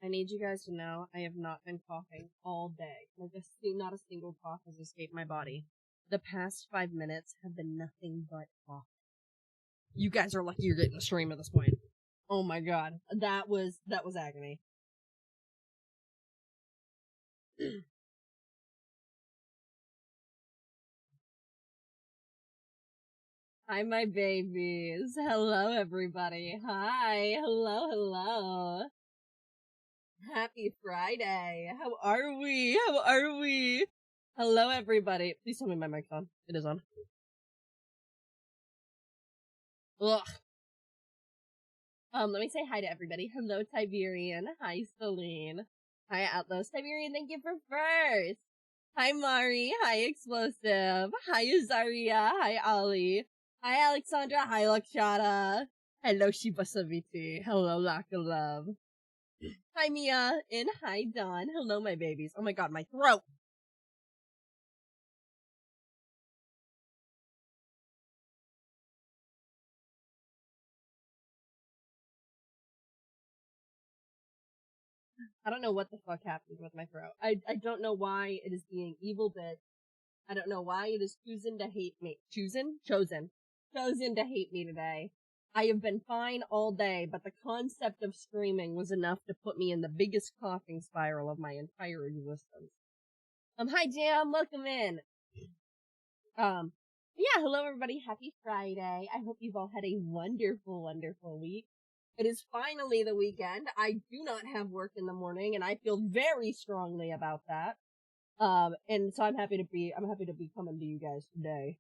I need you guys to know I have not been coughing all day. Like, not a single cough has escaped my body. The past 5 minutes have been nothing but cough. You guys are lucky you're getting a stream at this point. Oh my god. That was agony. Hi, my babies. Hello, everybody. Hi. Hello. Happy Friday. How are we? Hello, everybody. Please tell me my mic's on. It is on. Ugh. Let me say hi to everybody. Hello, Tiberian. Hi, Celine. Hi, Atlas. Tiberian, thank you for first. Hi, Mari. Hi, Explosive. Hi, Zaria. Hi, Ali. Hi, Alexandra. Hi, Lakshata. Hello, Shiba Saviti. Hello, Lack of Love. Hi, Mia. And hi, Dawn. Hello, my babies. Oh my god, my throat. I don't know what the fuck happened with my throat. I don't know why it is being evil bitch. I don't know why it is chosen to hate me. Chosen to hate me today. I have been fine all day, but the concept of screaming was enough to put me in the biggest coughing spiral of my entire existence. Hi Jam, welcome in. Yeah, hello everybody, happy Friday. I hope you've all had a wonderful week. It is finally the weekend. I do not have work in the morning, and I feel very strongly about that. And so I'm happy to be coming to you guys today.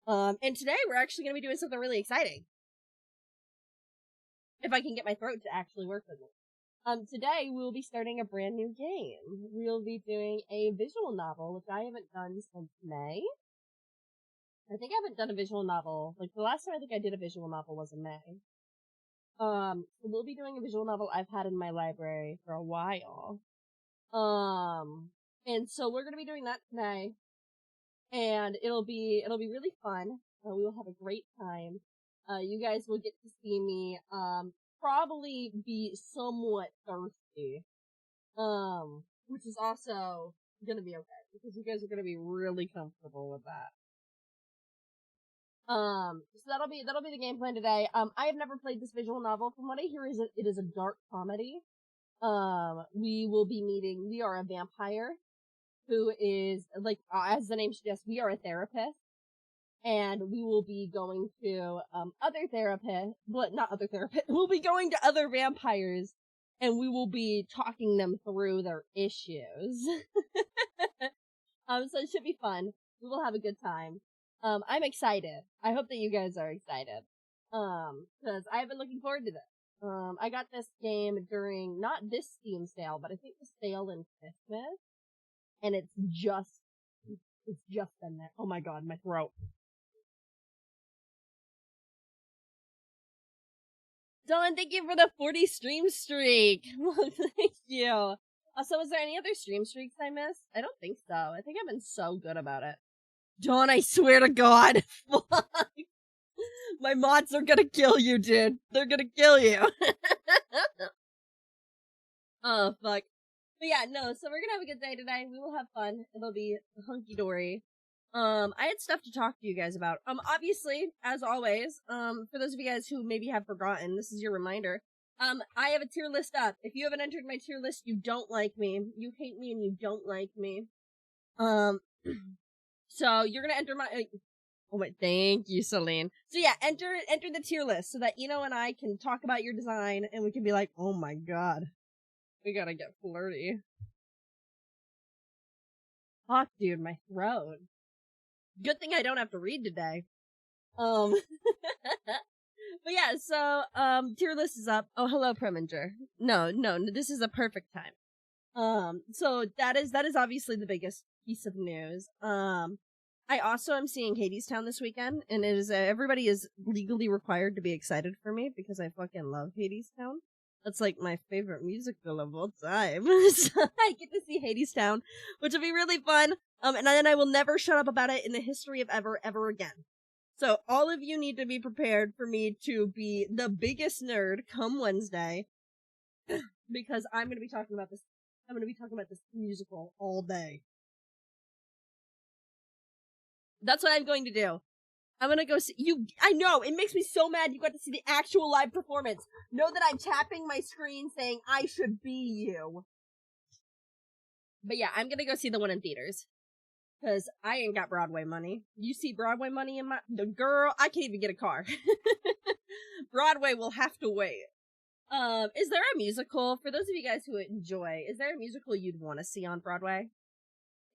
And today we're actually going to be doing something really exciting. If I can get my throat to actually work with me. Today we'll be starting a brand new game. We'll be doing a visual novel, which I haven't done since May. I think I haven't done a visual novel. Like, the last time I think I did a visual novel was in May. So we'll be doing a visual novel I've had in my library for a while. And so we're gonna be doing that today. And it'll be really fun. We will have a great time. You guys will get to see me, probably be somewhat thirsty. Which is also gonna be okay, because you guys are gonna be really comfortable with that. So that'll be the game plan today. I have never played this visual novel. From what I hear, it is a dark comedy. We are a vampire who is, like, as the name suggests, we are a therapist. And we will be going to, we'll be going to other vampires, and we will be talking them through their issues. So it should be fun. We will have a good time. I'm excited. I hope that you guys are excited. Cause I've been looking forward to this. I got this game during, not this Steam sale, but I think the sale in Christmas. And it's just been there. Oh my god, my throat. Dawn, thank you for the 40 stream streak. Thank you. So was there any other stream streaks I missed? I don't think so. I think I've been so good about it. Dawn, I swear to God. Fuck. My mods are gonna kill you, dude. They're gonna kill you. Oh, fuck. But yeah, no, so we're gonna have a good day today. We will have fun. It'll be hunky-dory. I had stuff to talk to you guys about. Obviously, as always, for those of you guys who maybe have forgotten, this is your reminder. I have a tier list up. If you haven't entered my tier list, you don't like me. You hate me and you don't like me. So you're gonna enter my, oh wait, thank you, Celine. So yeah, enter the tier list so that Eno and I can talk about your design and we can be like, oh my god, we gotta get flirty. Fuck, dude, my throat. Good thing I don't have to read today. But yeah, so, tier list is up. Oh, hello, Preminger. No, this is a perfect time. So that is obviously the biggest piece of news. I also am seeing Hadestown this weekend, and it is, everybody is legally required to be excited for me because I fucking love Hadestown. That's like my favorite musical of all time. So I get to see Hadestown, which will be really fun. And then I will never shut up about it in the history of ever again. So all of you need to be prepared for me to be the biggest nerd come Wednesday. because I'm gonna be talking about this. I'm gonna be talking about this musical all day. That's what I'm going to do. I'm gonna go see you. I know, it makes me so mad you got to see the actual live performance. Know that I'm tapping my screen saying I should be you. But yeah, I'm gonna go see the one in theaters. Cause I ain't got Broadway money. You see Broadway money in the girl, I can't even get a car. Broadway will have to wait. Is there a musical, for those of you guys who enjoy, is there a musical you'd want to see on Broadway?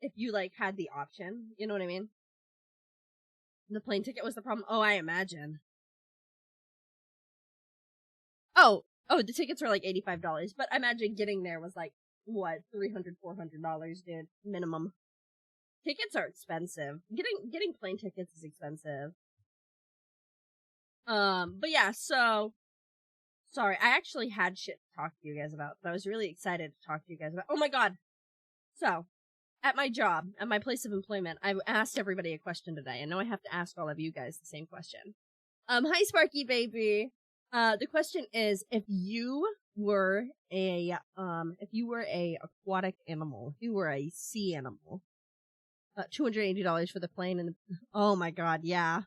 If you, like, had the option, you know what I mean? The plane ticket was the problem? Oh, I imagine. Oh, the tickets were like $85, but I imagine getting there was like, what, $300, $400, dude, minimum. Tickets are expensive. Getting plane tickets is expensive. But yeah, so, sorry, I actually had shit to talk to you guys about, but I was really excited to talk to you guys about. Oh my god! So, at my job, at my place of employment, I asked everybody a question today. I know I have to ask all of you guys the same question. Hi Sparky baby. The question is, if you were a aquatic animal, if you were a sea animal, $280 for the plane and oh my god, yeah.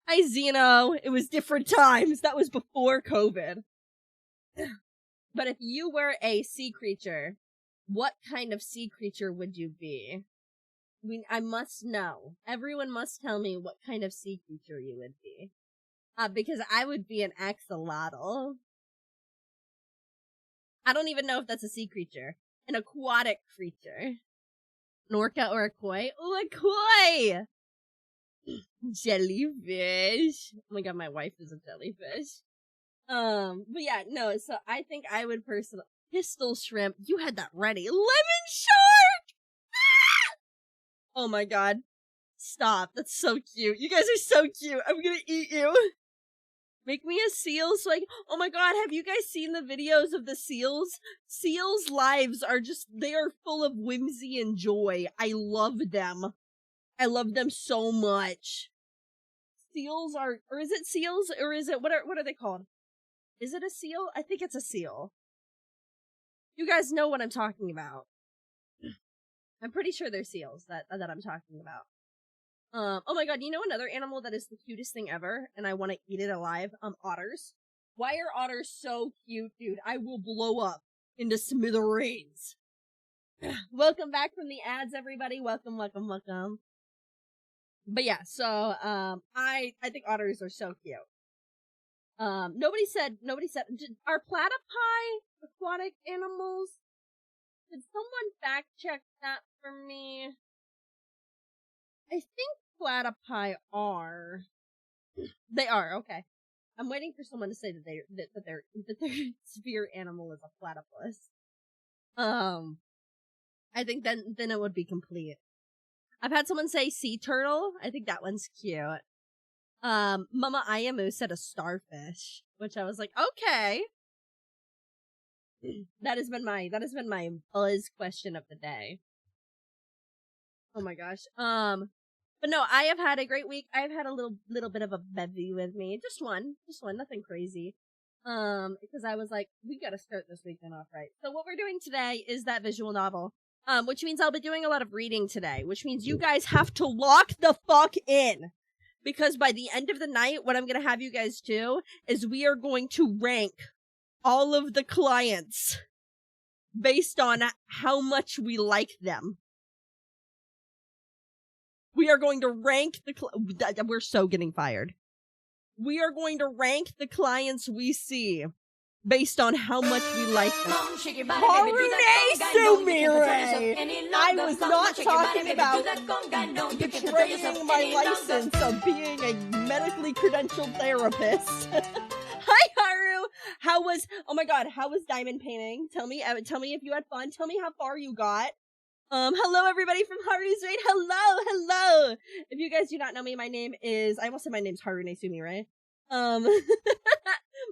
Hi Zeno, it was different times. That was before COVID. But if you were a sea creature, what kind of sea creature would you be? I must know. Everyone must tell me what kind of sea creature you would be. Because I would be an axolotl. I don't even know if that's a sea creature. An aquatic creature. An orca or a koi? Ooh, a koi! Jellyfish. Oh my god, my wife is a jellyfish. But yeah, no, so I think I would personally... Pistol shrimp. You had that ready. Lemon shark! Ah! Oh my god. Stop. That's so cute. You guys are so cute. I'm gonna eat you. Make me a seal so oh my god, have you guys seen the videos of the seals? Seals' lives are just, they are full of whimsy and joy. I love them. I love them so much. Seals are, or is it seals, or is it, what are they called? Is it a seal? I think it's a seal. You guys know what I'm talking about. I'm pretty sure they're seals that I'm talking about. Oh my god, you know another animal that is the cutest thing ever, and I want to eat it alive? Otters. Why are otters so cute, dude? I will blow up into smithereens. Welcome back from the ads, everybody. Welcome. But yeah, so, I think otters are so cute. Nobody said, are platypi aquatic animals? Did someone fact check that for me? I think platypi are. They are, okay. I'm waiting for someone to say that their sphere animal is a platypus. I think then it would be complete. I've had someone say sea turtle. I think that one's cute. Mama Ayamu said a starfish, which I was like, okay. That has been my buzz question of the day. Oh my gosh. But no, I have had a great week. I've had a little bit of a bevy with me. Just one, nothing crazy. Because I was like, we gotta start this weekend off right. So what we're doing today is that visual novel. Which means I'll be doing a lot of reading today, which means you guys have to lock the fuck in. Because by the end of the night, what I'm gonna have you guys do is we are going to rank all of the clients based on how much we like them. We are going to rank we're so getting fired. We are going to rank the clients we see based on how much we like them. Harune Sumire! I was not talking about betraying my license of being a medically credentialed therapist. Hi, Haru! How was diamond painting? Tell me if you had fun. Tell me how far you got. Hello everybody from Haru's Raid. Hello. If you guys do not know me, my name is, I almost said my name's Harune Sumire.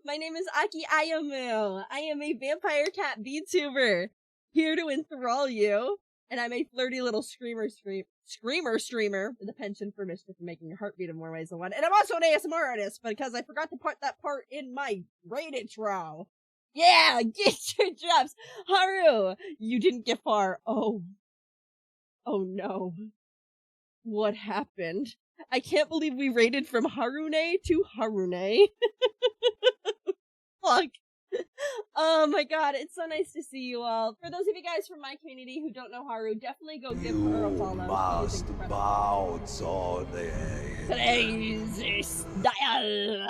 My name is Aki Ayamu. I am a vampire cat VTuber here to enthrall you, and I'm a flirty little screamer with a penchant for mischief and making your heart beat in more ways than one. And I'm also an ASMR artist because I forgot to put that part in my raid intro. Yeah, get your drops. Haru, you didn't get far. Oh no. What happened? I can't believe we raided from Harune to Harune. Fuck. Oh my god, it's so nice to see you all. For those of you guys from my community who don't know Haru, definitely go give her a follow. Must bounce on the crazy style.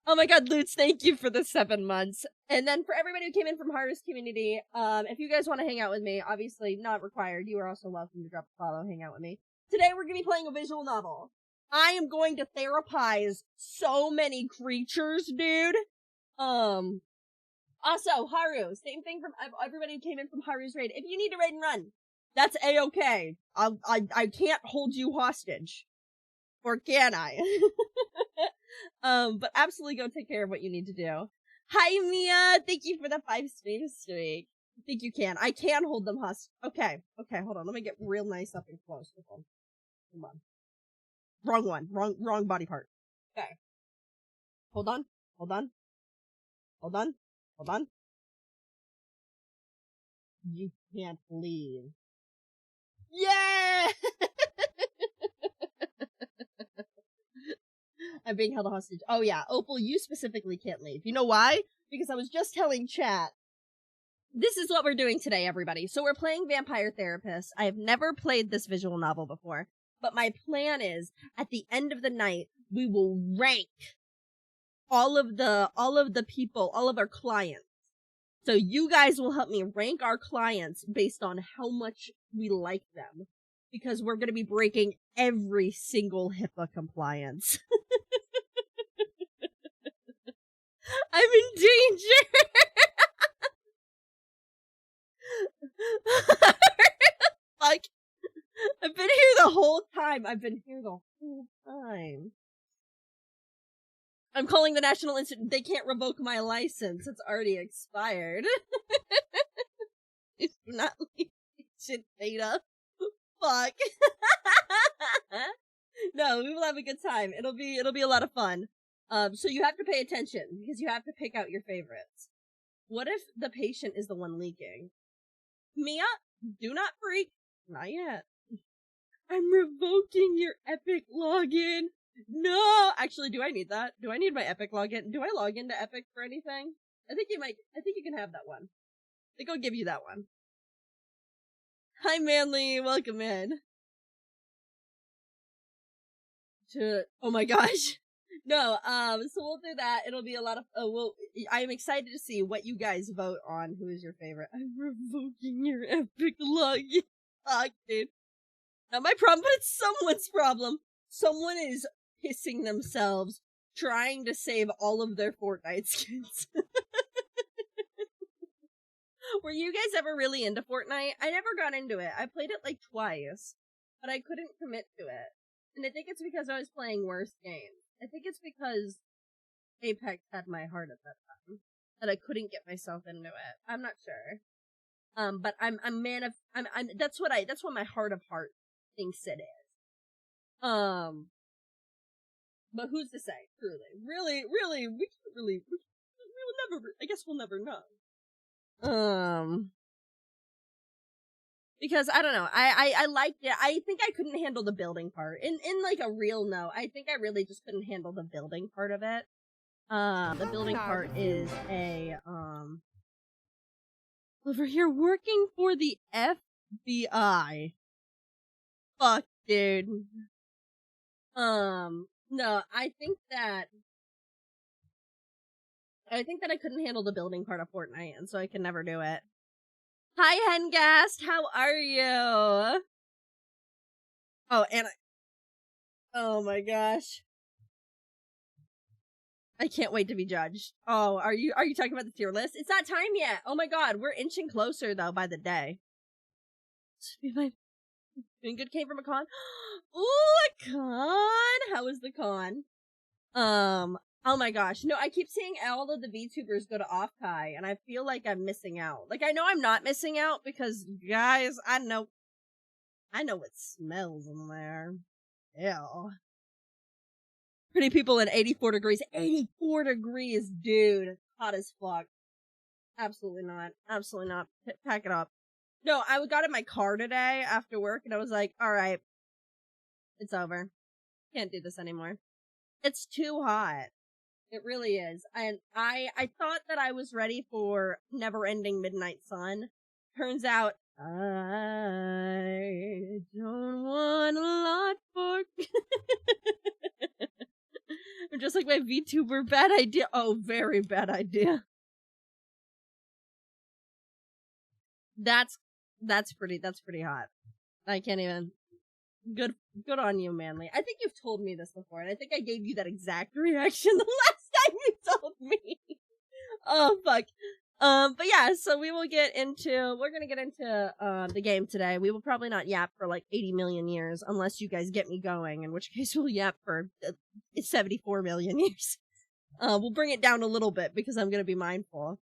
Oh my god, Lutz, thank you for the 7 months. And then for everybody who came in from Haru's community, if you guys want to hang out with me, obviously not required, you are also welcome to drop a follow, hang out with me. Today we're going to be playing a visual novel. I am going to therapize so many creatures, dude. Also, Haru, same thing from everybody who came in from Haru's raid. If you need to raid and run, that's A-okay. I can't hold you hostage. Or can I? But absolutely go take care of what you need to do. Hi, Mia! Thank you for the 5 streak. I think you can. I can hold them hostage. Okay, hold on. Let me get real nice up and close. Hold on. Wrong one. Wrong body part. Okay. Hold on. You can't leave. Yeah! I'm being held hostage. Oh yeah, Opal, you specifically can't leave. You know why? Because I was just telling chat. This is what we're doing today, everybody. So we're playing Vampire Therapist. I have never played this visual novel before, but my plan is at the end of the night, we will rank all of the people, all of our clients. So you guys will help me rank our clients based on how much we like them, because we're going to be breaking every single HIPAA compliance. I'm in danger. Fuck. I've been here the whole time. I'm calling the National Institute. They can't revoke my license. It's already expired. It's not shit data. Fuck. No, we will have a good time. It'll be a lot of fun. So you have to pay attention because you have to pick out your favorites. What if the patient is the one leaking? Mia, do not freak. Not yet. I'm revoking your Epic login. No! Actually, do I need that? Do I need my Epic login? Do I log into Epic for anything? I think you can have that one. I think I'll give you that one. Hi, Manly. Welcome in. Oh my gosh. No, so we'll do that. It'll be a lot of, I'm excited to see what you guys vote on. Who is your favorite? I'm revoking your Epic login. Fuck, dude. Not my problem, but it's someone's problem. Someone is pissing themselves trying to save all of their Fortnite skins. Were you guys ever really into Fortnite? I never got into it. I played it like twice, but I couldn't commit to it. And I think it's because I was playing worse games. I think it's because Apex had my heart at that time that I couldn't get myself into it. I'm not sure. But that's what my heart of heart thinks it is. But who's to say? Truly, really, we'll never. I guess we'll never know. Because I don't know. I liked it. I think I couldn't handle the building part. In like a real note, I think I really just couldn't handle the building part of it. The building part is over here working for the FBI. Fuck, dude. No, I think that I couldn't handle the building part of Fortnite, and so I can never do it. Hi, Hengast, how are you? Oh, and oh my gosh. I can't wait to be judged. Oh, are you talking about the tier list? It's not time yet. Oh my god, we're inching closer though by the day. Doing good came from a con. Ooh, a con. How was the con? Oh my gosh. No, I keep seeing all of the VTubers go to Off-Kai, and I feel like I'm missing out. Like, I know I'm not missing out because, guys, I know what smells in there. Ew. Pretty people in 84 degrees. 84 degrees, dude. Hot as fuck. Absolutely not. Absolutely not. Pack it up. No, I got in my car today after work and I was like, alright. It's over. Can't do this anymore. It's too hot. It really is. And I thought that I was ready for never-ending midnight sun. Turns out, I don't want a lot for... I'm just like my VTuber, bad idea. Oh, very bad idea. That's pretty hot. I can't even... Good on you, Manly. I think you've told me this before, and I think I gave you that exact reaction the last time you told me. Oh, fuck. But yeah, so we're gonna get into, the game today. We will probably not yap for like 80 million years, unless you guys get me going, in which case we'll yap for 74 million years. We'll bring it down a little bit, because I'm gonna be mindful.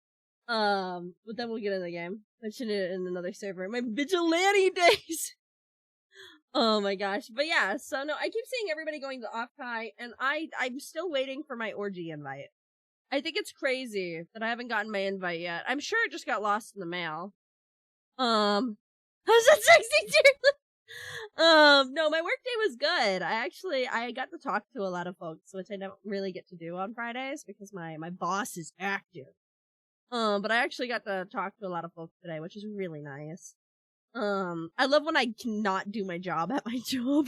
But then we'll get into the game. Mention it in another server. My vigilante days! Oh my gosh. But yeah, so no, I keep seeing everybody going to Off-Kai, and I'm still waiting for my orgy invite. I think it's crazy that I haven't gotten my invite yet. I'm sure it just got lost in the mail. How's that sexy too? No, my work day was good. I got to talk to a lot of folks, which I don't really get to do on Fridays because my boss is active. But I actually got to talk to a lot of folks today, which is really nice. I love when I cannot do my job at my job.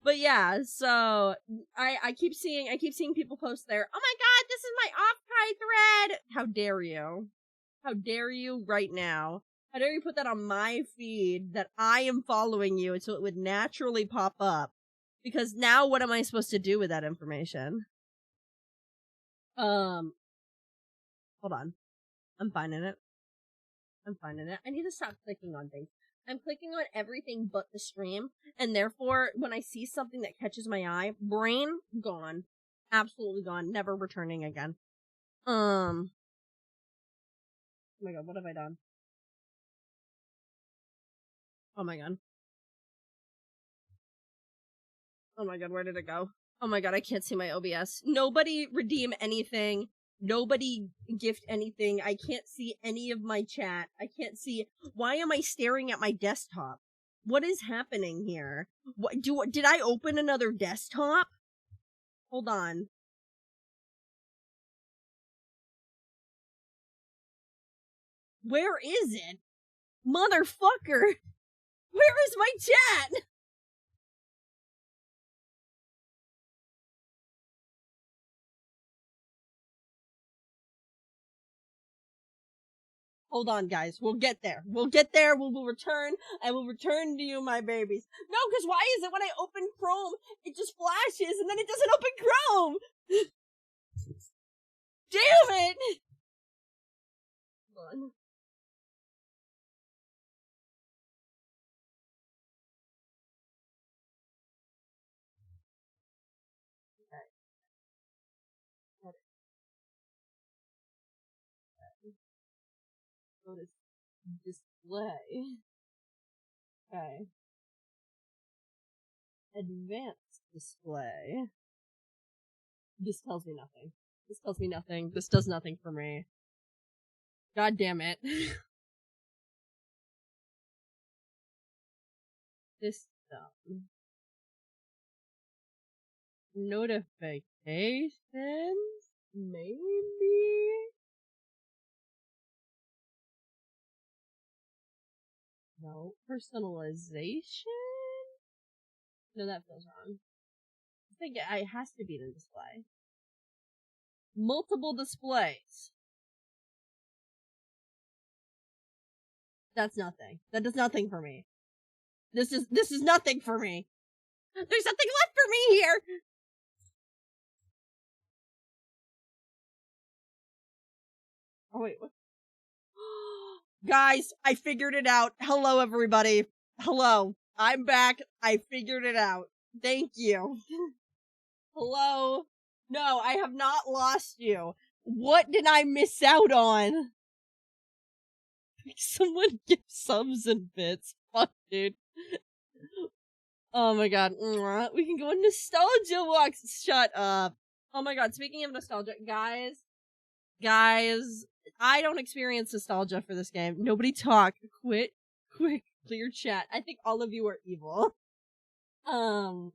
But yeah, so I keep seeing people post there. Oh my god, this is my Off-Kai thread! How dare you? How dare you right now? How dare you put that on my feed that I am following you so it would naturally pop up? Because now what am I supposed to do with that information? Hold on. I'm finding it. I need to stop clicking on things. I'm clicking on everything but the stream, and therefore, when I see something that catches my eye, brain gone. Absolutely gone. Never returning again. Oh my god, what have I done? Oh my god. Oh my god, where did it go? Oh my god, I can't see my OBS. Nobody redeem anything. Nobody gift anything. I can't see any of my chat. I can't see. Why am I staring at my desktop? What is happening here? Did I open another desktop? Hold on. Where is it? Motherfucker! Where is my chat? Hold on, guys. We'll get there. We'll return. I will return to you, my babies. No, because why is it when I open Chrome, it just flashes and then it doesn't open Chrome? Damn it! Hold on. Go to display. Okay. Advanced display. This tells me nothing. This tells me nothing. This does nothing for me. God damn it. System. Notifications? Maybe? No. Personalization? No, that feels wrong. I think it has to be the display. Multiple displays. That's nothing. That does nothing for me. This is nothing for me. There's nothing left for me here! Oh wait, what? Guys, I figured it out. Hello, everybody. Hello. I'm back. I figured it out. Thank you. Hello. No, I have not lost you. What did I miss out on? Someone give subs and bits. Fuck, dude. Oh my god. We can go on nostalgia walks. Shut up. Oh my god. Speaking of nostalgia, guys, I don't experience nostalgia for this game. Nobody talk. Quit. Quick. Clear chat. I think all of you are evil. No,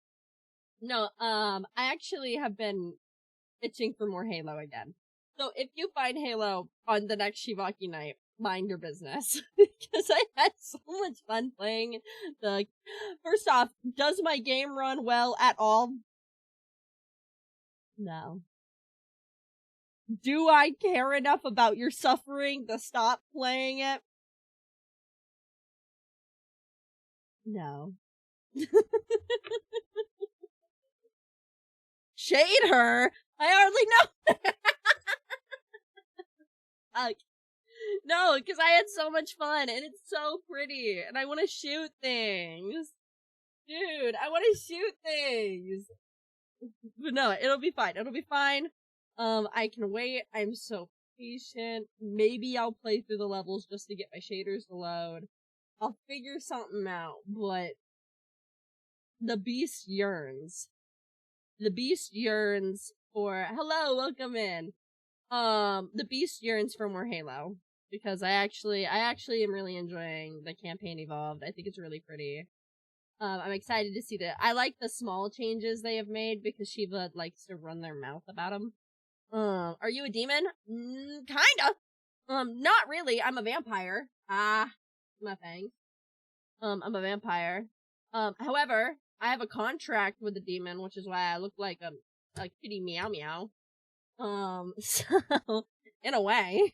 I actually have been itching for more Halo again. So if you find Halo on the next Shivaki night, mind your business. Because I had so much fun playing the... First off, does my game run well at all? No. Do I care enough about your suffering to stop playing it? No. Shade her? I hardly know. No, because I had so much fun, and it's so pretty, and I want to shoot things. Dude, I want to shoot things. But no, it'll be fine. It'll be fine. I can wait. I'm so patient. Maybe I'll play through the levels just to get my shaders to load. I'll figure something out, but the beast yearns. The beast yearns for... Hello, welcome in. The beast yearns for more Halo. Because I actually am really enjoying the campaign evolved. I think it's really pretty. I'm excited to see I like the small changes they have made because Shiva likes to run their mouth about them. Are you a demon? Kinda. Not really. I'm a vampire. Nothing. I'm a vampire. However, I have a contract with the demon, which is why I look like a kitty meow meow. So, in a way.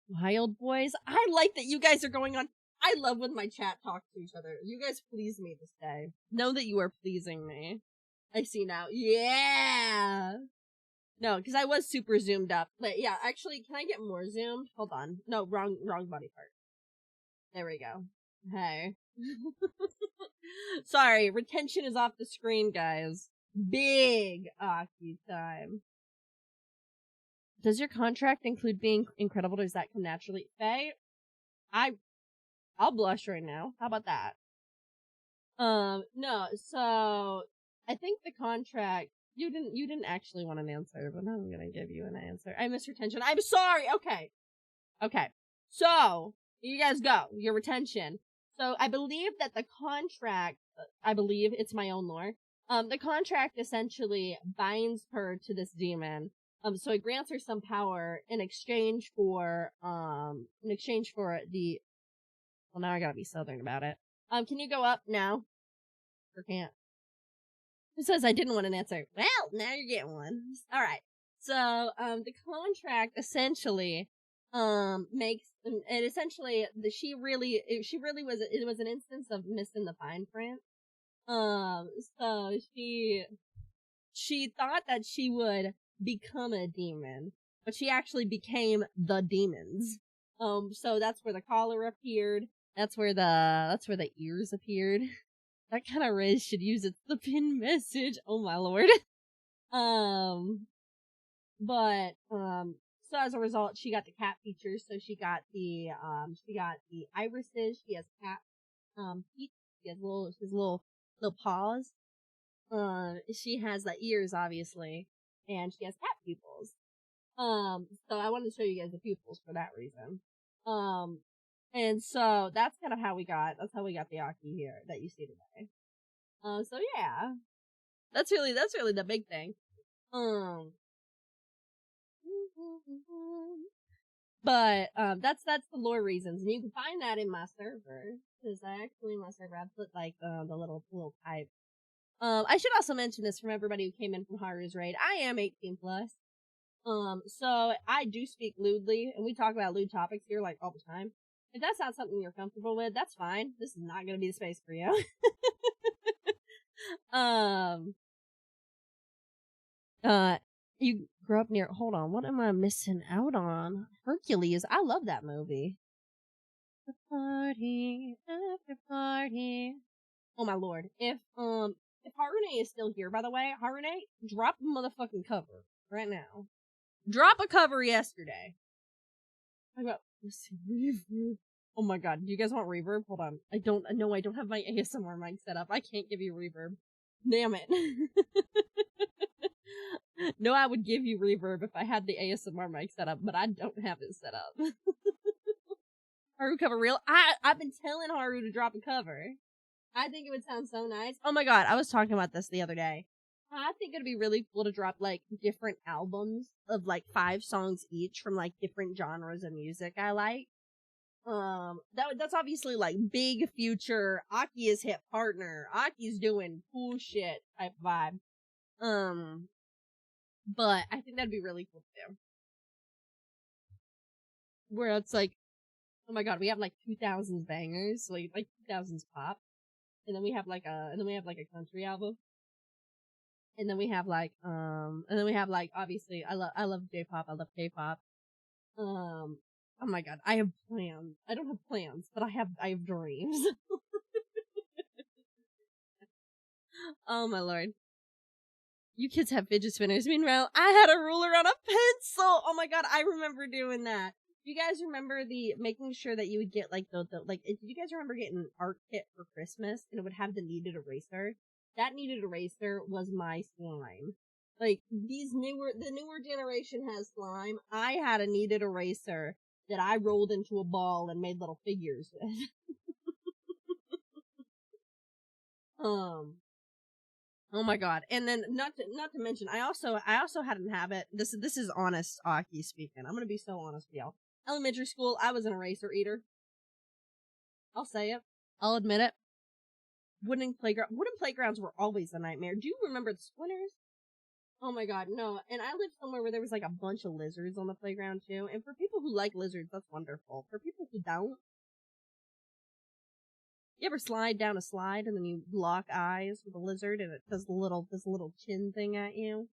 Wild boys. I like that you guys are going on. I love when my chat talks to each other. You guys please me this day. Know that you are pleasing me. I see now. Yeah. No, because I was super zoomed up. But yeah, actually, can I get more zoomed? Hold on. No, wrong body part. There we go. Hey. Sorry, retention is off the screen, guys. Big Aki time. Does your contract include being incredible? Does that come naturally? Faye, I'll blush right now. How about that? No, so I think the contract, you didn't actually want an answer, but I'm gonna give you an answer. I miss retention. I'm sorry. Okay. So, you guys go. Your retention. So, I believe that the contract, I believe it's my own lore. The contract essentially binds her to this demon. So it grants her some power in exchange for the... Well, now I gotta be southern about it. Can you go up now? Or can't? It says I didn't want an answer. Well, now you're getting one. Alright. So, the contract essentially, makes, it essentially, it was an instance of missing the fine print. So she thought that she would become a demon, but she actually became the demons. So that's where the collar appeared. That's where the ears appeared. That kind of Riz should use it. The pin message. Oh my lord. So as a result, she got the cat features. So she got the irises. She has cat, feet. She has little paws. She has the ears, obviously, and she has cat pupils. So I wanted to show you guys the pupils for that reason. And so that's kind of how that's how we got the Aki here that you see today. So yeah. That's really the big thing. But, that's the lore reasons, and you can find that in my server, because in my server, I put, like, the little type. I should also mention this from everybody who came in from Haru's raid. I am 18 plus. So I do speak lewdly, and we talk about lewd topics here, like, all the time. If that's not something you're comfortable with, that's fine. This is not gonna be the space for you. You grew up near, hold on, what am I missing out on? Hercules, I love that movie. The party, after party. Oh my lord. If Harune is still here, by the way, Harune, drop a motherfucking cover right now. Drop a cover yesterday. I got, oh Oh my god, do you guys want reverb? Hold on. I don't have my ASMR mic set up. I can't give you reverb. Damn it. No, I would give you reverb if I had the ASMR mic set up, but I don't have it set up. Haru cover real? I've been telling Haru to drop a cover. I think it would sound so nice. Oh my god, I was talking about this the other day. I think it'd be really cool to drop, like, different albums of, like, 5 songs each from, like, different genres of music I like. That's obviously, like, big future, Aki is hip partner, Aki's doing cool shit type vibe. But I think that'd be really cool to do. Where it's like, oh my god, we have, like, 2000s bangers, like 2000s pop. And then we have, like, a country album. And then we have obviously, I love J-pop, I love K-pop. Oh my god, I have plans. I don't have plans, but I have dreams. Oh my lord. You kids have fidget spinners. Meanwhile, I had a ruler on a pencil. Oh my god, I remember doing that. Do you guys remember making sure that you would get, like, did you guys remember getting an art kit for Christmas and it would have the kneaded eraser? That kneaded eraser was my slime. Like, the newer generation has slime. I had a kneaded eraser that I rolled into a ball and made little figures with. Oh my god. And then not to mention, I also had an habit. This is honest Aki speaking. I'm gonna be so honest with y'all. Elementary school, I was an eraser eater. I'll say it. I'll admit it. Wooden playgrounds were always a nightmare. Do you remember the splinters? Oh my god, no. And I lived somewhere where there was, like, a bunch of lizards on the playground too. And for people who like lizards, that's wonderful. For people who don't, you ever slide down a slide and then you lock eyes with a lizard and it does this little chin thing at you?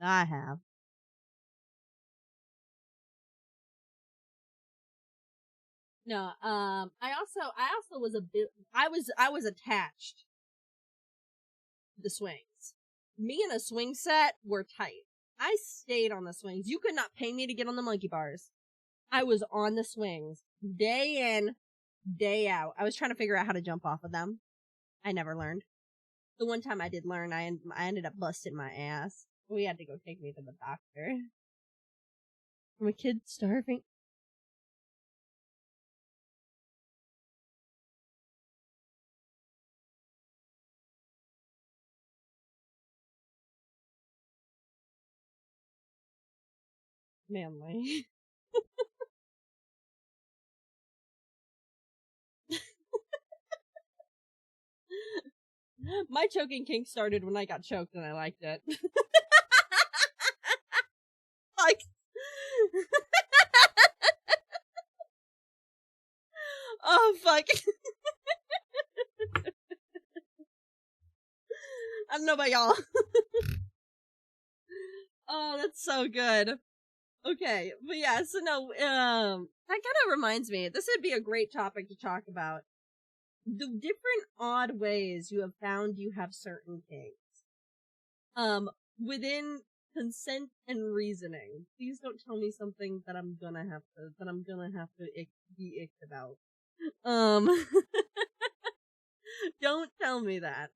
I have. No, I also was I was attached to the swings. Me and a swing set were tight. I stayed on the swings. You could not pay me to get on the monkey bars. I was on the swings day in, day out. I was trying to figure out how to jump off of them. I never learned. The one time I did learn, I ended up busting my ass. We had to go take me to the doctor. My kid starving. Manly. My choking kink started when I got choked and I liked it. Like, oh fuck. I don't know about y'all. Oh, that's so good. Okay, but yeah, so no, that kind of reminds me, this would be a great topic to talk about. The different odd ways you have found you have certain kinks. Within consent and reasoning. Please don't tell me something that I'm gonna have to be icked about. Don't tell me that.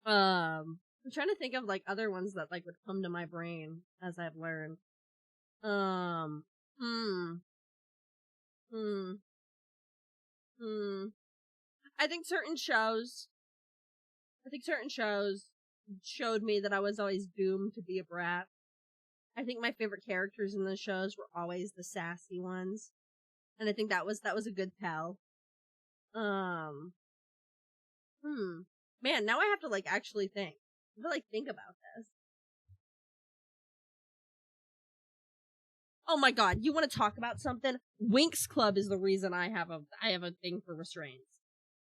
I'm trying to think of, like, other ones that, like, would come to my brain as I've learned. I think certain shows showed me that I was always doomed to be a brat. I think my favorite characters in those shows were always the sassy ones. And I think that was a good tell. Man, now I have to, like, actually think. I have to, like, think about this. Oh my god, you want to talk about something? Winx Club is the reason I have a thing for restraints.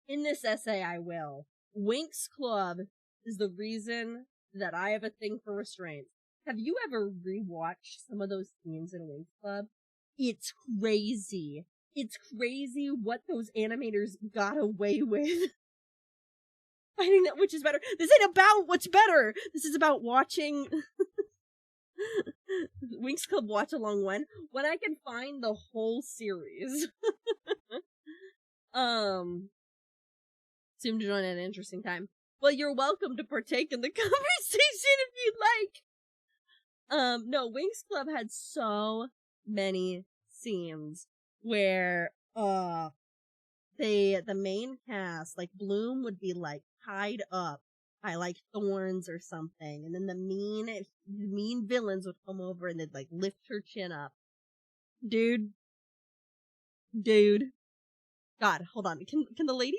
In this essay, I will. Winx Club is the reason that I have a thing for restraints. Have you ever rewatched some of those scenes in Winx Club? It's crazy. It's crazy what those animators got away with. Finding that which is better. This ain't about what's better. This is about watching. Winx Club watch along when I can find the whole series. Seem to join at an interesting time. Well, you're welcome to partake in the conversation if you'd like. No, Winx Club had so many scenes where the main cast, like Bloom, would be like tied up by like thorns or something, and then the mean villains would come over and they'd like lift her chin up. Dude. God, hold on. Can the lady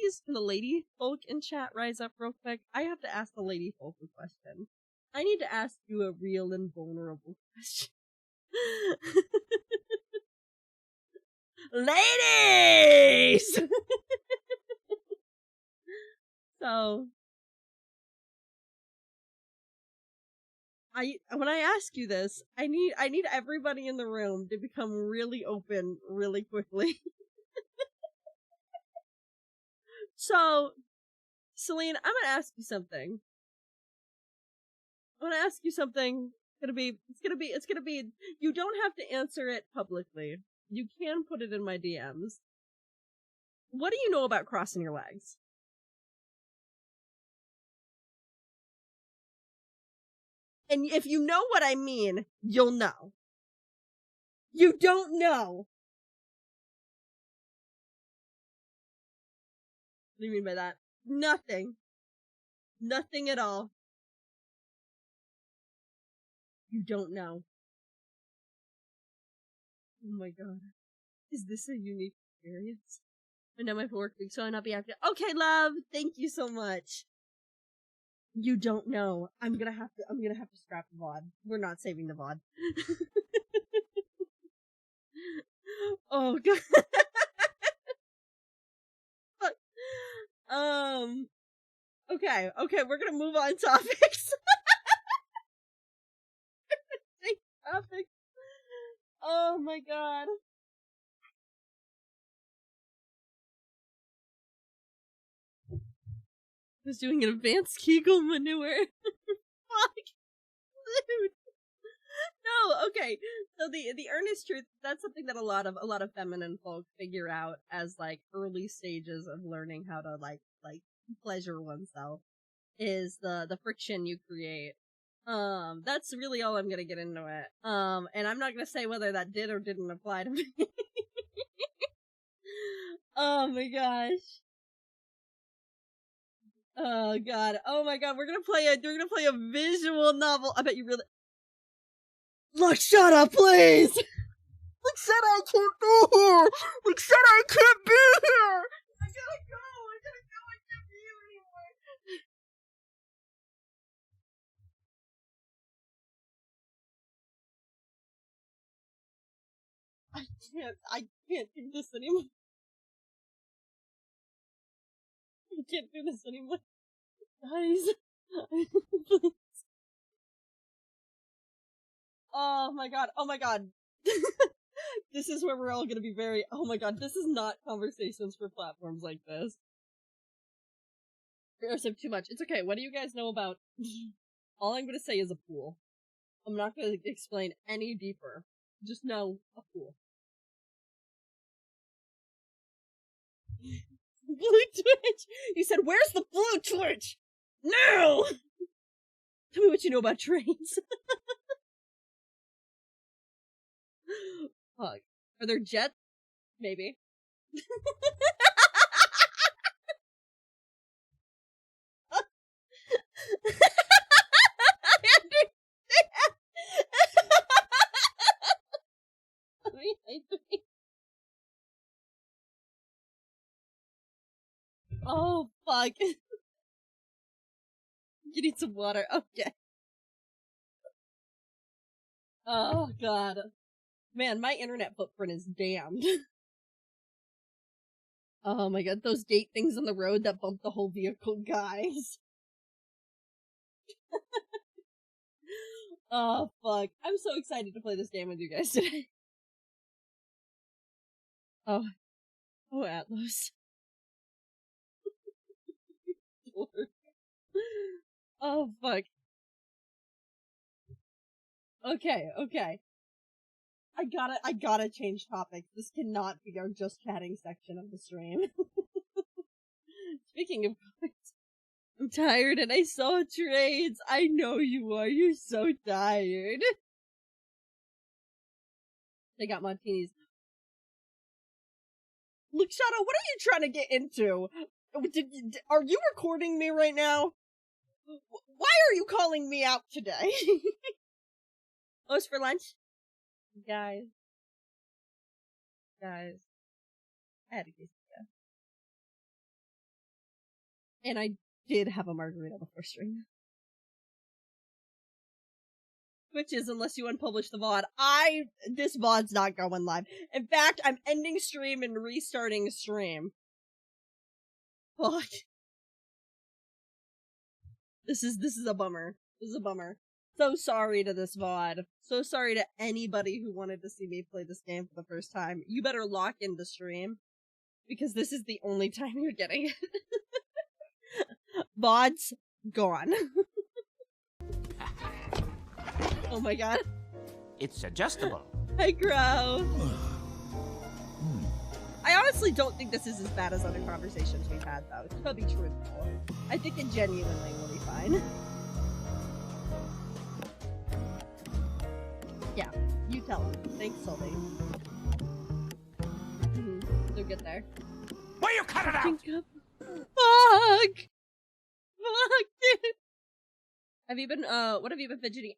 folk in chat rise up real quick? I have to ask the lady folk a question. I need to ask you a real and vulnerable question. Ladies! So, when I ask you this, I need everybody in the room to become really open really quickly. So, Celine, I'm gonna ask you something. It's gonna be, you don't have to answer it publicly. You can put it in my DMs. What do you know about crossing your legs? And if you know what I mean, you'll know. You don't know. What do you mean by that? Nothing. Nothing at all. You don't know. Oh my god. Is this a unique experience? I know my work week, so I'll not be active. Okay, love. Thank you so much. You don't know. I'm gonna have to scrap the VOD. We're not saving the VOD. Oh god. Okay, we're gonna move on topics. Topics. Oh my god. Was doing an advanced Kegel maneuver. Fuck. Dude. No, okay. So the earnest truth, that's something that a lot of feminine folk figure out as like early stages of learning how to like pleasure oneself, is the friction you create. That's really all I'm gonna get into it. And I'm not gonna say whether that did or didn't apply to me. Oh my gosh. Oh god. Oh my god. We're gonna play a visual novel. I bet you really. Look, shut up, please. Look, said I can't be here. Look, said I can't be here. I gotta go. I can't be here anymore. I can't do this anymore. I can't do this anymore. Guys. Oh my god. This is where we're all gonna be very, oh my god, this is not conversations for platforms like this. There's too much. It's okay. What do you guys know about? All I'm gonna say is a pool. I'm not gonna explain any deeper. Just know a pool. Blue Twitch! You said, where's the blue Twitch? No! Tell me what you know about trains. Fuck. Are there jets? Maybe. I understand. Oh, fuck. You need some water. Okay. Oh, god. Man, my internet footprint is damned. Oh my god, those gate things on the road that bump the whole vehicle, guys. Oh, fuck. I'm so excited to play this game with you guys today. Oh. Oh, Atlas. Oh, fuck. Okay. I gotta change topics. This cannot be our just chatting section of the stream. Speaking of cards, I'm tired and I saw trades. I know you are. You're so tired. They got martinis. Look, Shadow, what are you trying to get into? Are you recording me right now? Why are you calling me out today? Oh, it's for lunch? Guys. I had a quesadilla. And I did have a margarita before stream. Which is, unless you unpublish the VOD, this VOD's not going live. In fact, I'm ending stream and restarting stream. Fuck. This is a bummer. This is a bummer. So sorry to this VOD. So sorry to anybody who wanted to see me play this game for the first time. You better lock in the stream, because this is the only time you're getting it. VOD's gone. Oh my god. It's adjustable. Hi, Crow. I honestly don't think this is as bad as other conversations we've had, though. To be truthful, I think it genuinely will be fine. Yeah, you tell him. Thanks, Sylvie. They'll get there. Will you cut it out? Fuck! Fuck, dude! Have you been, what have you been fidgeting?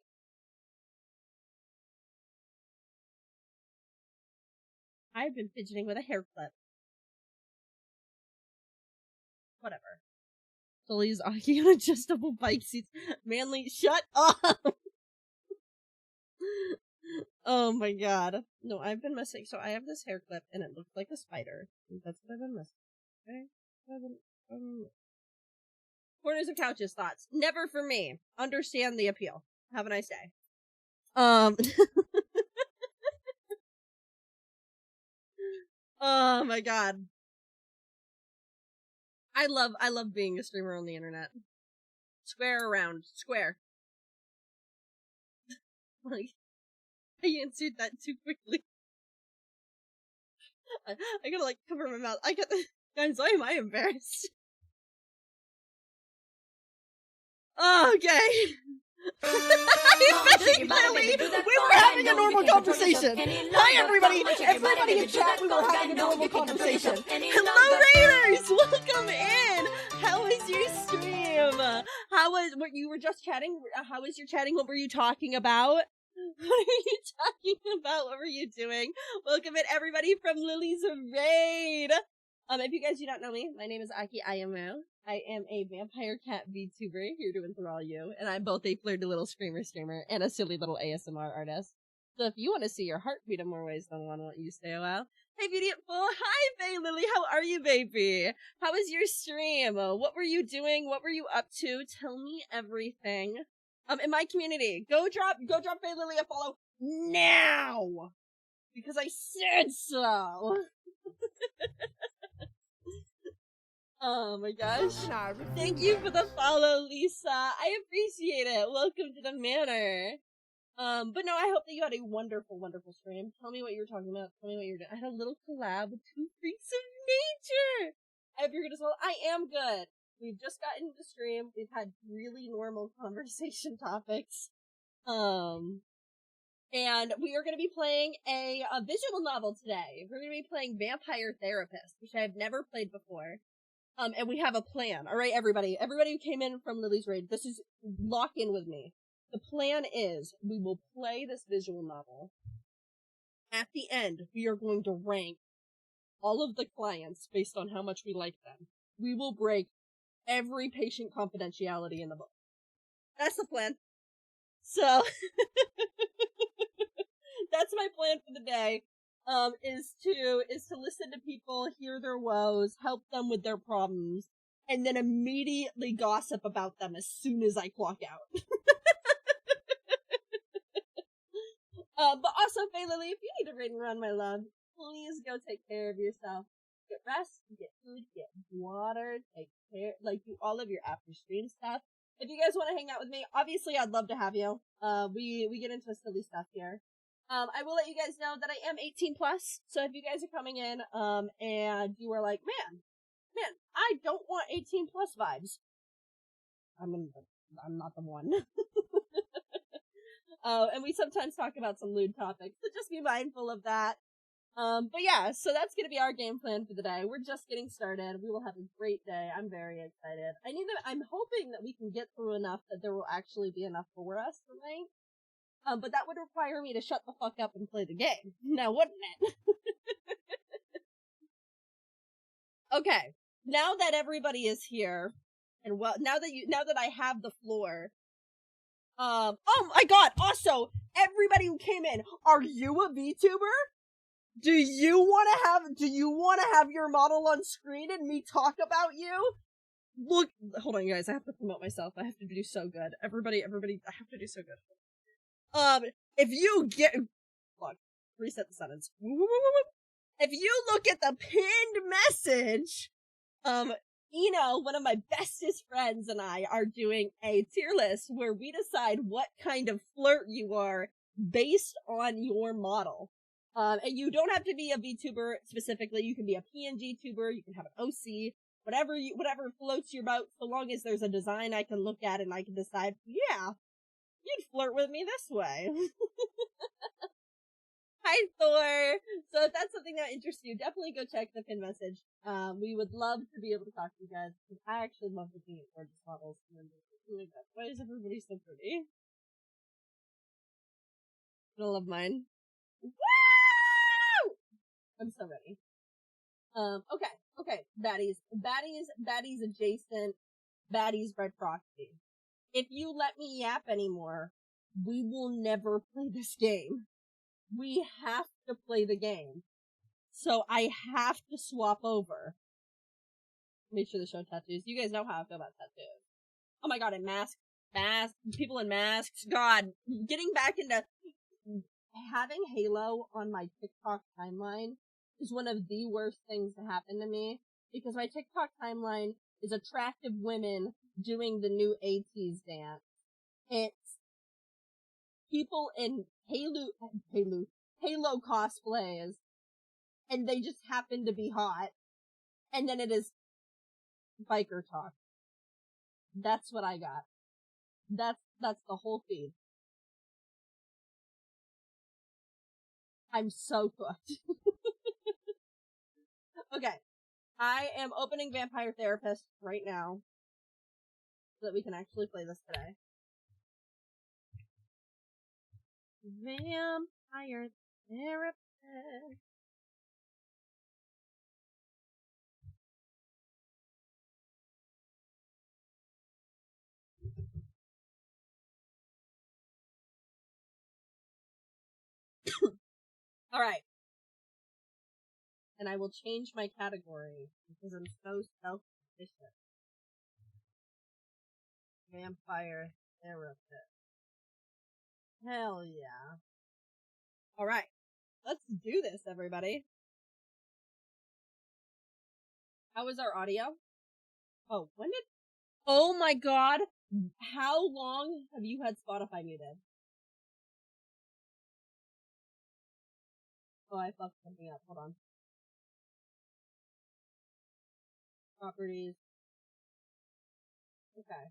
I've been fidgeting with a hair clip. Whatever. Sully's Aki on adjustable bike seats. Manly, shut up! Oh my god. No, I've been missing. So I have this hair clip and it looks like a spider. That's what I've been missing. Okay? Corners of couches, thoughts. Never for me. Understand the appeal. Have a nice day. Oh my god. I love being a streamer on the internet. Square around. Square. Like, I answered that too quickly. I gotta, like, cover my mouth. Guys, why am I embarrassed? Oh, okay. Literally, we were having a normal conversation. Hi, everybody. Everybody in chat, we were having a normal conversation. Hello, Raiders. Welcome in. How was your stream? How was what you were just chatting? How was your chatting? What were you talking about? What are you talking about? What were you doing? Welcome in, everybody, from Lily's Raid. If you guys do not know me, my name is Aki Ayamu. I am a vampire cat VTuber here to enthrall you, and I'm both a flirty little screamer streamer and a silly little ASMR artist. So if you want to see your heart beat in more ways than one, won't you stay a while? Hey, Beautiful! Hi, Faye Lily! How are you, baby? How was your stream? What were you doing? What were you up to? Tell me everything. In my community, go drop Faye Lily a follow now! Because I said so! Oh my gosh. Thank you for the follow, Lisa. I appreciate it. Welcome to the manor. But no, I hope that you had a wonderful, wonderful stream. Tell me what you were talking about. Tell me what you were doing. I had a little collab with two freaks of nature. I hope you're good as well. I am good. We've just gotten into the stream. We've had really normal conversation topics. And we are going to be playing a visual novel today. We're going to be playing Vampire Therapist, which I have never played before. And we have a plan. All right, everybody who came in from Lily's Raid, this is, lock in with me. The plan is we will play this visual novel. At the end, we are going to rank all of the clients based on how much we like them. We will break every patient confidentiality in the book. That's the plan. So, that's my plan for the day. Is to listen to people, hear their woes, help them with their problems, and then immediately gossip about them as soon as I clock out. But also, Faye Lily, if you need to raid and run, my love, please go take care of yourself. Get rest, get food, get water, take care, like, do all of your after stream stuff. if you guys want to hang out with me, obviously I'd love to have you. We get into silly stuff here. I will let you guys know that I am 18 plus, so if you guys are coming in, and you are like, man, I don't want 18 plus vibes. I'm not the one. And we sometimes talk about some lewd topics, so just be mindful of that. But yeah, so that's gonna be our game plan for the day. We're just getting started. We will have a great day. I'm very excited. I'm hoping that we can get through enough that there will actually be enough for us tonight. But that would require me to shut the fuck up and play the game. Now, wouldn't it? Okay. Now that everybody is here, and well, now that I have the floor, oh my god, also, everybody who came in, are you a VTuber? Do you wanna have your model on screen and me talk about you? Look, hold on, you guys, I have to promote myself. I have to do so good. Everybody, I have to do so good. If you get, look, reset the sentence. If you look at the pinned message, one of my bestest friends and I are doing a tier list where we decide what kind of flirt you are based on your model. And you don't have to be a VTuber specifically. You can be a PNG tuber. You can have an OC, whatever floats your boat, so long as there's a design I can look at and I can decide, yeah, you'd flirt with me this way. Hi, Thor! So if that's something that interests you, definitely go check the pin message. We would love to be able to talk to you guys, because I actually love looking at gorgeous models. Why is everybody so pretty? I love mine. Woo! I'm so ready. Okay. Baddies adjacent, baddies by proxy. If you let me yap anymore, we will never play this game. We have to play the game. So I have to swap over. Make sure to show tattoos. You guys know how I feel about tattoos. Oh my god, and masks. People in masks. God, getting back into having Halo on my TikTok timeline is one of the worst things to happen to me, because my TikTok timeline is attractive women doing the new ATEEZ dance. It's people in Halo cosplays, and they just happen to be hot. And then it is biker talk. That's what I got. That's the whole feed. I'm so cooked. Okay. I am opening Vampire Therapist right now, so that we can actually play this today. Vampire Therapist. Alright. And I will change my category, because I'm so self-sufficient. Vampire Therapist. Hell yeah. Alright. Let's do this, everybody. How is our audio? Oh my god! How long have you had Spotify muted? Oh, I fucked something up. Hold on. Properties. Okay.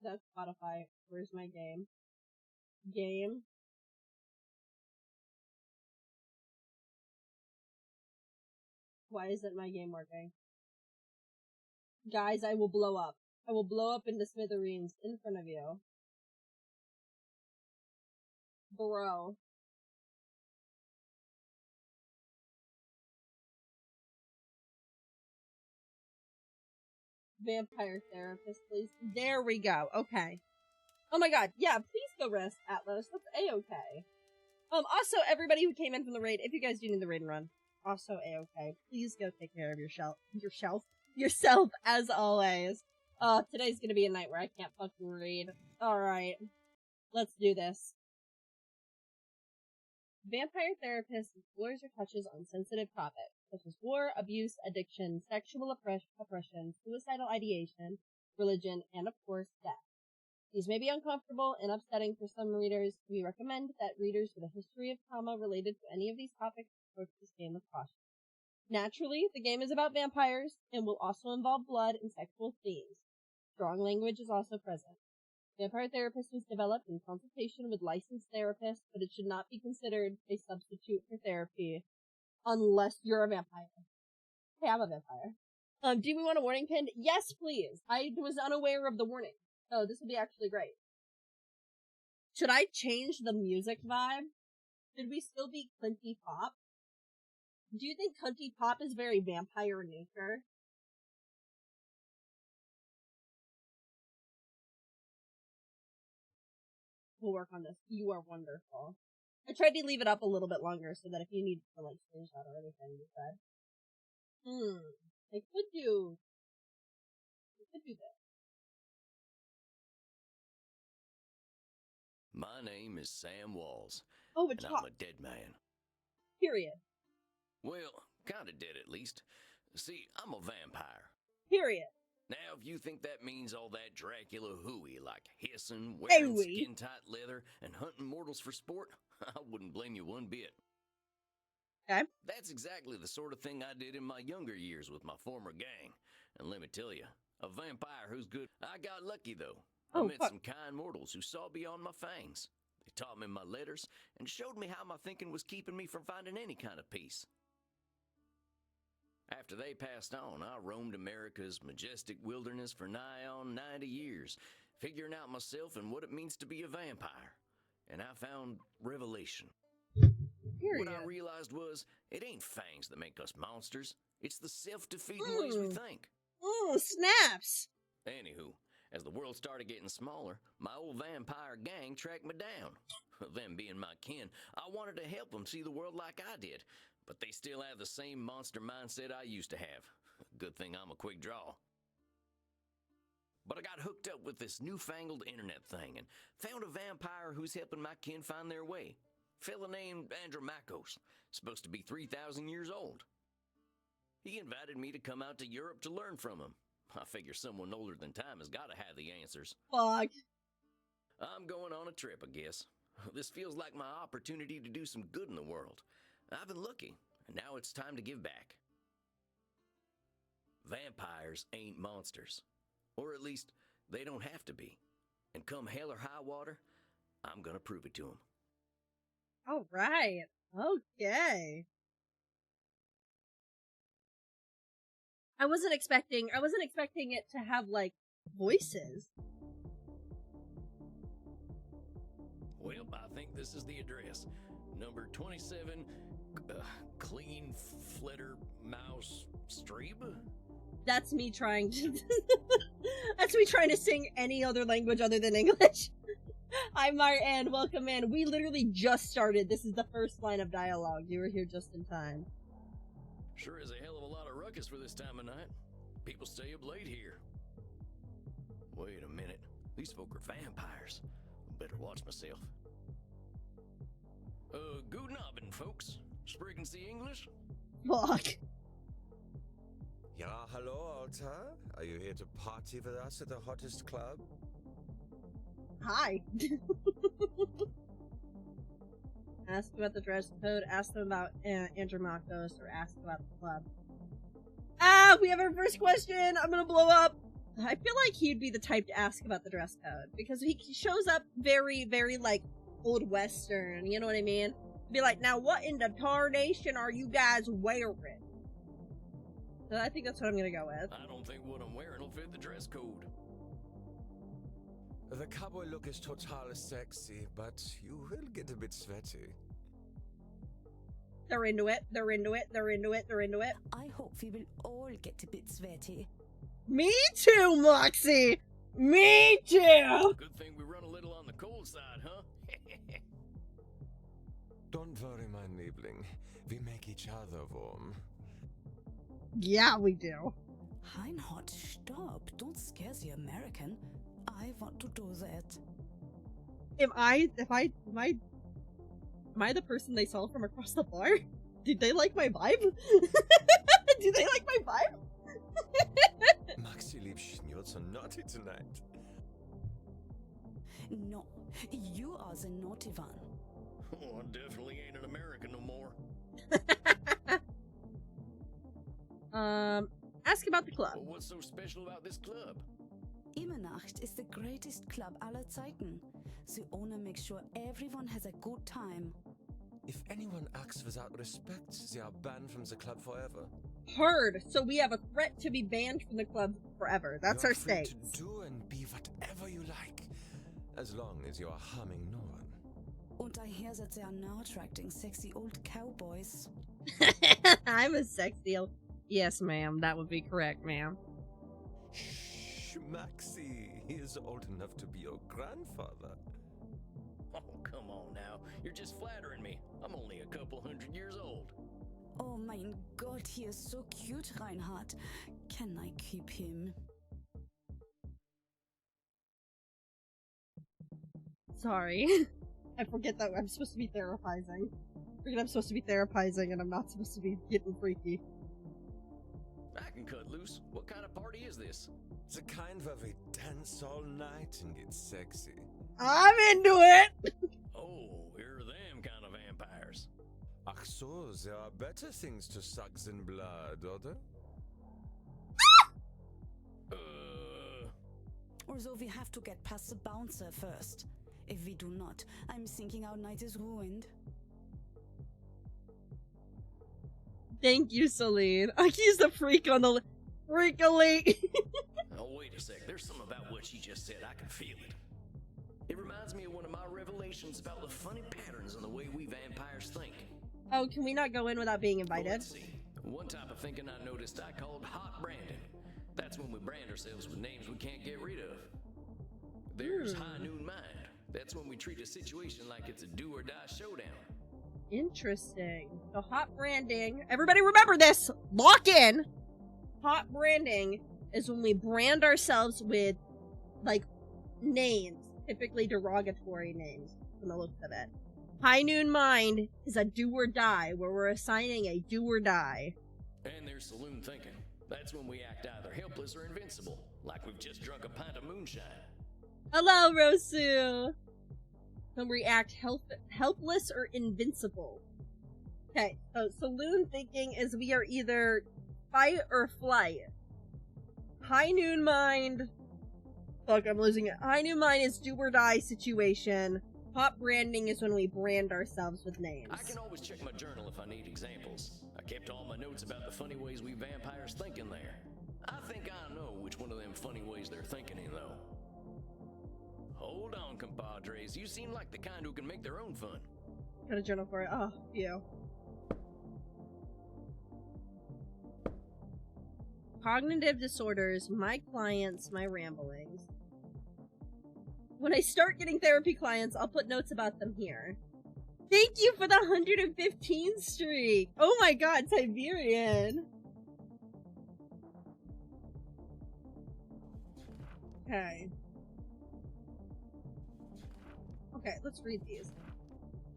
That's Spotify. Where's my game? Game. Why isn't my game working? Guys, I will blow up. I will blow up into smithereens in front of you. Bro. Vampire Therapist, please. There we go. Okay. Oh my god. Yeah, please go rest, Atlas. That's A-okay. Also, everybody who came in from the raid, if you guys do need the raid and run, also A-okay. Please go take care of yourself, as always. Today's gonna be a night where I can't fucking read. Alright. Let's do this. Vampire Therapist explores or touches on sensitive topics. such as war, abuse, addiction, sexual oppression, suicidal ideation, religion, and of course, death. These may be uncomfortable and upsetting for some readers. We recommend that readers with a history of trauma related to any of these topics approach this game with caution. Naturally, the game is about vampires and will also involve blood and sexual themes. Strong language is also present. Vampire Therapist was developed in consultation with licensed therapists, but it should not be considered a substitute for therapy unless you're a vampire. Hey, I'm a vampire. Do we want a warning pin? Yes, please. I was unaware of the warning, so this will be actually great. Should I change the music vibe? Should we still be Clinty Pop? Do you think Clinty Pop is very vampire in nature? We'll work on this. You are wonderful. I tried to leave it up a little bit longer so that if you need to, like, screenshot or anything, you said. I could do this. My name is Sam Walls. Oh, it's and I'm a dead man. Period. Well, kinda dead at least. See, I'm a vampire. Period. Now, if you think that means all that Dracula hooey, like hissing, wearing skin-tight leather, and hunting mortals for sport, I wouldn't blame you one bit. Okay. That's exactly the sort of thing I did in my younger years with my former gang. And let me tell you, a vampire who's good. I got lucky, though. I met some kind mortals who saw beyond my fangs. They taught me my letters and showed me how my thinking was keeping me from finding any kind of peace. After they passed on, I roamed America's majestic wilderness for nigh on 90 years, figuring out myself and what it means to be a vampire. And I found revelation. Period. What I realized was, it ain't fangs that make us monsters. It's the self-defeating ways we think. Snaps! Anywho, as the world started getting smaller, my old vampire gang tracked me down. Them being my kin, I wanted to help them see the world like I did, but they still have the same monster mindset I used to have. Good thing I'm a quick draw. But I got hooked up with this newfangled internet thing and found a vampire who's helping my kin find their way. Fella named Andromachos, supposed to be 3,000 years old. He invited me to come out to Europe to learn from him. I figure someone older than time has got to have the answers. Fuck. I'm going on a trip, I guess. This feels like my opportunity to do some good in the world. I've been looking, and now it's time to give back. Vampires ain't monsters. Or at least, they don't have to be. And come hell or high water, I'm gonna prove it to them. All right. Okay. I wasn't expecting it to have, like, voices. Well, I think this is the address. Number 27, Clean Flitter Mouse Street. That's me trying to... That's me trying to sing any other language other than English. Hi, Martin. Welcome in. We literally just started. This is the first line of dialogue. You were here just in time. Sure is a hell of a lot of ruckus for this time of night. People stay up late here. Wait a minute. These folk are vampires. Better watch myself. Guten Abend, folks. Sprechen Sie English? Fuck. Ja, hello, Alta. Are you here to party with us at the hottest club? Hi. Ask about the dress code, ask them about Andromachos, or ask about the club. Ah, we have our first question! I'm gonna blow up! I feel like he'd be the type to ask about the dress code, because he shows up very, very, like, old western, you know what I mean? Be like, now what in the tarnation are you guys wearing? So I think that's what I'm gonna go with. I don't think what I'm wearing will fit the dress code. The cowboy look is totally sexy, but you will get a bit sweaty. They're into it, they're into it, they're into it, they're into it. I hope we will all get a bit sweaty. Me too, Moxie! Me too! Good thing we run a little on the cold side, huh? Don't worry, my Liebling. We make each other warm. Yeah, we do. Reinhard, stop. Don't scare the American. I want to do that. Am I the person they saw from across the bar? Did they like my vibe? Do they like my vibe? Maxi Liebchen, you're so naughty tonight. No, you are the naughty one. Oh, I definitely ain't an American no more. Ask about the club. Well, what's so special about this club? Immernacht is the greatest club aller Zeiten. The owner makes sure everyone has a good time. If anyone acts without respect, they are banned from the club forever. Heard. So we have a threat to be banned from the club forever. That's You're our free stake. to do and be whatever you like, as long as you are harming no one. And I hear that they are now attracting sexy old cowboys. I'm a sex deal. Yes, ma'am. That would be correct, ma'am. Shh, Maxi. He is old enough to be your grandfather. Oh, come on now. You're just flattering me. I'm only a couple 100 years old. Oh mein Gott, he is so cute, Reinhard. Can I keep him? Sorry. I forget that I'm supposed to be therapizing. I forget I'm supposed to be therapizing and I'm not supposed to be getting freaky. I can cut loose. What kind of party is this? The kind where we dance all night and get sexy. I'm into it! Oh, here are them kind of vampires. Ach so, there are better things to suck than blood, oder? Although we have to get past the bouncer first. If we do not, I'm thinking our night is ruined. Thank you, Celine. I used the freak on the freak elite. Oh, wait a sec. There's something about what she just said. I can feel it. It reminds me of one of my revelations about the funny patterns in the way we vampires think. Oh, can we not go in without being invited? Let's see. One type of thinking I noticed I called hot branding. That's when we brand ourselves with names we can't get rid of. There's high noon mind. That's when we treat a situation like it's a do or die showdown. Interesting. So hot branding. Everybody remember this. Lock in. Hot branding is when we brand ourselves with, like, names. Typically derogatory names from the looks of it. High noon mind is a do or die, where we're assigning a do or die. And there's saloon thinking. That's when we act either helpless or invincible, like we've just drunk a pint of moonshine. Hello, Rosu! When we act helpless or invincible. Okay, so saloon thinking is we are either fight or flight. High noon mind. Fuck, I'm losing it. High noon mind is do or die situation. Hot branding is when we brand ourselves with names. I can always check my journal if I need examples. I kept all my notes about the funny ways we vampires think in there. I think I know which one of them funny ways they're thinking in, though. Hold on, compadres. You seem like the kind who can make their own fun. Got a journal for it. Oh, you. Cognitive disorders, my clients, my ramblings. When I start getting therapy clients, I'll put notes about them here. Thank you for the 115 streak! Oh my god, Siberian! Okay. Okay, let's read these.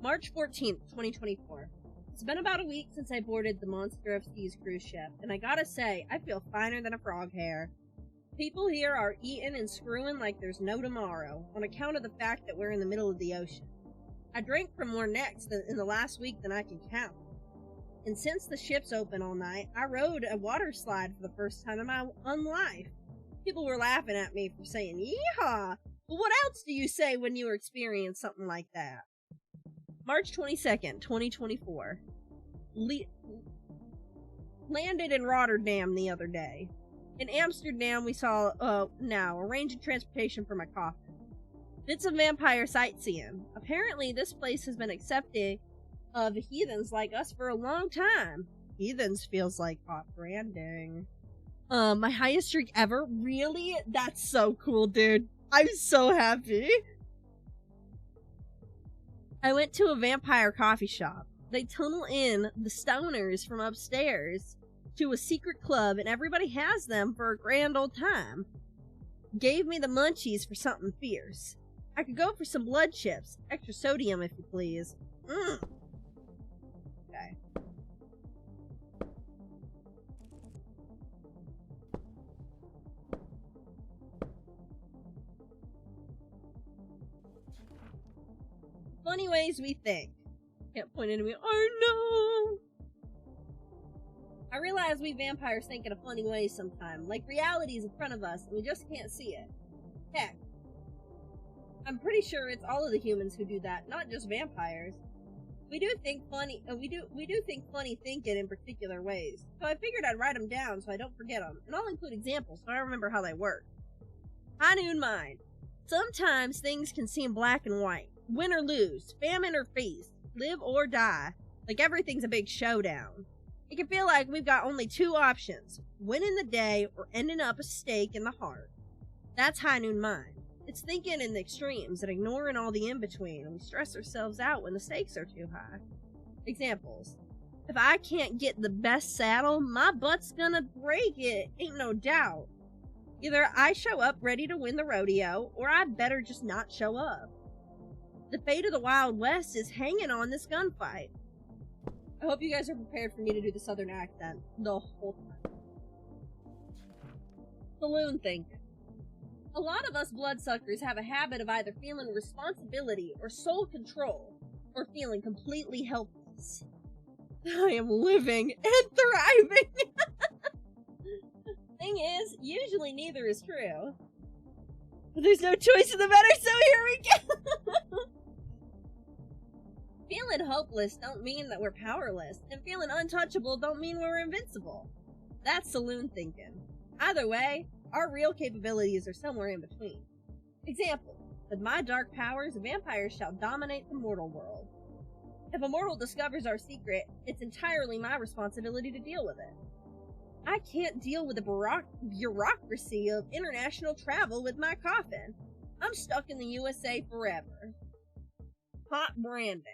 March 14th, 2024. It's been about a week since I boarded the Monster of Seas cruise ship, and I gotta say, I feel finer than a frog hair. People here are eating and screwing like there's no tomorrow, on account of the fact that we're in the middle of the ocean. I drank from more necks in the last week than I can count. And since the ship's open all night, I rode a water slide for the first time in my life. People were laughing at me for saying, yeehaw! But what else do you say when you experience something like that? March 22nd, 2024. Landed in Rotterdam the other day. In Amsterdam, we saw, arranging transportation for my coffin. Did some vampire sightseeing. Apparently, this place has been accepting of heathens like us for a long time. Heathens feels like hot branding. My highest streak ever? Really? That's so cool, dude. I'm so happy. I went to a vampire coffee shop. They tunnel in the stoners from upstairs to a secret club, and everybody has them for a grand old time. Gave me the munchies for something fierce. I could go for some blood chips. Extra sodium, if you please. Okay. funny ways we think. Can't point into me. Oh no! I realize we vampires think in a funny way sometimes. Like reality is in front of us and we just can't see it. Heck, I'm pretty sure it's all of the humans who do that, not just vampires. We do think funny. We do think funny thinking in particular ways. So I figured I'd write them down so I don't forget them, and I'll include examples so I remember how they work. High noon mind. Sometimes things can seem black and white, win or lose, famine or feast, live or die. Like everything's a big showdown. It can feel like we've got only two options: winning the day or ending up a stake in the heart. That's high noon mind. It's thinking in the extremes and ignoring all the in-between, and we stress ourselves out when the stakes are too high. Examples. If I can't get the best saddle, my butt's gonna break it, ain't no doubt. Either I show up ready to win the rodeo, or I better just not show up. The fate of the Wild West is hanging on this gunfight. I hope you guys are prepared for me to do the southern accent the whole time. Saloon thinking. A lot of us bloodsuckers have a habit of either feeling responsibility or sole control, or feeling completely helpless. I am living and thriving! Thing is, usually neither is true. But there's no choice in the matter, so here we go! Feeling hopeless don't mean that we're powerless, and feeling untouchable don't mean we're invincible. That's saloon thinking. Either way, our real capabilities are somewhere in between. Example, with my dark powers, vampires shall dominate the mortal world. If a mortal discovers our secret, it's entirely my responsibility to deal with it. I can't deal with the bureaucracy of international travel with my coffin. I'm stuck in the USA forever. Hot branding.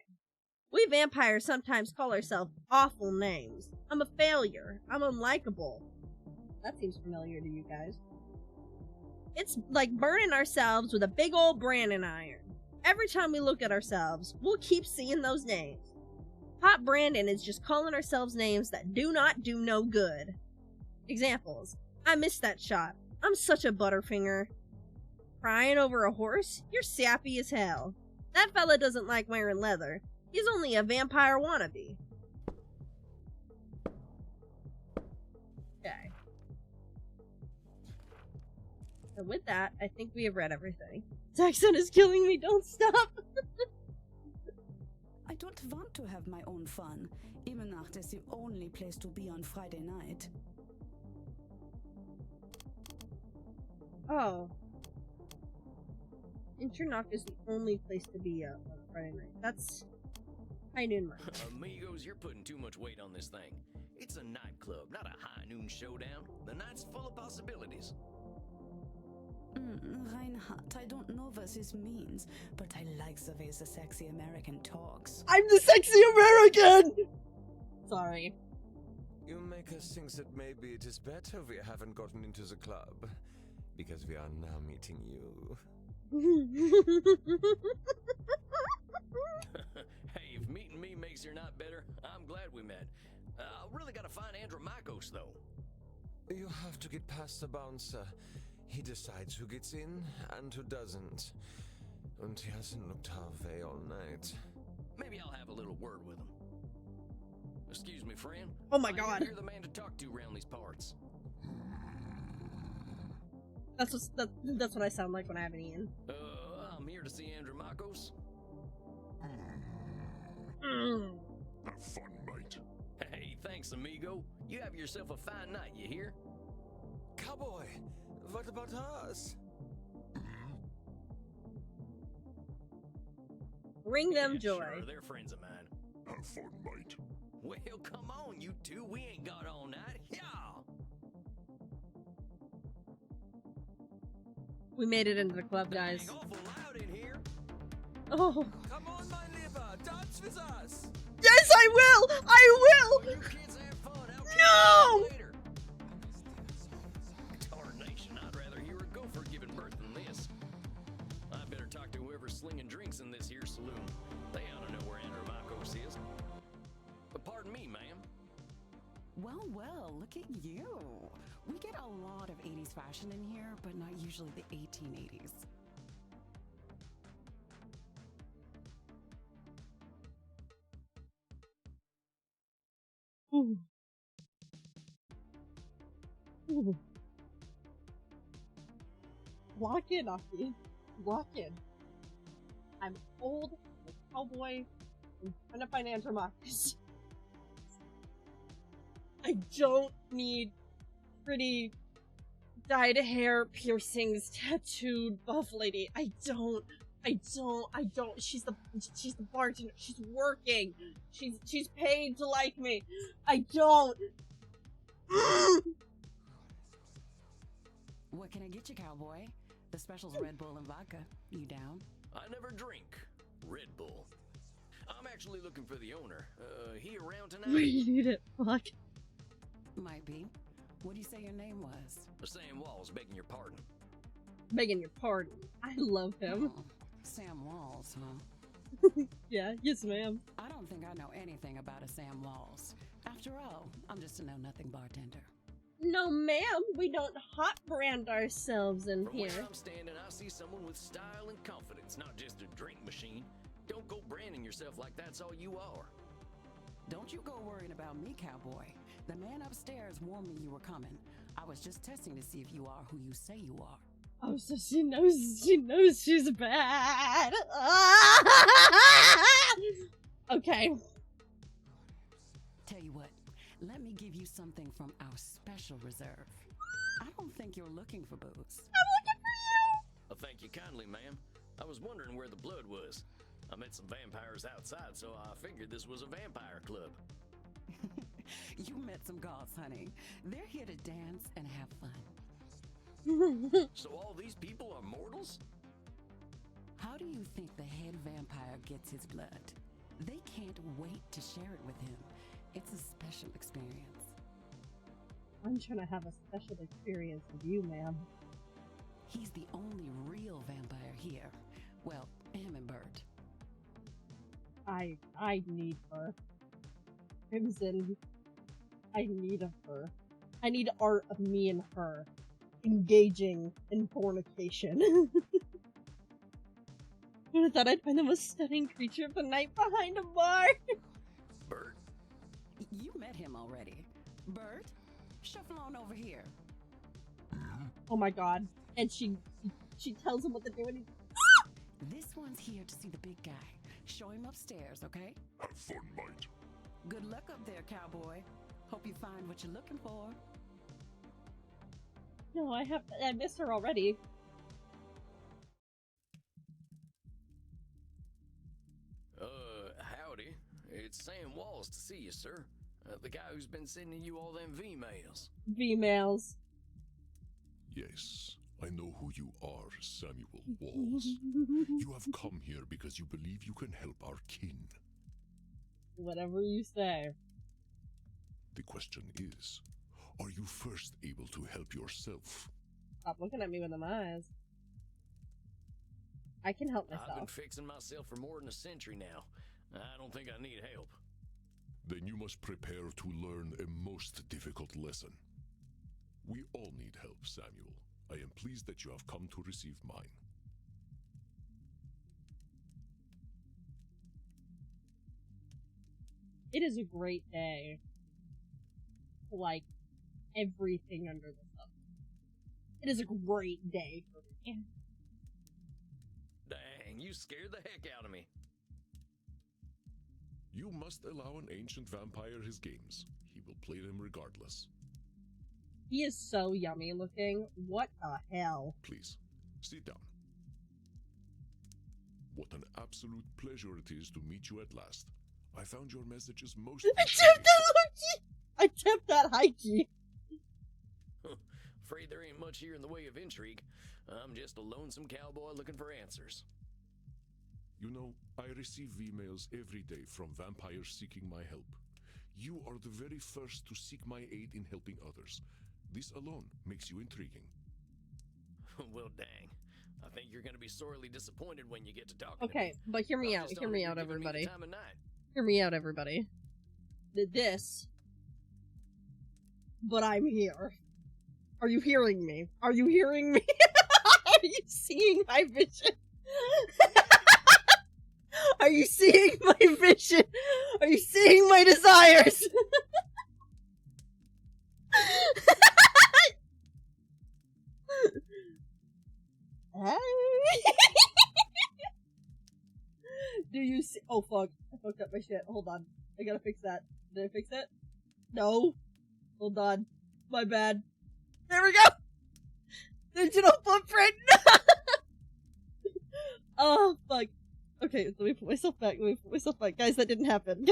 We vampires sometimes call ourselves awful names. I'm a failure. I'm unlikable. That seems familiar to you guys. It's like burning ourselves with a big old branding iron. Every time we look at ourselves, we'll keep seeing those names. Hot branding is just calling ourselves names that do not do no good. Examples. I missed that shot. I'm such a butterfinger. Crying over a horse? You're sappy as hell. That fella doesn't like wearing leather. He's only a vampire wannabe. Okay. And with that, I think we have read everything. Saxon is killing me, don't stop! I don't want to have my own fun. Immernacht is the only place to be on Friday night. Oh. Internock is the only place to be on Friday night. That's high noon mind. Amigos, you're putting too much weight on this thing. It's a nightclub, not a high noon showdown. The night's full of possibilities. Reinhardt, I don't know what this means, but I like the way the sexy American talks. I'm the sexy American! Sorry. You make us think that maybe it is better we haven't gotten into the club, because we are now meeting you. Hey, if meeting me makes your night better, I'm glad we met. I really gotta find Andromachos, though. You have to get past the bouncer. He decides who gets in and who doesn't. And he hasn't looked our way all night. Maybe I'll have a little word with him. Excuse me, friend. Oh my god. You're the man to talk to around these parts. That's what I sound like when I haven't eaten. I'm here to see Andromachos. Have fun, mate. Hey, thanks, amigo. You have yourself a fine night, you hear? Cowboy, what about us? Bring them Yeah, joy. Sure, they're friends of mine. Have fun, mate. Well, come on, you two. We ain't got all night. Yeah. We made it into the club, guys. Dang awful loud in here. Oh. Come on, my liver, dance with us! Yes, I will! I will! You kids have fun. I'll No! catch you later. Darnation, I'd rather hear a gopher giving birth than this. I better talk to whoever's slinging drinks in this here saloon. They ought to know where Andromachos is. But pardon me, ma'am. Well, look at you. We get a lot of 80s fashion in here, but not usually the 1880s. Ooh. Lock in, Aki. Lock in. I'm old, I'm a cowboy, I'm trying to find Andromachus. I don't need pretty dyed hair, piercings, tattooed buff lady. I don't. She's the bartender. She's working. She's paid to like me. I don't. What can I get you, cowboy? The special's Red Bull and vodka. You down? I never drink Red Bull. I'm actually looking for the owner. He around tonight? We need it. Fuck. Might be. What do you say your name was? Sam Walls, begging your pardon. Begging your pardon. I love him. Oh, Sam Walls, huh? Yeah, yes ma'am. I don't think I know anything about a Sam Walls. After all, I'm just a know-nothing bartender. No ma'am, we don't hot brand ourselves in From here. where I'm standing, I see someone with style and confidence, not just a drink machine. Don't go branding yourself like that's all you are. Don't you go worrying about me, cowboy. The man upstairs warned me you were coming. I was just testing to see if you are who you say you are. Oh, so she knows she's bad. Okay. Tell you what, let me give you something from our special reserve. I don't think you're looking for booze. Thank you kindly, ma'am. I was wondering where the blood was. I met some vampires outside, so I figured this was a vampire club. You met some gods, honey. They're here to dance and have fun. So all these people are mortals? How do you think the head vampire gets his blood? They can't wait to share it with him. It's a special experience. I'm trying to have a special experience with you, ma'am. He's the only real vampire here. Well, him and Bert. I need her. Crimson. I need of her. I need art of me and her engaging in fornication. I thought I'd find the most stunning creature of the night behind a bar. Bert? You met him already. Bert, shuffle on over here. Oh my god. And she tells him what to do and he... This one's here to see the big guy. Show him upstairs, okay? Have fun, mate. Good luck up there, cowboy. Hope you find what you're looking for. No, I missed her already. Howdy. It's Sam Walls to see you, sir. The guy who's been sending you all them V-mails. V-mails. Yes, I know who you are, Samuel Walls. You have come here because you believe you can help our kin. Whatever you say. The question is, are you first able to help yourself? Stop looking at me with them eyes. I can help I've been myself. fixing myself for more than a century now. I don't think I need help. Then you must prepare to learn a most difficult lesson. We all need help, Samuel. I am pleased that you have come to receive mine. It is a great day. Like, everything under the sun. It is a great day for me. Dang, you scared the heck out of me. You must allow an ancient vampire his games. He will play them regardless. He is so yummy looking. What the hell? Please, sit down. What an absolute pleasure it is to meet you at last. I found your messages most... I tapped that low key! I tapped that high key! Afraid there ain't much here in the way of intrigue. I'm just a lonesome cowboy looking for answers. You know, I receive emails every day from vampires seeking my help. You are the very first to seek my aid in helping others. This alone makes you intriguing. Well, dang. I think you're gonna be sorely disappointed when you get to talking Okay, to me. but hear me I'm out. just Hear me honored out, you're giving me the everybody. time of night. Hear me out, everybody. This. But I'm here. Are you hearing me? Are you hearing me? Are you seeing my vision? Are you seeing my vision? Are you seeing my desires? Hey. Do you see? Oh fuck! I fucked up my shit. Hold on, I gotta fix that. Did I fix it? No. Hold on. My bad. There we go. Digital footprint. Oh fuck. Okay, let me put myself back. Guys, that didn't happen.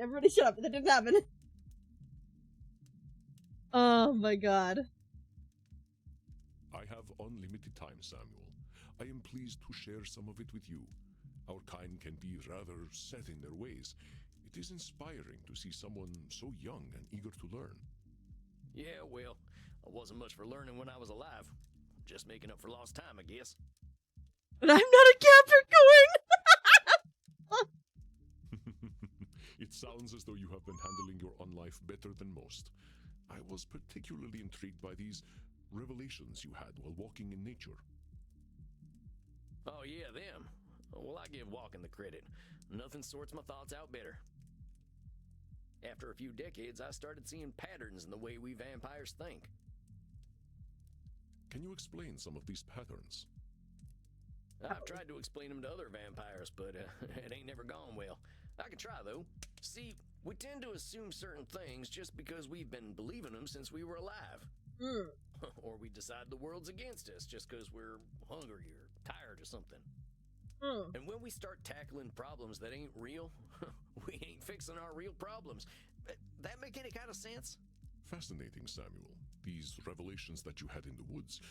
Everybody shut up. That didn't happen. Oh my god. I have unlimited time, Samuel. I am pleased to share some of it with you. Our kind can be rather set in their ways. It is inspiring to see someone so young and eager to learn. Yeah, well, I wasn't much for learning when I was alive. Just making up for lost time, I guess. But I'm not a Capricorn! It sounds as though you have been handling your own life better than most. I was particularly intrigued by these revelations you had while walking in nature. Oh yeah, them. Well, I give walking the credit. Nothing sorts my thoughts out better. After a few decades, I started seeing patterns in the way we vampires think. Can you explain some of these patterns? I've tried to explain them to other vampires, but it ain't never gone well. I can try, though. See, we tend to assume certain things just because we've been believing them since we were alive. Or we decide the world's against us just because we're hungry or tired or something. And when we start tackling problems that ain't real, we ain't fixing our real problems. That make any kind of sense? Fascinating, Samuel. These revelations that you had in the woods,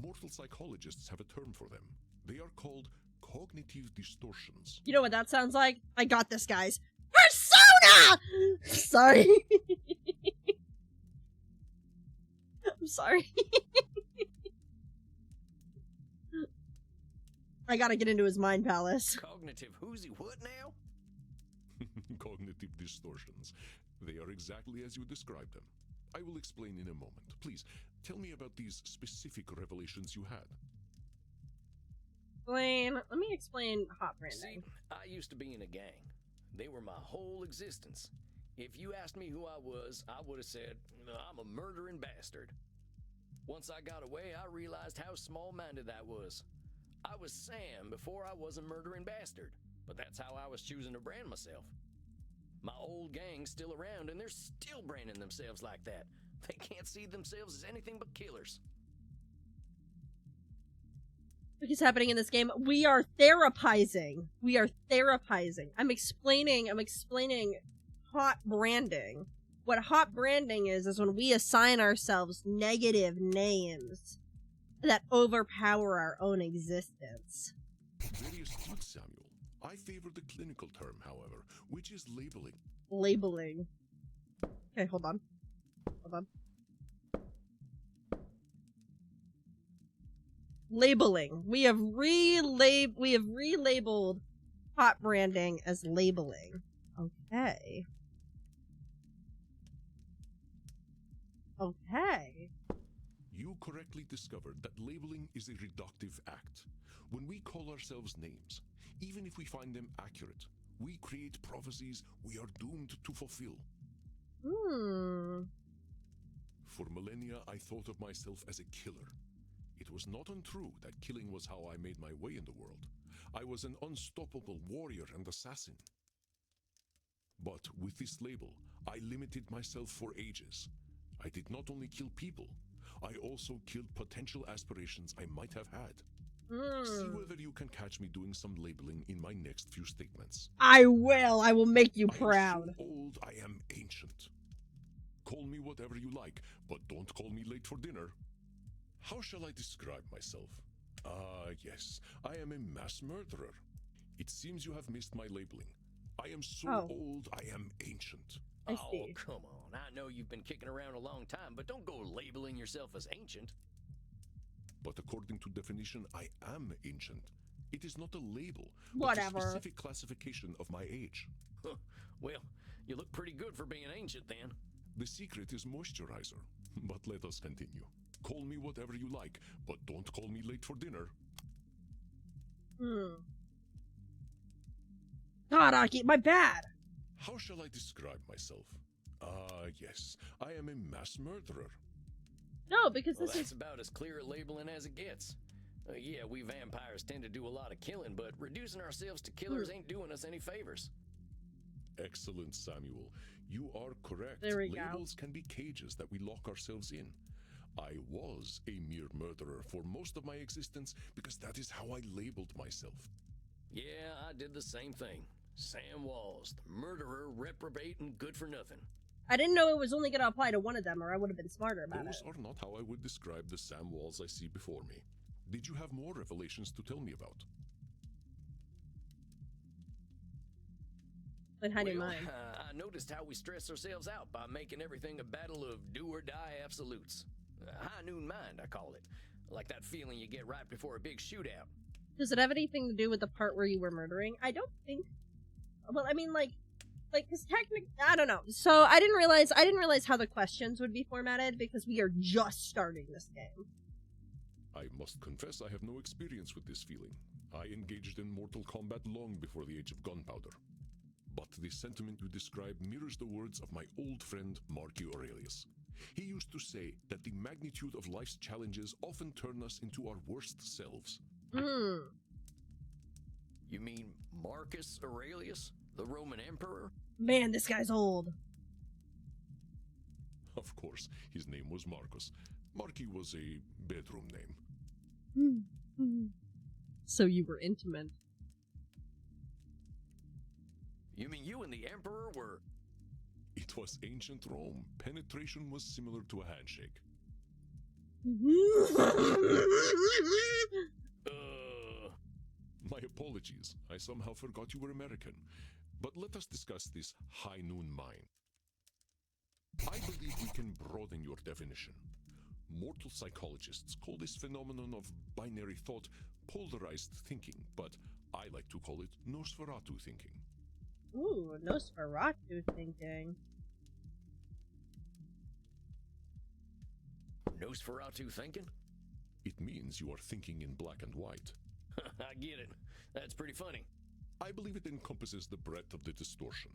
mortal psychologists have a term for them. They are called cognitive distortions. You know what that sounds like? I got this, guys. Persona! Sorry. I'm sorry. I gotta get into his mind palace. Cognitive whoozy what now? Cognitive distortions. They are exactly as you described them. I will explain in a moment. Please, tell me about these specific revelations you had. Let me explain hot branding. See, I used to be in a gang. They were my whole existence. If you asked me who I was, I would have said, I'm a murdering bastard. Once I got away, I realized how small-minded that was. I was Sam before I was a murdering bastard, but that's how I was choosing to brand myself. My old gang's still around, and they're still branding themselves like that. They can't see themselves as anything but killers. What is happening in this game? We are therapizing. I'm explaining hot branding. What hot branding is when we assign ourselves negative names that overpower our own existence. Very astute, Samuel. I favor the clinical term, however, which is labeling. Labeling. Okay, hold on. Labeling. We have relabeled hot branding as labeling. Okay. You correctly discovered that labeling is a reductive act. When we call ourselves names, even if we find them accurate, we create prophecies we are doomed to fulfill. For millennia, I thought of myself as a killer. It was not untrue that killing was how I made my way in the world. I was an unstoppable warrior and assassin. But with this label, I limited myself for ages. I did not only kill people, I also killed potential aspirations I might have had. See whether you can catch me doing some labeling in my next few statements. I will make you proud. I am so old, I am ancient. Call me whatever you like, but don't call me late for dinner. How shall I describe myself? Yes, I am a mass murderer. It seems you have missed my labeling. I am so old, I am ancient. I see. Oh, come on. I know you've been kicking around a long time, but don't go labeling yourself as ancient. But according to definition, I am ancient. It is not a label, Whatever. but a specific classification of my age. Well, you look pretty good for being ancient then. The secret is moisturizer. But let us continue. Call me whatever you like, but don't call me late for dinner. God, Aki, my bad. How shall I describe myself? Yes, I am a mass murderer. No, because Well, this that's is... about as clear a labeling as it gets. Yeah, we vampires tend to do a lot of killing, but reducing ourselves to killers ain't doing us any favors. Excellent, Samuel. You are correct. There we go. Labels can be cages that we lock ourselves in. I was a mere murderer for most of my existence because that is how I labeled myself. Yeah, I did the same thing. Sam Walls, the murderer, reprobate, and good for nothing. I didn't know it was only going to apply to one of them, or I would have been smarter about Those it. are not how I would describe the Sam Walls I see before me. Did you have more revelations to tell me about? Then how do you Well, mind? I noticed how we stress ourselves out by making everything a battle of do-or-die absolutes. High noon mind, I call it. Like that feeling you get right before a big shootout. Does it have anything to do with the part where you were murdering? I don't think. Well, I mean, because technically, I don't know. So I didn't realize how the questions would be formatted because we are just starting this game. I must confess I have no experience with this feeling. I engaged in Mortal Kombat long before the age of gunpowder. But the sentiment you describe mirrors the words of my old friend Marky Aurelius. He used to say that the magnitude of life's challenges often turn us into our worst selves. Hmm. You mean Marcus Aurelius, the Roman emperor? Man, this guy's old. Of course, his name was Marcus. Marky was a bedroom name. So you were intimate. You mean you and the emperor were... It was ancient Rome. Penetration was similar to a handshake. My apologies. I somehow forgot you were American. But let us discuss this high noon mind. I believe we can broaden your definition. Mortal psychologists call this phenomenon of binary thought polarized thinking, but I like to call it Nosferatu thinking. Ooh, Nosferatu thinking. Nosferatu thinking? It means you are thinking in black and white. I get it. That's pretty funny. I believe it encompasses the breadth of the distortion.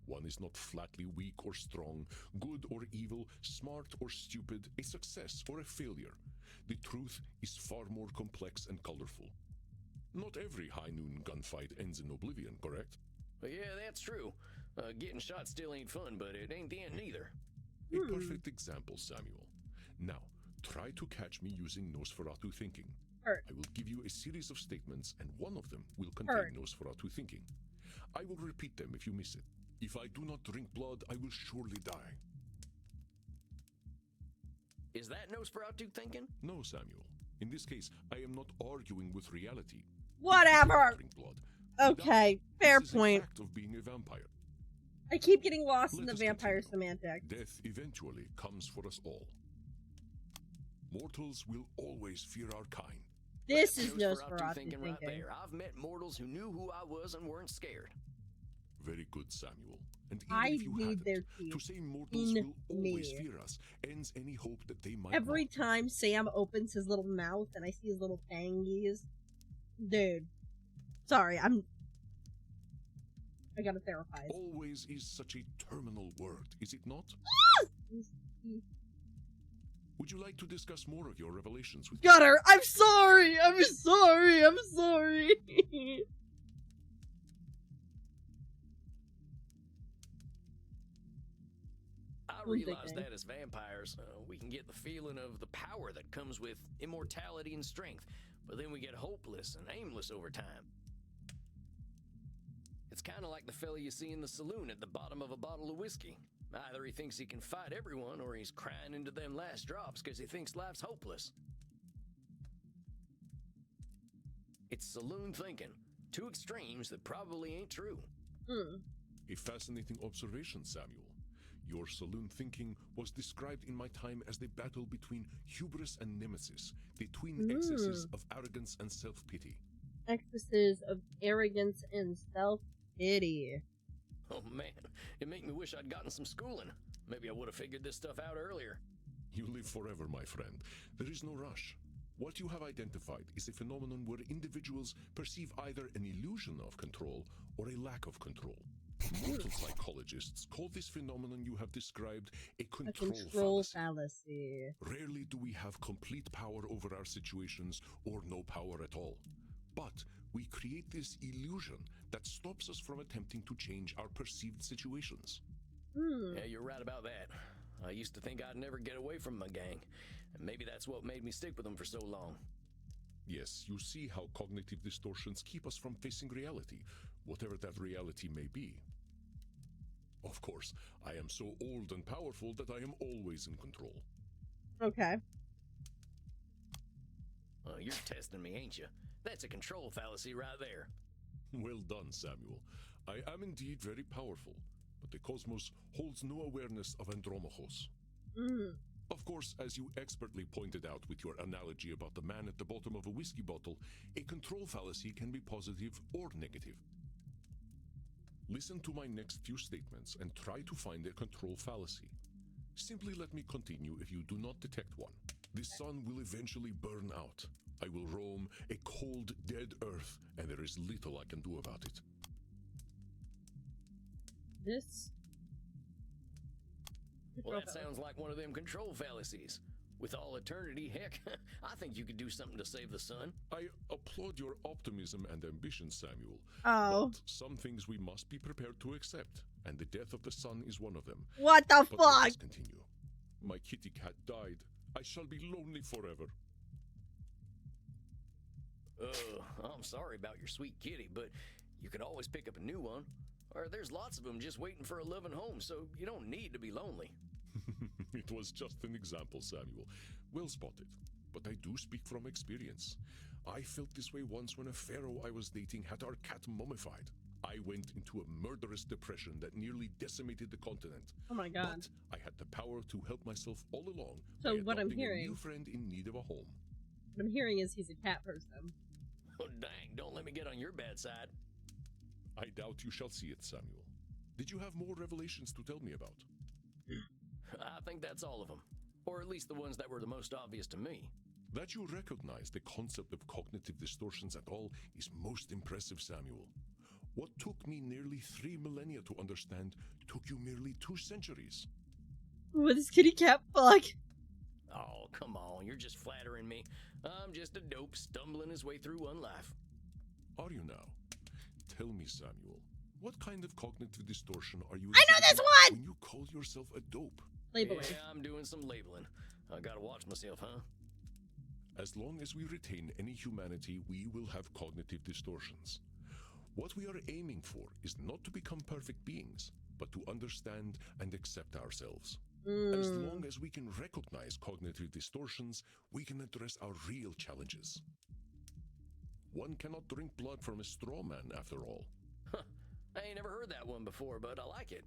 One is not flatly weak or strong, good or evil, smart or stupid, a success or a failure. The truth is far more complex and colorful. Not every high noon gunfight ends in oblivion, correct? But yeah, that's true. Getting shot still ain't fun, but it ain't the end neither. A perfect example, Samuel. Now, try to catch me using Nosferatu thinking. Hurt. I will give you a series of statements, and one of them will contain Hurt. Nosferatu thinking. I will repeat them if you miss it. If I do not drink blood, I will surely die. Is that Nosferatu thinking? No, Samuel. In this case, I am not arguing with reality. Whatever. Drink blood. Okay, fair This is a point. fact of being a vampire. I keep getting lost in Let the us vampire continue. semantics. Death eventually comes for us all. Mortals will always fear our kind. This That's is Nosferatu thinking thinking. right there. I've met mortals who knew who I was and weren't scared. Very good, Samuel. And even I if you need hadn't, their to teeth say mortals in will always me. fear us ends any hope that they might Every not. time Sam opens his little mouth and I see his little fangies, dude. Sorry, I gotta therapize. Always is such a terminal word, is it not? Would you like to discuss more of your revelations with Gutter, I'm sorry! I'm sorry! I'm sorry! I realize that as vampires, we can get the feeling of the power that comes with immortality and strength, but then we get hopeless and aimless over time. It's kind of like the fella you see in the saloon at the bottom of a bottle of whiskey. Either he thinks he can fight everyone, or he's crying into them last drops because he thinks life's hopeless. It's saloon thinking. Two extremes that probably ain't true. A fascinating observation, Samuel. Your saloon thinking was described in my time as the battle between hubris and nemesis, the twin excesses of arrogance and self-pity. Excesses of arrogance and self-pity. Oh man, it make me wish I'd gotten some schooling. Maybe I would have figured this stuff out earlier. You live forever, my friend. There is no rush. What you have identified is a phenomenon where individuals perceive either an illusion of control or a lack of control. Mortal psychologists call this phenomenon you have described a A control control fallacy. fallacy. Rarely do we have complete power over our situations or no power at all. But we create this illusion that stops us from attempting to change our perceived situations. Yeah, you're right about that. I used to think I'd never get away from my gang, and maybe that's what made me stick with them for so long. Yes, you see how cognitive distortions keep us from facing reality, whatever that reality may be. Of course, I am so old and powerful that I am always in control. Okay. You're testing me, ain't you? That's a control fallacy right there. Well done, Samuel. I am indeed very powerful, but the cosmos holds no awareness of Andromachos. Of course, as you expertly pointed out with your analogy about the man at the bottom of a whiskey bottle, a control fallacy can be positive or negative. Listen to my next few statements and try to find a control fallacy. Simply let me continue if you do not detect one. The sun will eventually burn out. I will roam a cold, dead earth, and there is little I can do about it. This. Well, that sounds like one of them control fallacies. With all eternity, heck, I think you could do something to save the sun. I applaud your optimism and ambition, Samuel. Oh. But some things we must be prepared to accept, and the death of the sun is one of them. What the But let fuck? us continue. My kitty cat died. I shall be lonely forever. I'm sorry about your sweet kitty, but you could always pick up a new one. Or there's lots of them just waiting for a loving home, so you don't need to be lonely. It was just an example, Samuel. Well spotted. But I do speak from experience. I felt this way once when a pharaoh I was dating had our cat mummified. I went into a murderous depression that nearly decimated the continent. Oh my god. But I had the power to help myself all along So by what I'm adopting a hearing- new friend in need of a home. What I'm hearing is he's a cat person. Oh, dang, don't let me get on your bad side. I doubt you shall see it, Samuel. Did you have more revelations to tell me about? I think that's all of them. Or at least the ones that were the most obvious to me. That you recognize the concept of cognitive distortions at all is most impressive, Samuel. What took me nearly 3 millennia to understand took you merely 2 centuries. Ooh, this kitty cat fuck. Oh, come on, you're just flattering me. I'm just a dope stumbling his way through one life. Are you now? Tell me, Samuel, what kind of cognitive distortion are you I know this exhibiting one! when you call yourself a dope? Labeling. Yeah, I'm doing some labeling. I gotta watch myself, huh? As long as we retain any humanity, we will have cognitive distortions. What we are aiming for is not to become perfect beings, but to understand and accept ourselves. As long as we can recognize cognitive distortions, we can address our real challenges. One cannot drink blood from a straw man, after all. I ain't never heard that one before, but I like it.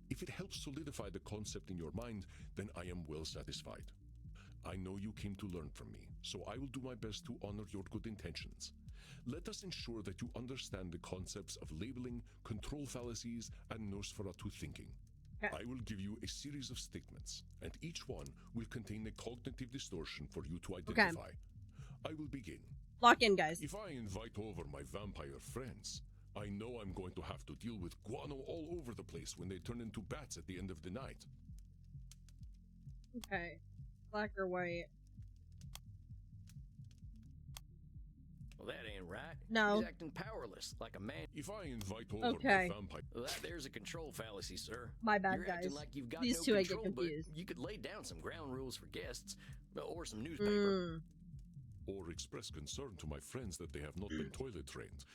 If it helps solidify the concept in your mind, then I am well satisfied. I know you came to learn from me, so I will do my best to honor your good intentions. Let us ensure that you understand the concepts of labeling, control fallacies, and Nosferatu thinking. Okay. I will give you a series of statements, and each one will contain a cognitive distortion for you to identify. I will begin. Lock in, guys. If I invite over my vampire friends, I know I'm going to have to deal with guano all over the place when they turn into bats at the end of the night. Okay. Black or white? Well, that ain't right. No. He's acting powerless, like a man. If I invite over Okay. my vampire... Well, there's a control fallacy, sir. My bad, You're guys. acting like you've got These no two I get control, but confused. you could lay down some ground rules for guests, or some newspaper. or express concern to my friends that they have not been toilet trained.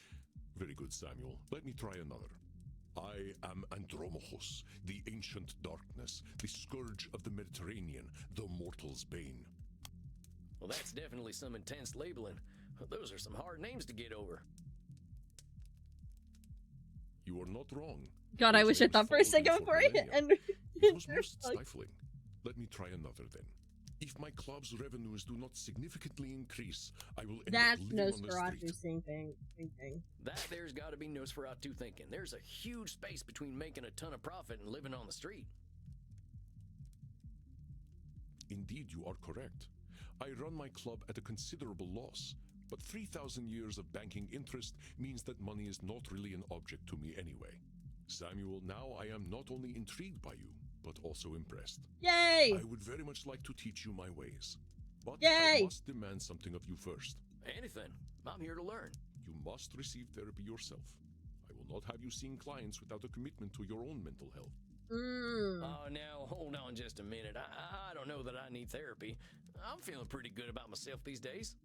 Very good, Samuel. Let me try another. I am Andromachos, the ancient darkness, the scourge of the Mediterranean, the mortal's bane. Well, that's definitely some intense labeling. Those are some hard names to get over. You are not wrong. God, I Those wish I names thought for a followed me second for before I millennia. and It was most like, stifling. Let me try another then. If my club's revenues do not significantly increase, I will end that's up living on the Nosferatu street. That there's got to be Nosferatu thinking. There's a huge space between making a ton of profit and living on the street. Indeed, you are correct. I run my club at a considerable loss, but 3,000 years of banking interest means that money is not really an object to me anyway. Samuel, now I am not only intrigued by you, but also impressed. Yay! I would very much like to teach you my ways. But Yay! I must demand something of you first. Anything. I'm here to learn. You must receive therapy yourself. I will not have you seeing clients without a commitment to your own mental health. Oh, now, hold on just a minute. I don't know that I need therapy. I'm feeling pretty good about myself these days.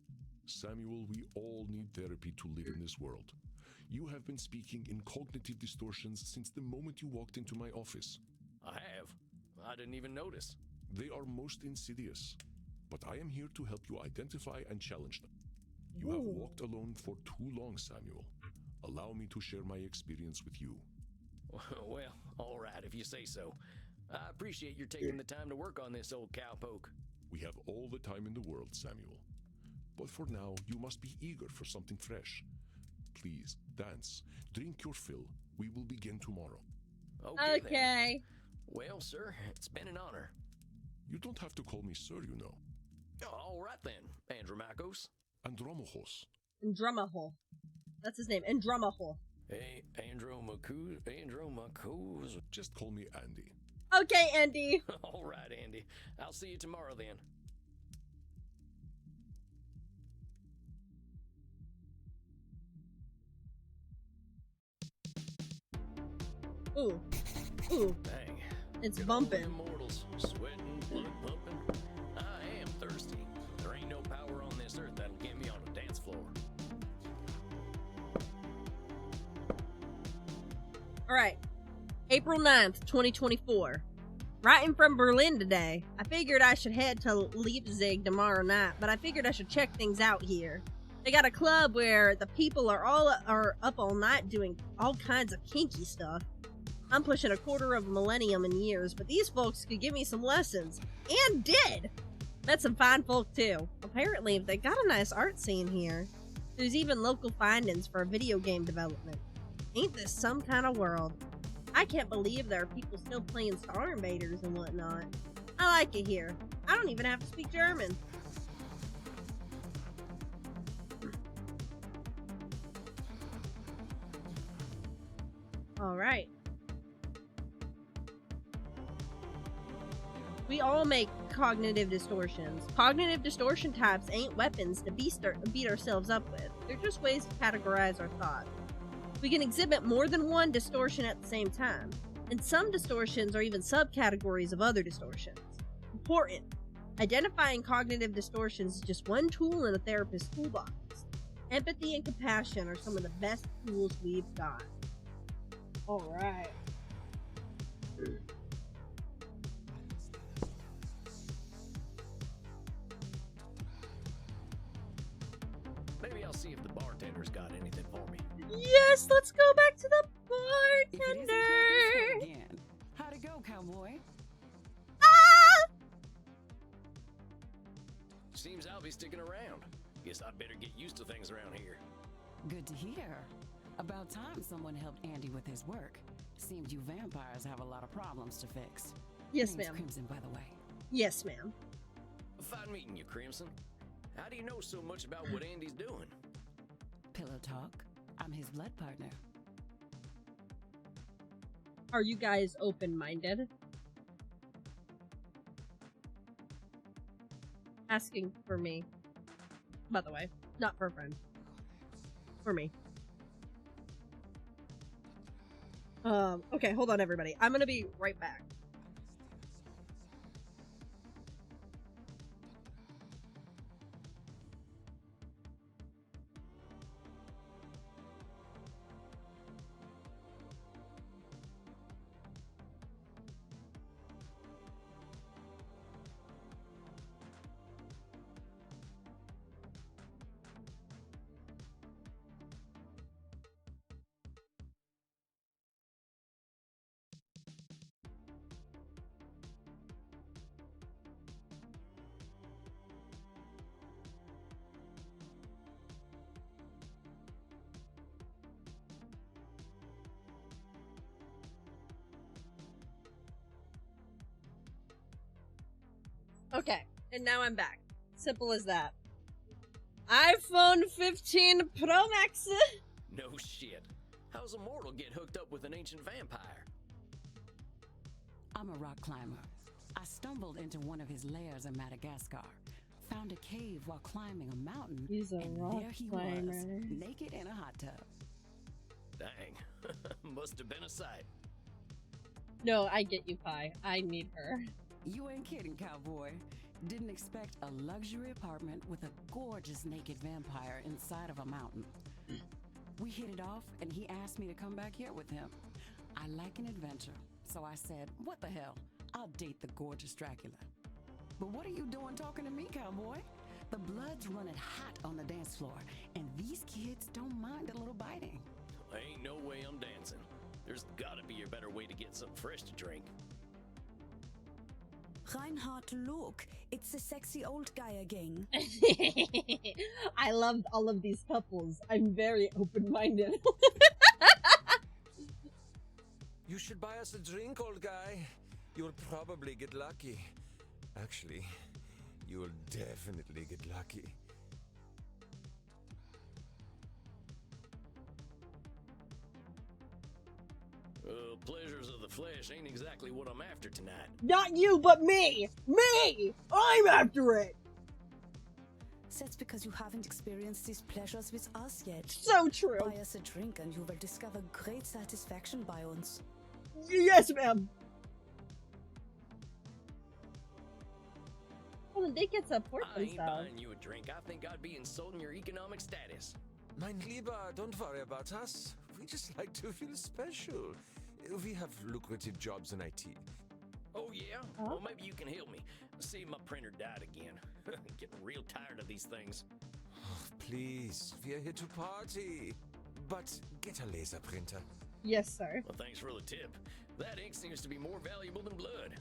Samuel, we all need therapy to live in this world. You have been speaking in cognitive distortions since the moment you walked into my office. I have. I didn't even notice. They are most insidious, but I am here to help you identify and challenge them. You have walked alone for too long, Samuel. Allow me to share my experience with you. Well, all right, if you say so. I appreciate your taking the time to work on this, old cowpoke. We have all the time in the world, Samuel. But for now, you must be eager for something fresh. Please, dance, drink your fill. We will begin tomorrow. Okay. Then. Okay. Well, sir, it's been an honor. You don't have to call me sir, you know. All right then, Andromachos. Andromachos. Andromahol. That's his name. Andromahol. Hey, Andromachos. Just call me Andy. Okay, Andy. All right, Andy. I'll see you tomorrow then. Ooh. Ooh. Dang. It's Good bumping. old immortals, sweating, blood pumping. I am thirsty. There ain't no power on this earth that'll get me on a dance floor. Alright. April 9th, 2024. Writing from Berlin today. I figured I should head to Leipzig tomorrow night, but I figured I should check things out here. They got a club where the people are up all night doing all kinds of kinky stuff. I'm pushing a quarter of a millennium in years, but these folks could give me some lessons. And did! Met some fine folk too. Apparently, they got a nice art scene here. There's even local findings for video game development. Ain't this some kind of world? I can't believe there are people still playing Star Invaders and whatnot. I like it here. I don't even have to speak German. Alright. We all make cognitive distortions. Cognitive distortion types ain't weapons to beat ourselves up with. They're just ways to categorize our thoughts. We can exhibit more than one distortion at the same time, and some distortions are even subcategories of other distortions. Important. Identifying cognitive distortions is just one tool in a therapist's toolbox. Empathy and compassion are some of the best tools we've got. Alright. Maybe I'll see if the bartender's got anything for me. Yes, let's go back to the If it isn't bartender. Candy's turn again. How'd it go, cowboy? Ah! Seems I'll be sticking around. Guess I'd better get used to things around here. Good to hear. About time someone helped Andy with his work. Seems you vampires have a lot of problems to fix. Yes, Name's ma'am. Crimson, by the way. Yes, ma'am. Fine meeting you, Crimson. How do you know so much about what Andy's doing? Pillow talk. I'm his blood partner. Are you guys open-minded? Asking for me. By the way, not for a friend. For me. Okay, hold on everybody. I'm gonna be right back. Okay, and now I'm back. Simple as that. iPhone 15 Pro Max. No shit. How's a mortal get hooked up with an ancient vampire? I'm a rock climber. I stumbled into one of his lairs in Madagascar, found a cave while climbing a mountain, He's a and rock there he climber. was, naked in a hot tub. Dang. Must have been a sight. No, I get you, Pi. I need her. You ain't kidding, cowboy. Didn't expect a luxury apartment with a gorgeous naked vampire inside of a mountain. We hit it off, and he asked me to come back here with him. I like an adventure, so I said, what the hell? I'll date the gorgeous Dracula. But what are you doing talking to me, cowboy? The blood's running hot on the dance floor, and these kids don't mind a little biting. Ain't no way I'm dancing. There's gotta be a better way to get something fresh to drink. Reinhard, look, it's the sexy old guy again. I love all of these couples. I'm very open-minded. You should buy us a drink, old guy. You'll probably get lucky. Actually, you'll definitely get lucky. Pleasures of the flesh ain't exactly what I'm after tonight. Not you, but me! Me! I'm after it! That's because you haven't experienced these pleasures with us yet. So true. Buy us a drink and you will discover great satisfaction by uns. Yes, ma'am. Well, they can support I ain't themselves. buying you a drink. I think I'd be insulting your economic status. Mein Lieber, don't worry about us. We just like to feel special. We have lucrative jobs in IT. Oh, yeah? Huh? Well, maybe you can help me. See, my printer died again. Getting real tired of these things. Oh, please, we're here to party. But get a laser printer. Yes, sir. Well, thanks for the tip. That ink seems to be more valuable than blood.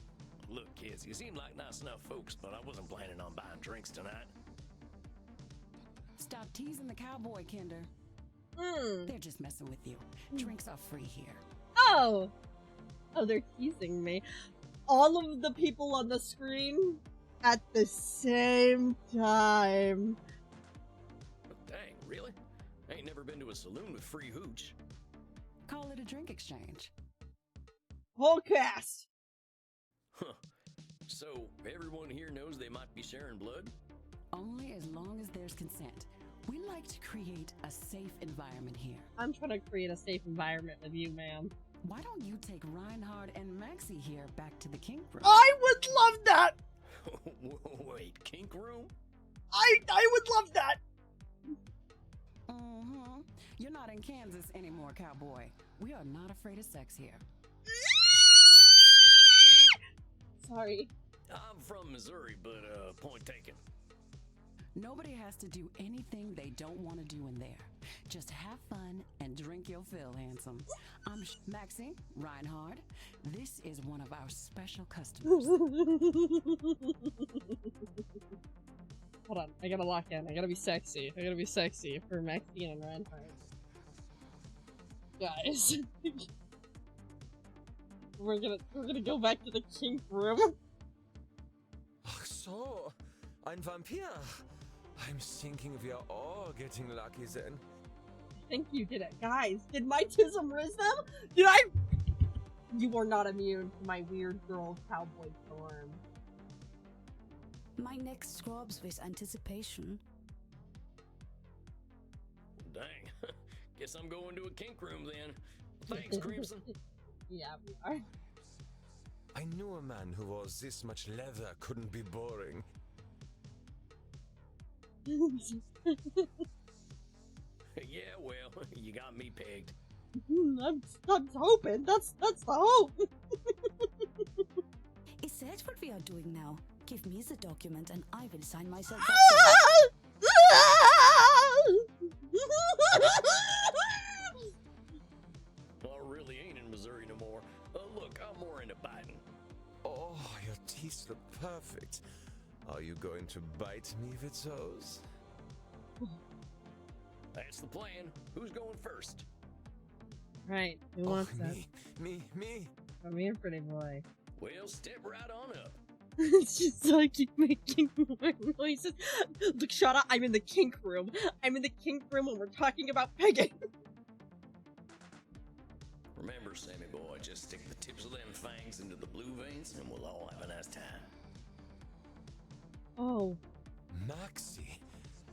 Look, kids, you seem like nice enough folks, but I wasn't planning on buying drinks tonight. Stop teasing the cowboy, Kinder. They're just messing with you. Drinks are free here. Oh! Oh, they're teasing me. All of the people on the screen at the same time. Dang, really? Ain't never been to a saloon with free hooch. Call it a drink exchange. Whole cast. Huh. So, everyone here knows they might be sharing blood? Only as long as there's consent. We like to create a safe environment here. I'm trying to create a safe environment with you, ma'am. Why don't you take Reinhard and Maxie here back to the kink room? I would love that! Wait, kink room? I would love that! Mm-hmm. You're not in Kansas anymore, cowboy. We are not afraid of sex here. Sorry. I'm from Missouri, but point taken. Nobody has to do anything they don't want to do in there. Just have fun and drink your fill, handsome. I'm Maxie, Reinhard. This is one of our special customers. Hold on, I gotta lock in. I gotta be sexy. I gotta be sexy for Maxine and Reinhardt. Guys. we're gonna go back to the kink room. Ach so, ein Vampir. I'm thinking we are all getting lucky then. I think you did it. Guys, did my tism riz them? Did I? You are not immune to my weird girl cowboy storm. My neck throbs with anticipation. Dang. Guess I'm going to a kink room then. Thanks, Crimson. Yeah, we are. I knew a man who wore this much leather couldn't be boring. Yeah, well, you got me pegged. I'm hoping. That's the hope. Is that what we are doing now? Give me the document and I will sign myself up. I really ain't in Missouri no more. Look, I'm more into biting. Oh, your teeth look perfect. Are you going to bite me with those? That's the plan. Who's going first? Right, who wants that? Me. Come here, pretty boy. Well, step right on up. It's just like making more noises. Look, shut up. I'm in the kink room. I'm in the kink room and we're talking about pegging. Remember, Sammy boy, just stick the tips of them fangs into the blue veins and we'll all have a nice time. Oh. Maxie,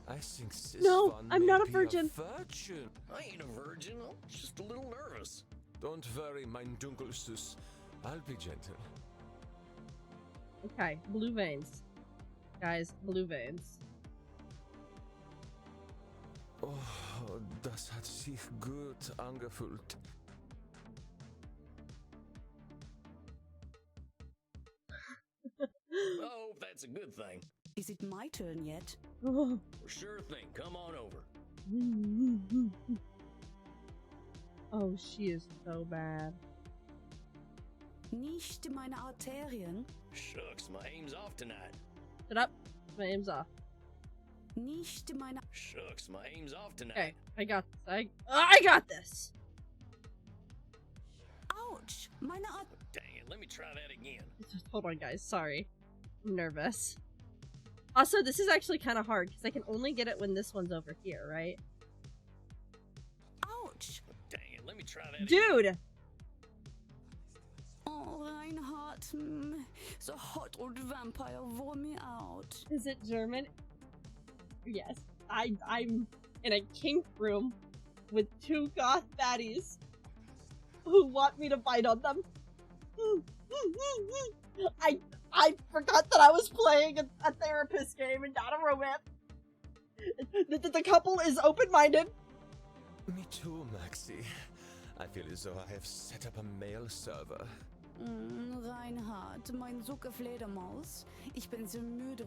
I think this No, one I'm may not a be virgin. virgin. I ain't a virgin, I'm just a little nervous. Don't worry, mein Dunkelsus. I'll be gentle. Okay, blue veins. Guys, blue veins. Oh, das hat sich gut angefühlt. Oh, that's a good thing. Is it my turn yet? Oh. Sure thing, come on over. Oh, she is so bad. Nicht meine Arterien. Shucks, my aim's off tonight. Shut up. My aim's off. Nicht meine. Shucks, my aim's off tonight. Okay, I got this. I got this. Ouch! Meine Art. Dang it, let me try that again. Hold on, guys. Sorry. I'm nervous. Also, this is actually kind of hard because I can only get it when this one's over here, right? Ouch! Dang it, let me try that again. Dude! Oh, Reinhard. The hot old vampire wore me out. Is it German? Yes. I'm in a kink room with two goth baddies who want me to bite on them. I forgot that I was playing a therapist game and not a romance. The couple is open-minded. Me too, Maxie. I feel as though I have set up a mail server. Reinhard, mein Zuckerfledermaus. Ich bin so müde.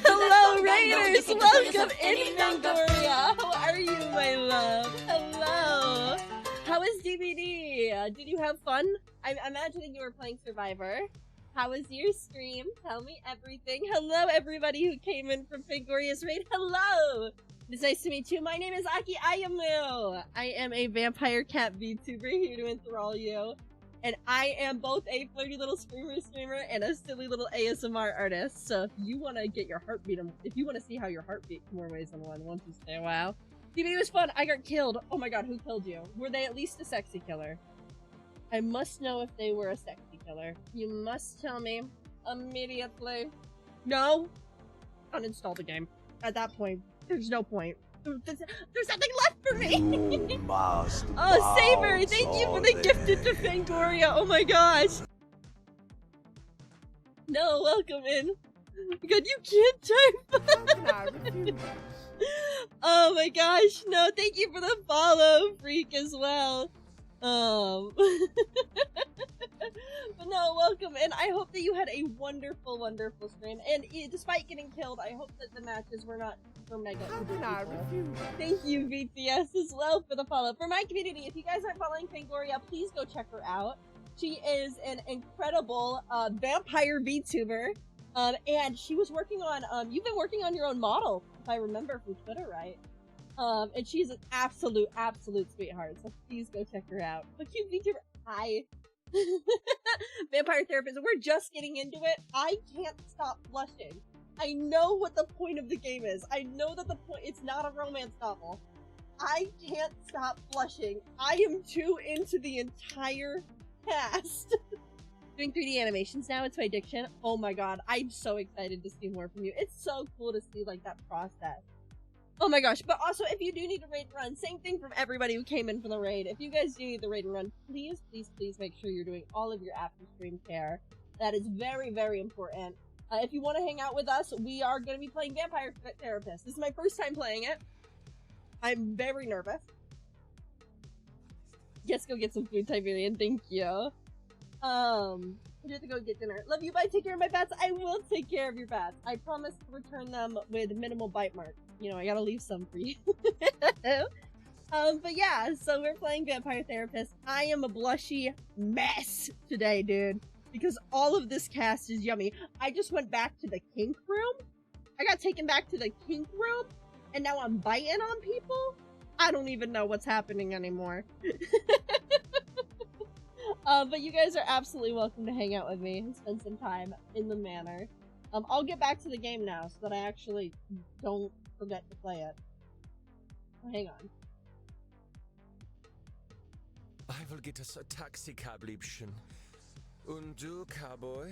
Hello, Raiders! Welcome in, Fangoria! How are you, my love? Hello! How is DVD? Did you have fun? I'm imagining you were playing Survivor. How was your stream? Tell me everything. Hello, everybody who came in from Fangoria's raid. Hello! It's nice to meet you. My name is Aki Ayamu. I am a vampire cat VTuber here to enthrall you. And I am both a flirty little streamer and a silly little ASMR artist. So if you want to get your heartbeat, if you want to see how your heart beats more ways than one, once you stay a while. TV was fun. I got killed. Oh my god, who killed you? Were they at least a sexy killer? I must know if they were a sexy killer. You must tell me immediately. No? Uninstall the game. At that point, there's no point. There's nothing left for me! Oh, Saber! Thank you for the gifted to Fangoria! Oh my gosh! No, welcome in. God, you can't type! Oh my gosh, no, thank you for the follow, Freak, as well. But no, welcome, and I hope that you had a wonderful, wonderful stream. And despite getting killed, I hope that the matches were not for mega. Thank you, VTS, as well, for the follow. For my community, if you guys aren't following Fangoria, please go check her out. She is an incredible vampire VTuber, and she was working on. You've been working on your own model, if I remember from Twitter right. And she's an absolute sweetheart, so please go check her out. But cute VTuber, hi. Vampire therapist, we're just getting into it. I can't stop blushing. I know what the point of the game is. I know that the point, it's not a romance novel. I can't stop blushing. I am too into the entire cast. Doing 3D animations now, it's my addiction. Oh my god, I'm so excited to see more from you. It's so cool to see, like, that process. Oh my gosh, but also, if you do need a raid and run, same thing from everybody who came in for the raid. If you guys do need the raid and run, please make sure you're doing all of your after-stream care. That is very, very important. If you want to hang out with us, we are going to be playing Vampire Therapist. This is my first time playing it. I'm very nervous. Yes, go get some food, Tiberian. Thank you. I have to go get dinner. Love you, bye. Take care of my bats. I will take care of your bats. I promise to return them with minimal bite marks. You know, I gotta leave some for you. But yeah, so we're playing Vampire Therapist. I am a blushy mess today, dude. Because all of this cast is yummy. I just went back to the kink room. I got taken back to the kink room. And now I'm biting on people? I don't even know what's happening anymore. But you guys are absolutely welcome to hang out with me and spend some time in the manor. I'll get back to the game now so that I actually don't forget to play it. Oh, hang on. I will get us a taxi cab, Liebchen. Und du, cowboy?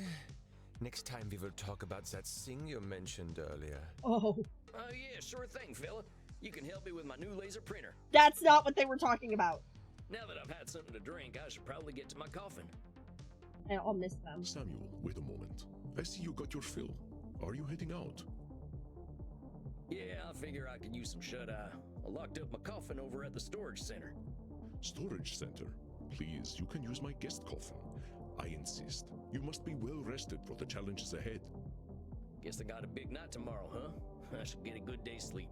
Next time we will talk about that thing you mentioned earlier. Oh, Yeah, sure thing, fella. You can help me with my new laser printer. that's not what they were talking about. Now that I've had something to drink, I should probably get to my coffin. I'll miss them. Samuel, wait a moment. I see you got your fill. Are you heading out? Yeah, I figure I could use some shut-eye. I locked up my coffin over at the storage center. Storage center? Please, you can use my guest coffin. I insist. You must be well rested for the challenges ahead. Guess I got a big night tomorrow, huh? I should get a good day's sleep.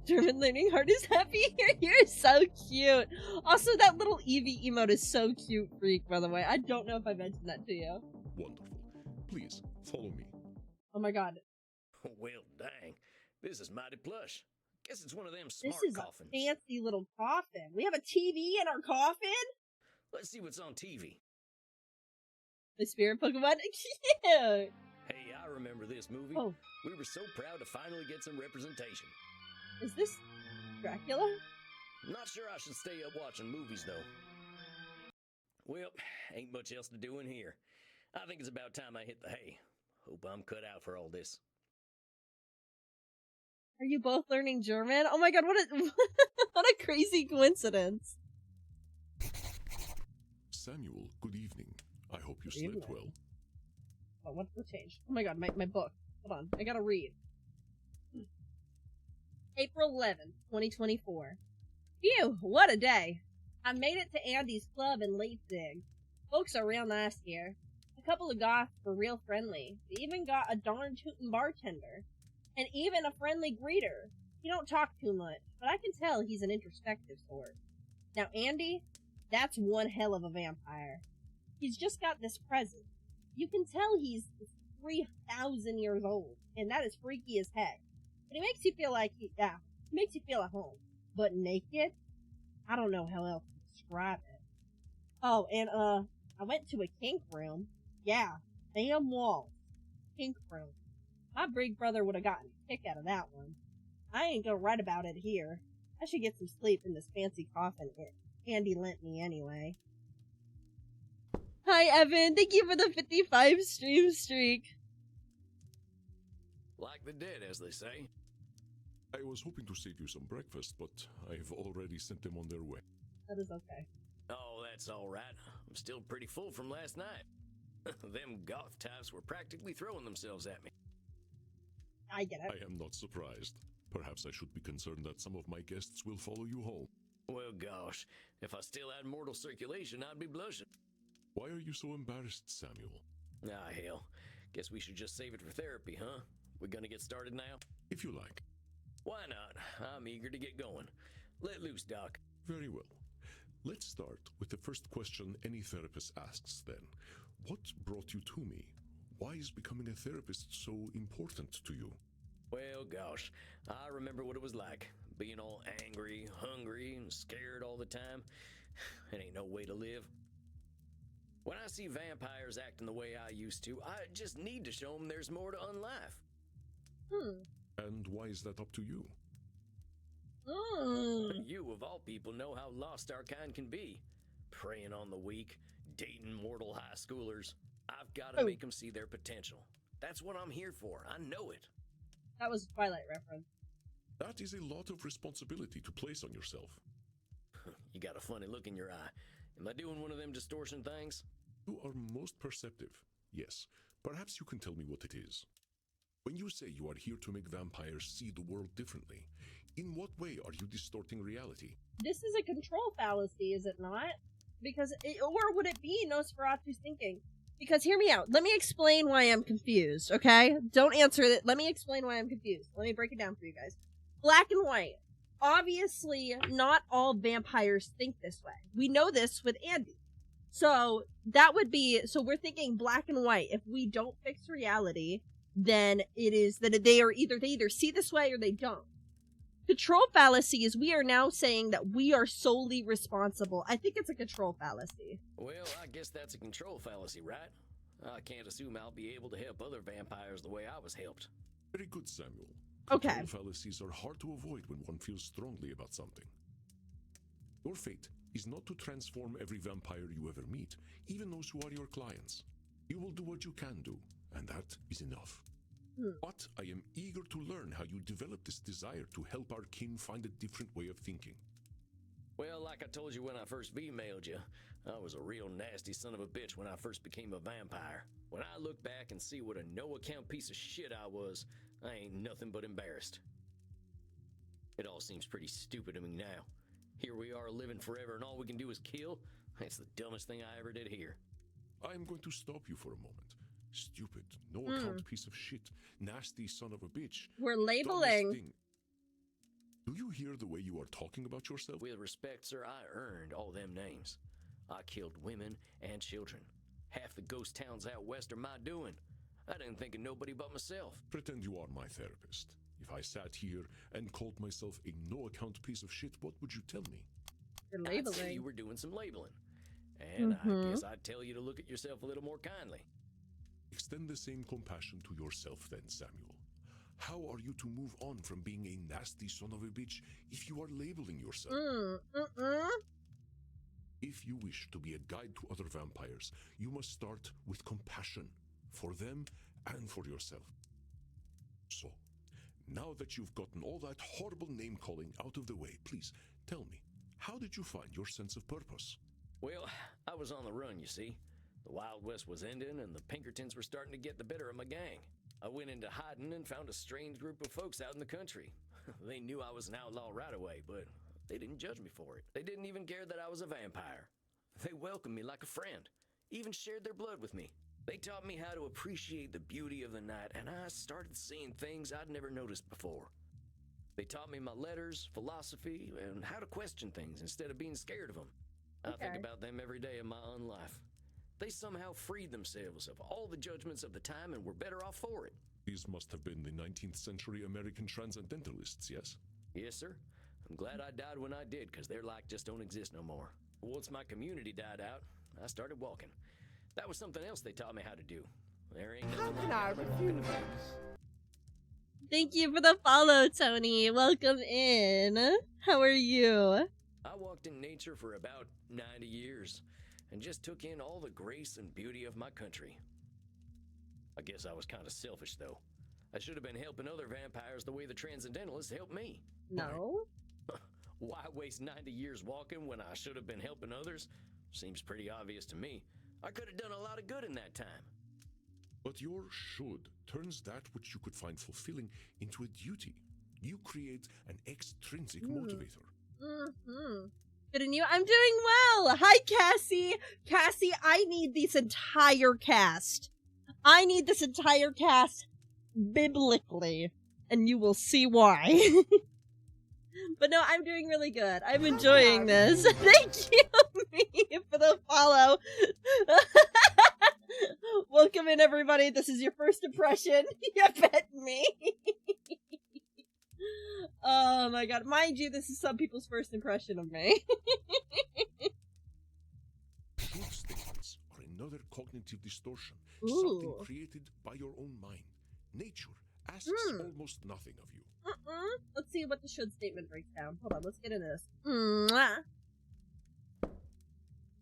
German learning hard is happy here. You're so cute. Also, that little Eevee emote is so cute, Freak, by the way. I don't know if I mentioned that to you. Wonderful. Please, follow me. Oh my god. Well, dang. This is mighty plush. Guess it's one of them smart This is coffins. a fancy little coffin. We have a TV in our coffin? Let's see what's on TV. The spirit Pokemon? Cute! Hey, I remember this movie. Oh, We were so proud to finally get some representation. is this Dracula? Not sure I should stay up watching movies, though. Well, ain't much else to do in here. I think it's about time I hit the hay. Hope I'm cut out for all this. Are you both learning German? Oh my god, what a what a crazy coincidence. Samuel, good evening. I hope you Good slept evening. well. Oh, what changed? Oh my god, my book. Hold on, I gotta read. April 11th, 2024. Phew, what a day. I made it to Andy's club in Leipzig. Folks are real nice here. A couple of goths were real friendly. They even got a darn tootin' bartender. And even a friendly greeter. He don't talk too much, but I can tell he's an introspective sort. Now Andy, that's one hell of a vampire. He's just got this presence. You can tell he's 3,000 years old, and that is freaky as heck. But he makes you feel like he makes you feel at home. But naked? I don't know how else to describe it. Oh, and I went to a kink room. Yeah, damn walls. Kink room. My big brother would have gotten a kick out of that one. I ain't gonna write about it here. I should get some sleep in this fancy coffin Andy lent me anyway. Hi, Evan. Thank you for the 55 stream streak. Like the dead, as they say. I was hoping to save you some breakfast, but I've already sent them on their way. That is okay. Oh, that's all right. I'm still pretty full from last night. Them goth types were practically throwing themselves at me. I get it. I am not surprised. Perhaps I should be concerned that some of my guests will follow you home. Well, gosh, if I still had mortal circulation, I'd be blushing. Why are you so embarrassed, Samuel? Ah, hell. Guess we should just save it for therapy, huh? We gonna get started now? If you like. Why not? I'm eager to get going. Let loose, Doc. Very well. Let's start with the first question any therapist asks then. What brought you to me? Why is becoming a therapist so important to you? Well, gosh, I remember what it was like. Being all angry, hungry, and scared all the time. It ain't no way to live. When I see vampires acting the way I used to, I just need to show them there's more to unlife. And why is that up to you? You, of all people, know how lost our kind can be. Preying on the weak, dating mortal high schoolers. I've got to make them see their potential. That's what I'm here for. I know it. That was a Twilight reference. That is a lot of responsibility to place on yourself. You got a funny look in your eye. Am I doing one of them distortion things? You are most perceptive. Yes. Perhaps you can tell me what it is. When you say you are here to make vampires see the world differently, in what way are you distorting reality? This is a control fallacy, is it not? Because, or would it be Nosferatu's thinking? Because hear me out. Let me explain why I'm confused, okay? Don't answer it. Let me explain why I'm confused. Let me break it down for you guys. Black and white. Obviously, not all vampires think this way. We know this with Andy. So, that would be, so we're thinking black and white. If we don't fix reality, then it is that they either see this way or they don't. Control fallacy is we are now saying that we are solely responsible. I think it's a control fallacy. Well, I guess that's a control fallacy, right? I can't assume I'll be able to help other vampires the way I was helped. Very good, Samuel. Okay. Control fallacies are hard to avoid when one feels strongly about something. Your fate is not to transform every vampire you ever meet, even those who are your clients. You will do what you can do, and that is enough. But I am eager to learn how you developed this desire to help our kin find a different way of thinking. Well, like I told you when I first emailed you, I was a real nasty son of a bitch when I first became a vampire. When I look back and see what a no-account piece of shit I was, I ain't nothing but embarrassed. It all seems pretty stupid to me now. Here we are living forever and all we can do is kill? That's the dumbest thing I ever did here. I am going to stop you for a moment. Stupid, no-account piece of shit, nasty son of a bitch. We're dumbest labeling. thing. Do you hear the way you are talking about yourself? With respect, sir, I earned all them names. I killed women and children. Half the ghost towns out west are my doing. I didn't think of nobody but myself. Pretend you are my therapist. If I sat here and called myself a no-account piece of shit, what would you tell me? We're I'd say labeling. you were doing some labeling. And I guess I'd tell you to look at yourself a little more kindly. Extend the same compassion to yourself then, Samuel. How are you to move on from being a nasty son of a bitch if you are labeling yourself? If you wish to be a guide to other vampires, you must start with compassion for them and for yourself. So, now that you've gotten all that horrible name-calling out of the way, please tell me, how did you find your sense of purpose? Well, I was on the run, you see. The Wild West was ending and the Pinkertons were starting to get the better of my gang. I went into hiding and found a strange group of folks out in the country. They knew I was an outlaw right away, but they didn't judge me for it. They didn't even care that I was a vampire. They welcomed me like a friend, even shared their blood with me. They taught me how to appreciate the beauty of the night, and I started seeing things I'd never noticed before. They taught me my letters, philosophy, and how to question things instead of being scared of them. I think about them every day of my own life. They somehow freed themselves of all the judgments of the time and were better off for it. These must have been the 19th century American transcendentalists, yes? Yes, sir. I'm glad I died when I did, because their like just don't exist no more. Once my community died out, I started walking. That was something else they taught me how to do. There ain't nothing like walking the fields. Thank you for the follow, Tony. Welcome in. How are you? I walked in nature for about 90 years and just took in all the grace and beauty of my country. I guess I was kind of selfish, though. I should have been helping other vampires the way the Transcendentalists helped me. No. Why waste 90 years walking when I should have been helping others? Seems pretty obvious to me. I could have done a lot of good in that time. But your should turns that which you could find fulfilling into a duty. You create an extrinsic motivator. Good and you? I'm doing well. Hi, Cassie. Cassie, I need this entire cast. I need this entire cast biblically, and you will see why. But no, I'm doing really good. I'm enjoying this. Thank you, me, for the follow. Welcome in, everybody. This is your first impression. You bet me. Oh my god. Mind you, this is some people's first impression of me. Truth statements are another cognitive distortion, Ooh. something created by your own mind. Nature asks almost nothing of you. Let's see what the should statement breaks down. Hold on, let's get into this. Mwah.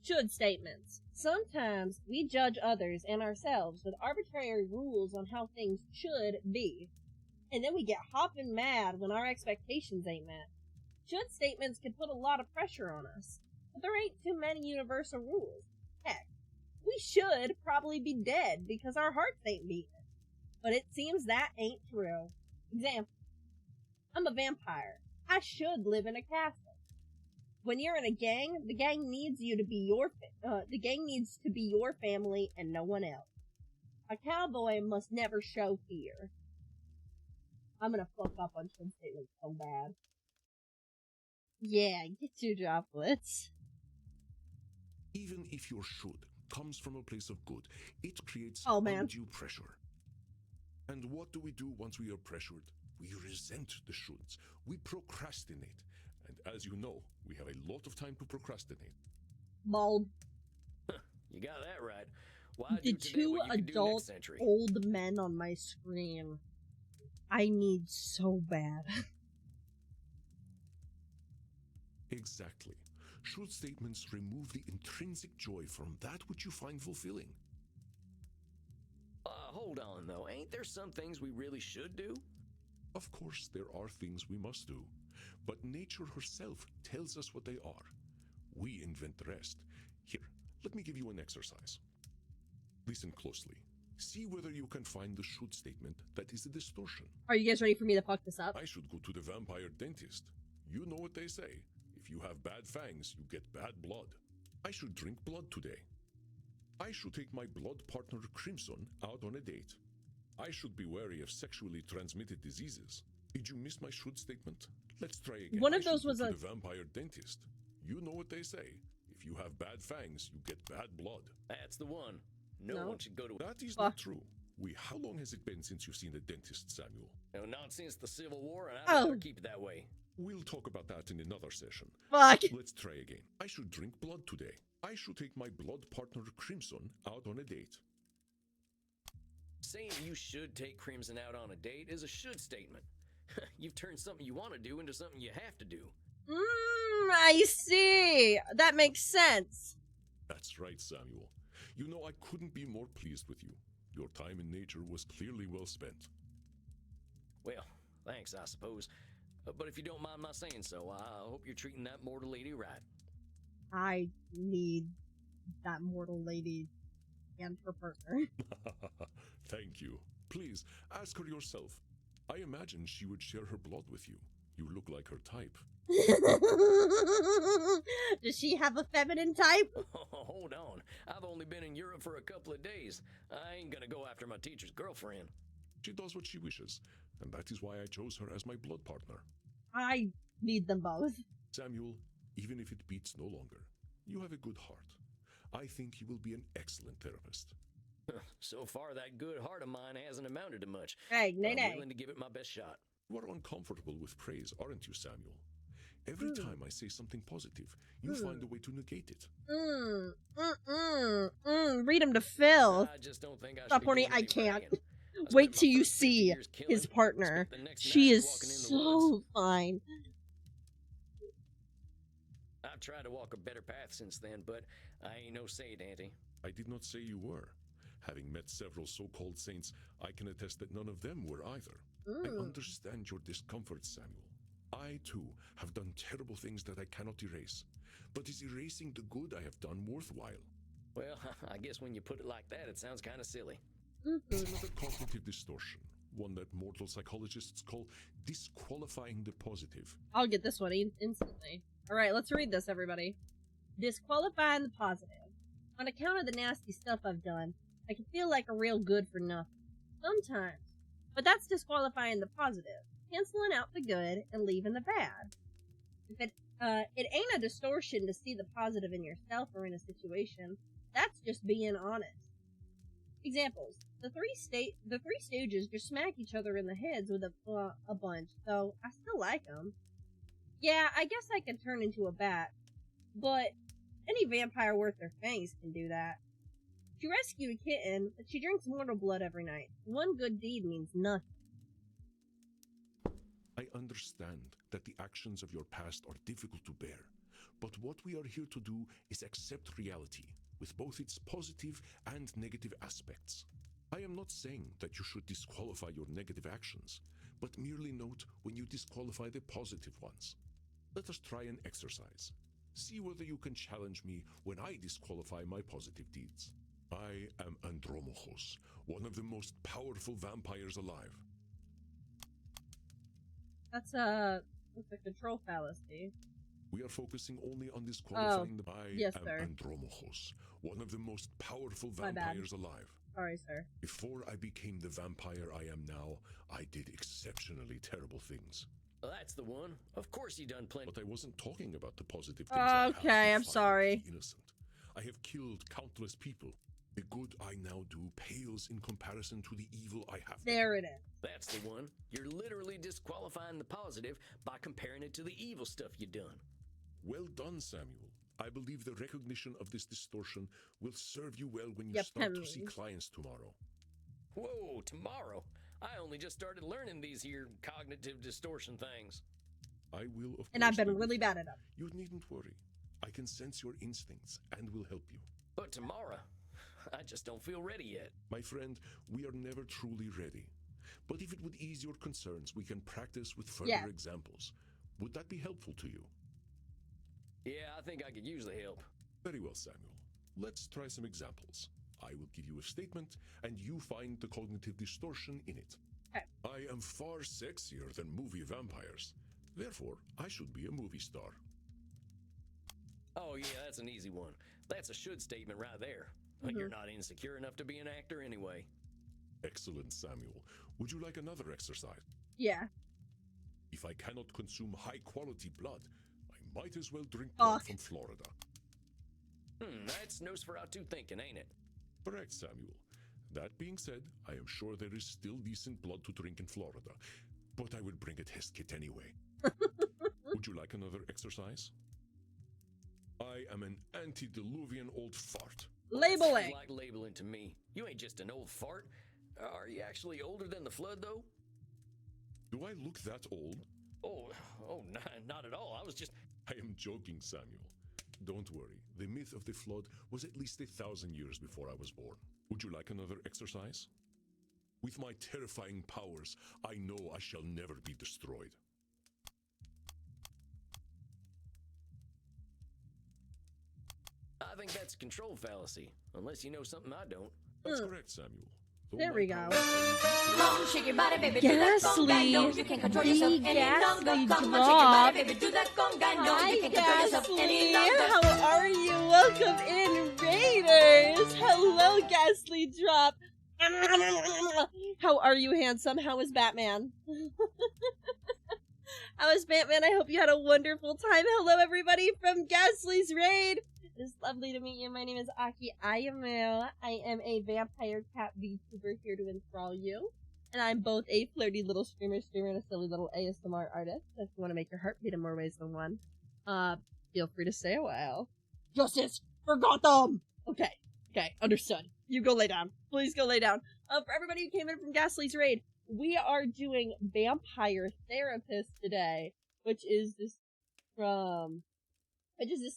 Should statements. Sometimes we judge others and ourselves with arbitrary rules on how things should be. And then we get hopping mad when our expectations ain't met. Should statements can put a lot of pressure on us, but there ain't too many universal rules. Heck, we should probably be dead because our hearts ain't beating. But it seems that ain't true. Example. I'm a vampire. I should live in a castle. When you're in a gang, the gang needs you to be the gang needs to be your family and no one else. A cowboy must never show fear. I'm gonna fuck up on should statements so bad. Yeah, get your droplets. Even if your should comes from a place of good, it creates undue pressure. And what do we do once we are pressured? We resent the shoulds. We procrastinate. And as you know, we have a lot of time to procrastinate. Bald. You got that right. Why The do today two what you can do adult next century? old men on my screen. I need so bad. Exactly. Should statements remove the intrinsic joy from that which you find fulfilling? Hold on, though. Ain't there some things we really should do? Of course, there are things we must do, but nature herself tells us what they are. We invent the rest. Here, let me give you an exercise. Listen closely. See whether you can find the should statement that is a distortion. Are you guys ready for me to fuck this up? I should go to the vampire dentist. You know what they say. If you have bad fangs, you get bad blood. I should drink blood today. I should take my blood partner Crimson out on a date. I should be wary of sexually transmitted diseases. Did you miss my should statement? Let's try again. One of I those should was go a... to the vampire dentist. You know what they say. If you have bad fangs, you get bad blood. That's the one. No one should go to... That is not true. How long has it been since you've seen a dentist, Samuel? No, not since the Civil War, and I'd rather keep it that way. We'll talk about that in another session. Fuck. Let's try again. I should drink blood today. I should take my blood partner Crimson out on a date. Saying you should take Crimson out on a date is a should statement. You've turned something you want to do into something you have to do. I see. That makes sense. That's right, Samuel. You know, I couldn't be more pleased with you. Your time in nature was clearly well spent. Well, thanks, I suppose. But if you don't mind my saying so, I hope you're treating that mortal lady right. I need that mortal lady and her partner. Thank you. Please, ask her yourself. I imagine she would share her blood with you. You look like her type. Does she have a feminine type? Hold on. I've only been in Europe for a couple of days. I ain't gonna go after my teacher's girlfriend. She does what she wishes, and that is why I chose her as my blood partner. I need them both. Samuel, even if it beats no longer, you have a good heart. I think you will be an excellent therapist. So far, that good heart of mine hasn't amounted to much. Hey, nay, I'm nay. willing to give it my best shot. You are uncomfortable with praise, aren't you, Samuel? Every time I say something positive, you find a way to negate it. Read him to Phil. I just don't think I Stop should be horny. doing I any can't. bragging. I Wait spent till my you first 50 see years killing, his partner. spent the next She 9 is walking in the woods. so fine. I've tried to walk a better path since then, but I ain't no saint, Auntie. I did not say you were. Having met several so-called saints, I can attest that none of them were either. I understand your discomfort, Samuel. I, too, have done terrible things that I cannot erase. But is erasing the good I have done worthwhile? Well, I guess when you put it like that, it sounds kind of silly. It's another cognitive distortion, one that mortal psychologists call disqualifying the positive. I'll get this one instantly. Alright, let's read this, everybody. Disqualifying the positive. On account of the nasty stuff I've done, I can feel like a real good for nothing. Sometimes. But that's disqualifying the positive. Canceling out the good and leaving the bad. If it ain't a distortion to see the positive in yourself or in a situation. That's just being honest. Examples. The three stooges just smack each other in the heads with a bunch, though I still like them. Yeah, I guess I can turn into a bat, but any vampire worth their fangs can do that. She rescued a kitten, but she drinks mortal blood every night. One good deed means nothing. I understand that the actions of your past are difficult to bear, but what we are here to do is accept reality, with both its positive and negative aspects. I am not saying that you should disqualify your negative actions, but merely note when you disqualify the positive ones. Let us try an exercise. See whether you can challenge me when I disqualify my positive deeds. I am Andromachos, one of the most powerful vampires alive. That's a control fallacy. We are focusing only on disqualifying the... yes, I am sir. Andromachos, one of the most powerful My bad. vampires alive. Sorry, sir. Before I became the vampire I am now, I did exceptionally terrible things. Well, that's the one. Of course you done plenty. But I wasn't talking about the positive things I have Okay, to I'm fight sorry. the innocent. I have killed countless people. The good I now do pales in comparison to the evil I have done. There it is. That's the one. You're literally disqualifying the positive by comparing it to the evil stuff you done. Well done, Samuel. I believe the recognition of this distortion will serve you well when you Yep, start to see clients tomorrow. Whoa, tomorrow? I only just started learning these here cognitive distortion things. I will, of course. And I've been be with really you. bad at them. You needn't worry. I can sense your instincts and will help you. But tomorrow, I just don't feel ready yet. My friend, we are never truly ready. But if it would ease your concerns, we can practice with further Yeah. examples. Would that be helpful to you? Yeah, I think I could use the help. Very well, Samuel. Let's try some examples. I will give you a statement, and you find the cognitive distortion in it. Okay. I am far sexier than movie vampires. Therefore, I should be a movie star. Oh, yeah, that's an easy one. That's a should statement right there. But you're not insecure enough to be an actor anyway. Excellent, Samuel. Would you like another exercise? Yeah. If I cannot consume high-quality blood, I might as well drink blood Fuck. from Florida. That's Nosferatu thinking, ain't it? Correct, Samuel. That being said, I am sure there is still decent blood to drink in Florida, but I will bring a test kit anyway. Would you like another exercise? I am an antediluvian old fart. Labeling. Sounds like labeling to me. You ain't just an old fart. Are you actually older than the flood, though? Do I look that old? Oh, not at all. I was just... I am joking, Samuel. Don't worry, the myth of the flood was at least 1,000 years before I was born. Would you like another exercise? With my terrifying powers, I know I shall never be destroyed. I think that's a control fallacy. Unless you know something I don't. That's correct, Samuel. Though There my we go. powers- Come on, shake your body, baby. Do Ghastly. that conga. No, you can't control yourself any Ghastly longer. Come on, shake your body, drop. baby. Do that conga. No, Hi, you can't control yourself Ghastly. any longer. How are you? Welcome in, Raiders. Hello, Ghastly Drop. How are you, handsome? How is Batman? How is Batman? I hope you had a wonderful time. Hello, everybody from Ghastly's Raid. It's lovely to meet you. My name is Aki Ayamu. I am a vampire cat VTuber here to enthrall you. And I'm both a flirty little streamer and a silly little ASMR artist. If you want to make your heart beat in more ways than one, feel free to stay a while. Justice for Gotham! Okay, understood. You go lay down. Please go lay down. For everybody who came in from Ghastly's Raid, we are doing Vampire Therapist today, which is this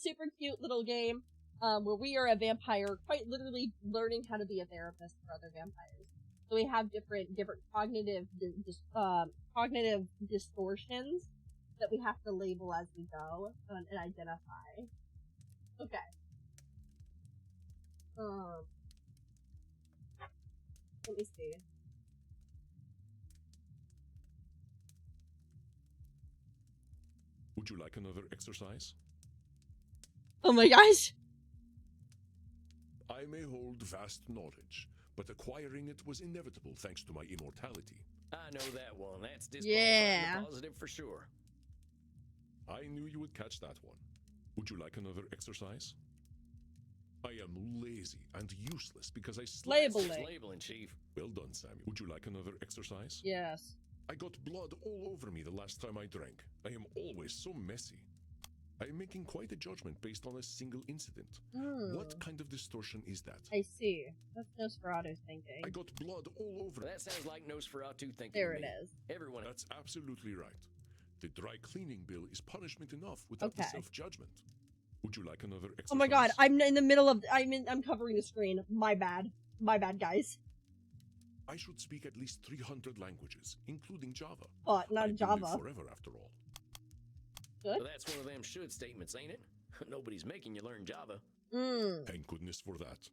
super cute little game, where we are a vampire, quite literally learning how to be a therapist for other vampires. So we have different cognitive distortions that we have to label as we go and identify. Okay. Let me see. Would you like another exercise? Oh my gosh! I may hold vast knowledge, but acquiring it was inevitable thanks to my immortality. I know that one. That's Yeah. disqualifying the positive for sure. I knew you would catch that one. Would you like another exercise? I am lazy and useless because I slept. Labeling. Just labeling, Chief. Well done, Samuel. Would you like another exercise? Yes. I got blood all over me the last time I drank. I am always so messy. I am making quite a judgment based on a single incident. What kind of distortion is that? I see. That's Nosferatu's thinking. I got blood all over me. That sounds like Nosferatu thinking. There to it me. is. Everyone. That's absolutely right. The dry cleaning bill is punishment enough without the Okay. self-judgment. Would you like another exercise? Oh my god, I'm in the middle of. I'm covering the screen. My bad, guys. I should speak at least 300 languages, including Java. Oh, not I will Java. live forever, after all. Good. Well, that's one of them should statements, ain't it? Nobody's making you learn Java. Thank goodness for that.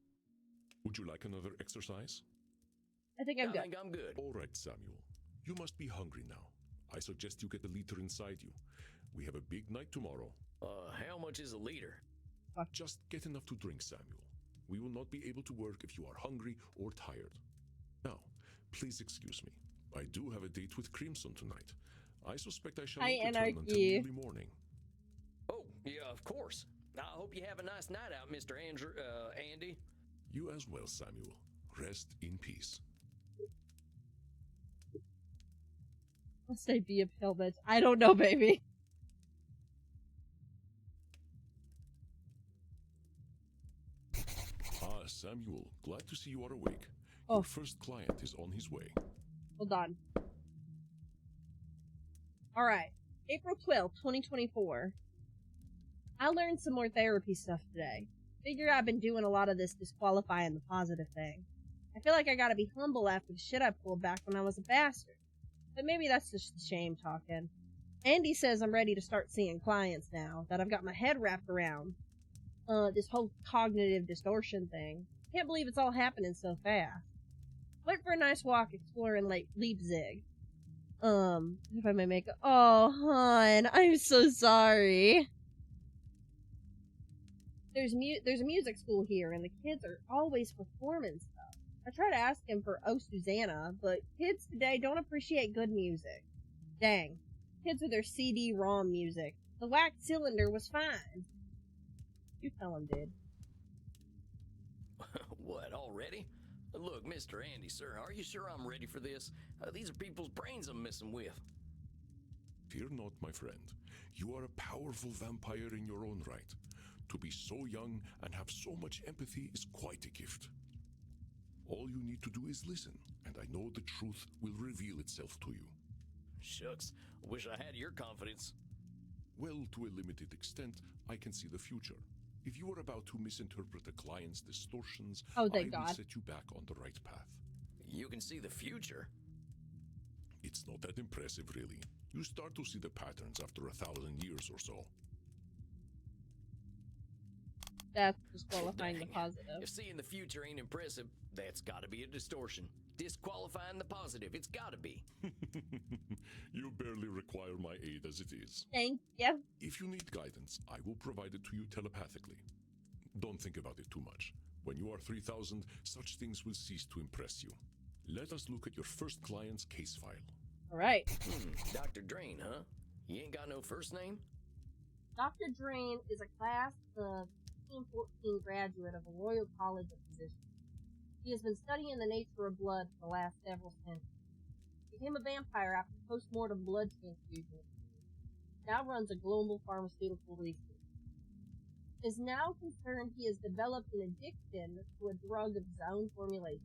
Would you like another exercise? I think I'm I good. think I'm good. All right, Samuel. You must be hungry now. I suggest you get a liter inside you. We have a big night tomorrow. How much is a liter? Just get enough to drink, Samuel. We will not be able to work if you are hungry or tired. Now, please excuse me. I do have a date with Crimson tonight. I suspect I shall Hi, not return until Anarchy. early morning. Oh, yeah, of course. I hope you have a nice night out, Mr. Andy. You as well, Samuel. Rest in peace. Must I be a pill bitch? I don't know, baby. Ah, Samuel, glad to see you are awake. Oh. Your first client is on his way. Hold on. Alright. April 12th, 2024. I learned some more therapy stuff today. Figure I've been doing a lot of this disqualifying the positive thing. I feel like I gotta be humble after the shit I pulled back when I was a bastard. But maybe that's just the shame talking. Andy says I'm ready to start seeing clients now, that I've got my head wrapped around this whole cognitive distortion thing. Can't believe it's all happening so fast. Went for a nice walk exploring Lake Leipzig. If I may make a— oh, hon, I'm so sorry. There's a music school here, and the kids are always performing stuff. I try to ask him for Oh Susanna, but kids today don't appreciate good music. Dang. Kids with their CD-ROM music. The wax cylinder was fine. You tell him, dude. What, already? Look, Mr. Andy, sir, are you sure I'm ready for this? These are people's brains I'm messing with. Fear not, my friend. You are a powerful vampire in your own right. To be so young and have so much empathy is quite a gift. All you need to do is listen, and I know the truth will reveal itself to you. Shucks, wish I had your confidence. Well, to a limited extent, I can see the future. If you are about to misinterpret a client's distortions, Oh, I thank will God. set you back on the right path. You can see the future? It's not that impressive, really. You start to see the patterns after 1,000 years or so. That's disqualifying the Dang. positive. If seeing the future ain't impressive, that's gotta be a distortion. Disqualifying the positive, it's gotta be. You barely require my aid as it is. Thank you. If you need guidance, I will provide it to you telepathically. Don't think about it too much. When you are 3,000, such things will cease to impress you. Let us look at your first client's case file. Alright. Dr. Drain, huh? He ain't got no first name? Dr. Drain is a class of 1514 graduate of a Royal College of Physicians. He has been studying the nature of blood for the last several centuries. Became a vampire after post-mortem blood transfusion. Now runs a global pharmaceutical research. Is now concerned he has developed an addiction to a drug of his own formulation.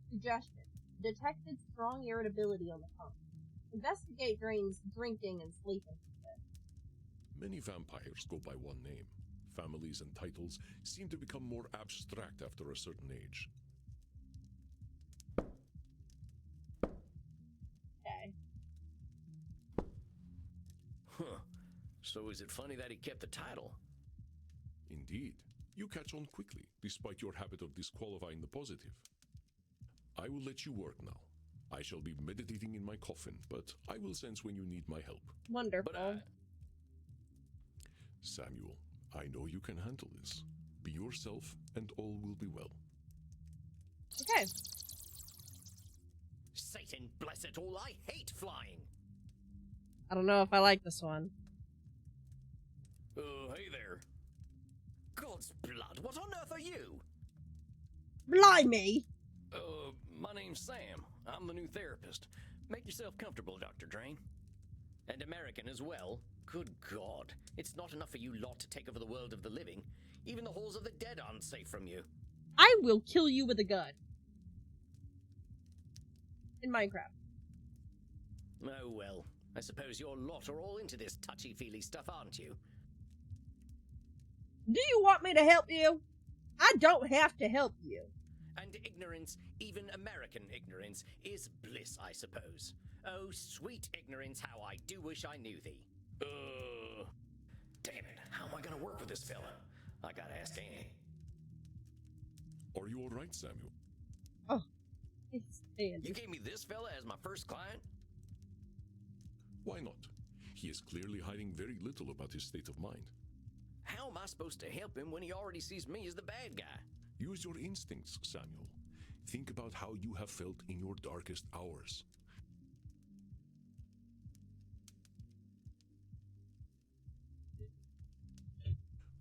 Suggestion: detected strong irritability on the pump. Investigate Drain's drinking and sleeping. Many vampires go by one name. Families and titles seem to become more abstract after a certain age. Okay. Huh. So is it funny that he kept the title? Indeed, you catch on quickly, despite your habit of disqualifying the positive. I will let you work now. I shall be meditating in my coffin, but I will sense when you need my help. Wonderful. But Samuel, I know you can handle this. Be yourself, and all will be well. Okay. Satan bless it all, I hate flying! I don't know if I like this one. Hey there. God's blood, what on earth are you? Blimey! My name's Sam. I'm the new therapist. Make yourself comfortable, Dr. Drain. And American as well. Good God. It's not enough for you lot to take over the world of the living. Even the halls of the dead aren't safe from you. I will kill you with a gun. In Minecraft. Oh well. I suppose your lot are all into this touchy-feely stuff, aren't you? Do you want me to help you? I don't have to help you. And ignorance, even American ignorance, is bliss, I suppose. Oh, sweet ignorance, how I do wish I knew thee. Damn it, how am I gonna work with this fella? I gotta ask Annie. Are you all right, Samuel? Oh, it's Andy. You gave me this fella as my first client? Why not? He is clearly hiding very little about his state of mind. How am I supposed to help him when he already sees me as the bad guy? Use your instincts, Samuel. Think about how you have felt in your darkest hours.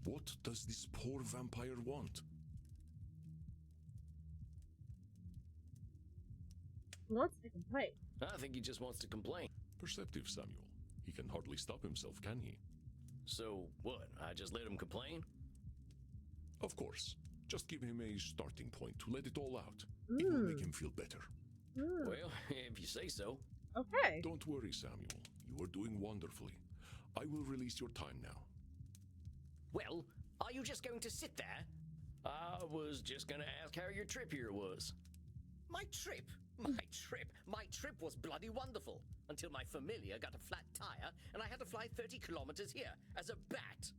What does this poor vampire want? He wants to complain. I think he just wants to complain. Perceptive, Samuel. He can hardly stop himself, can he? So, what, I just let him complain? Of course. Just give him a starting point to let it all out. It will make him feel better. Well, if you say so. Okay. Don't worry, Samuel. You are doing wonderfully. I will release your time now. Well, are you just going to sit there? I was just gonna ask how your trip here was. My trip? My trip was bloody wonderful. Until my familiar got a flat tire and I had to fly 30 kilometers here as a bat.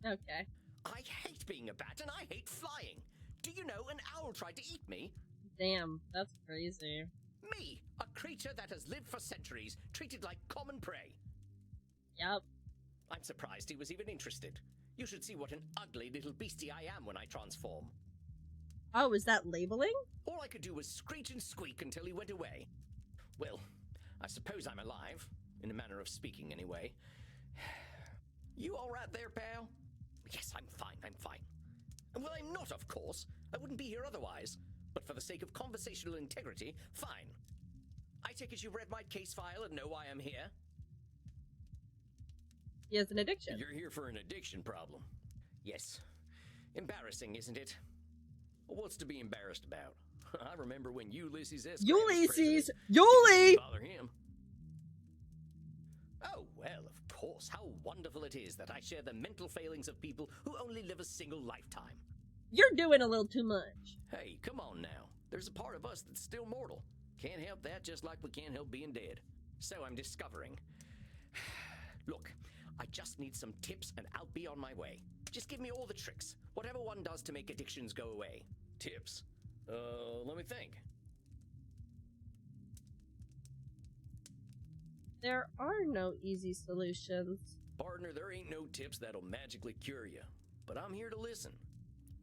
Okay. I hate being a bat and I hate flying. Do you know an owl tried to eat me? Damn, that's crazy. Me, a creature that has lived for centuries, treated like common prey. Yep. I'm surprised he was even interested. You should see what an ugly little beastie I am when I transform. Oh, is that labeling? All I could do was screech and squeak until he went away. Well, I suppose I'm alive, in a manner of speaking anyway. You all right there, pal? Yes, I'm fine. Well, I'm not, of course. I wouldn't be here otherwise. But for the sake of conversational integrity, fine. I take it you've read my case file and know why I'm here? He has an addiction. You're here for an addiction problem. Yes. Embarrassing, isn't it? What's to be embarrassed about? I remember when Ulysses S. Ulysses! Yuli! Bother him. Oh, well, of course. How wonderful it is that I share the mental failings of people who only live a single lifetime. You're doing a little too much. Hey, come on now. There's a part of us that's still mortal. Can't help that, just like we can't help being dead. So I'm discovering. Look, I just need some tips and I'll be on my way. Just give me all the tricks. Whatever one does to make addictions go away. Tips? Let me think. There are no easy solutions. Partner, there ain't no tips that'll magically cure you. But I'm here to listen.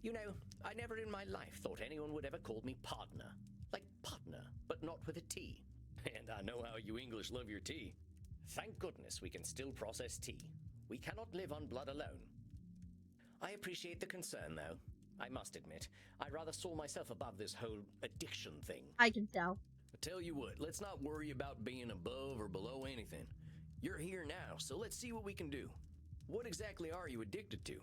You know, I never in my life thought anyone would ever call me partner. Like partner, but not with a T. And I know how you English love your tea. Thank goodness we can still process tea. We cannot live on blood alone. I appreciate the concern, though. I must admit, I rather saw myself above this whole addiction thing. I can tell. I tell you what, let's not worry about being above or below anything. You're here now, so let's see what we can do. What exactly are you addicted to?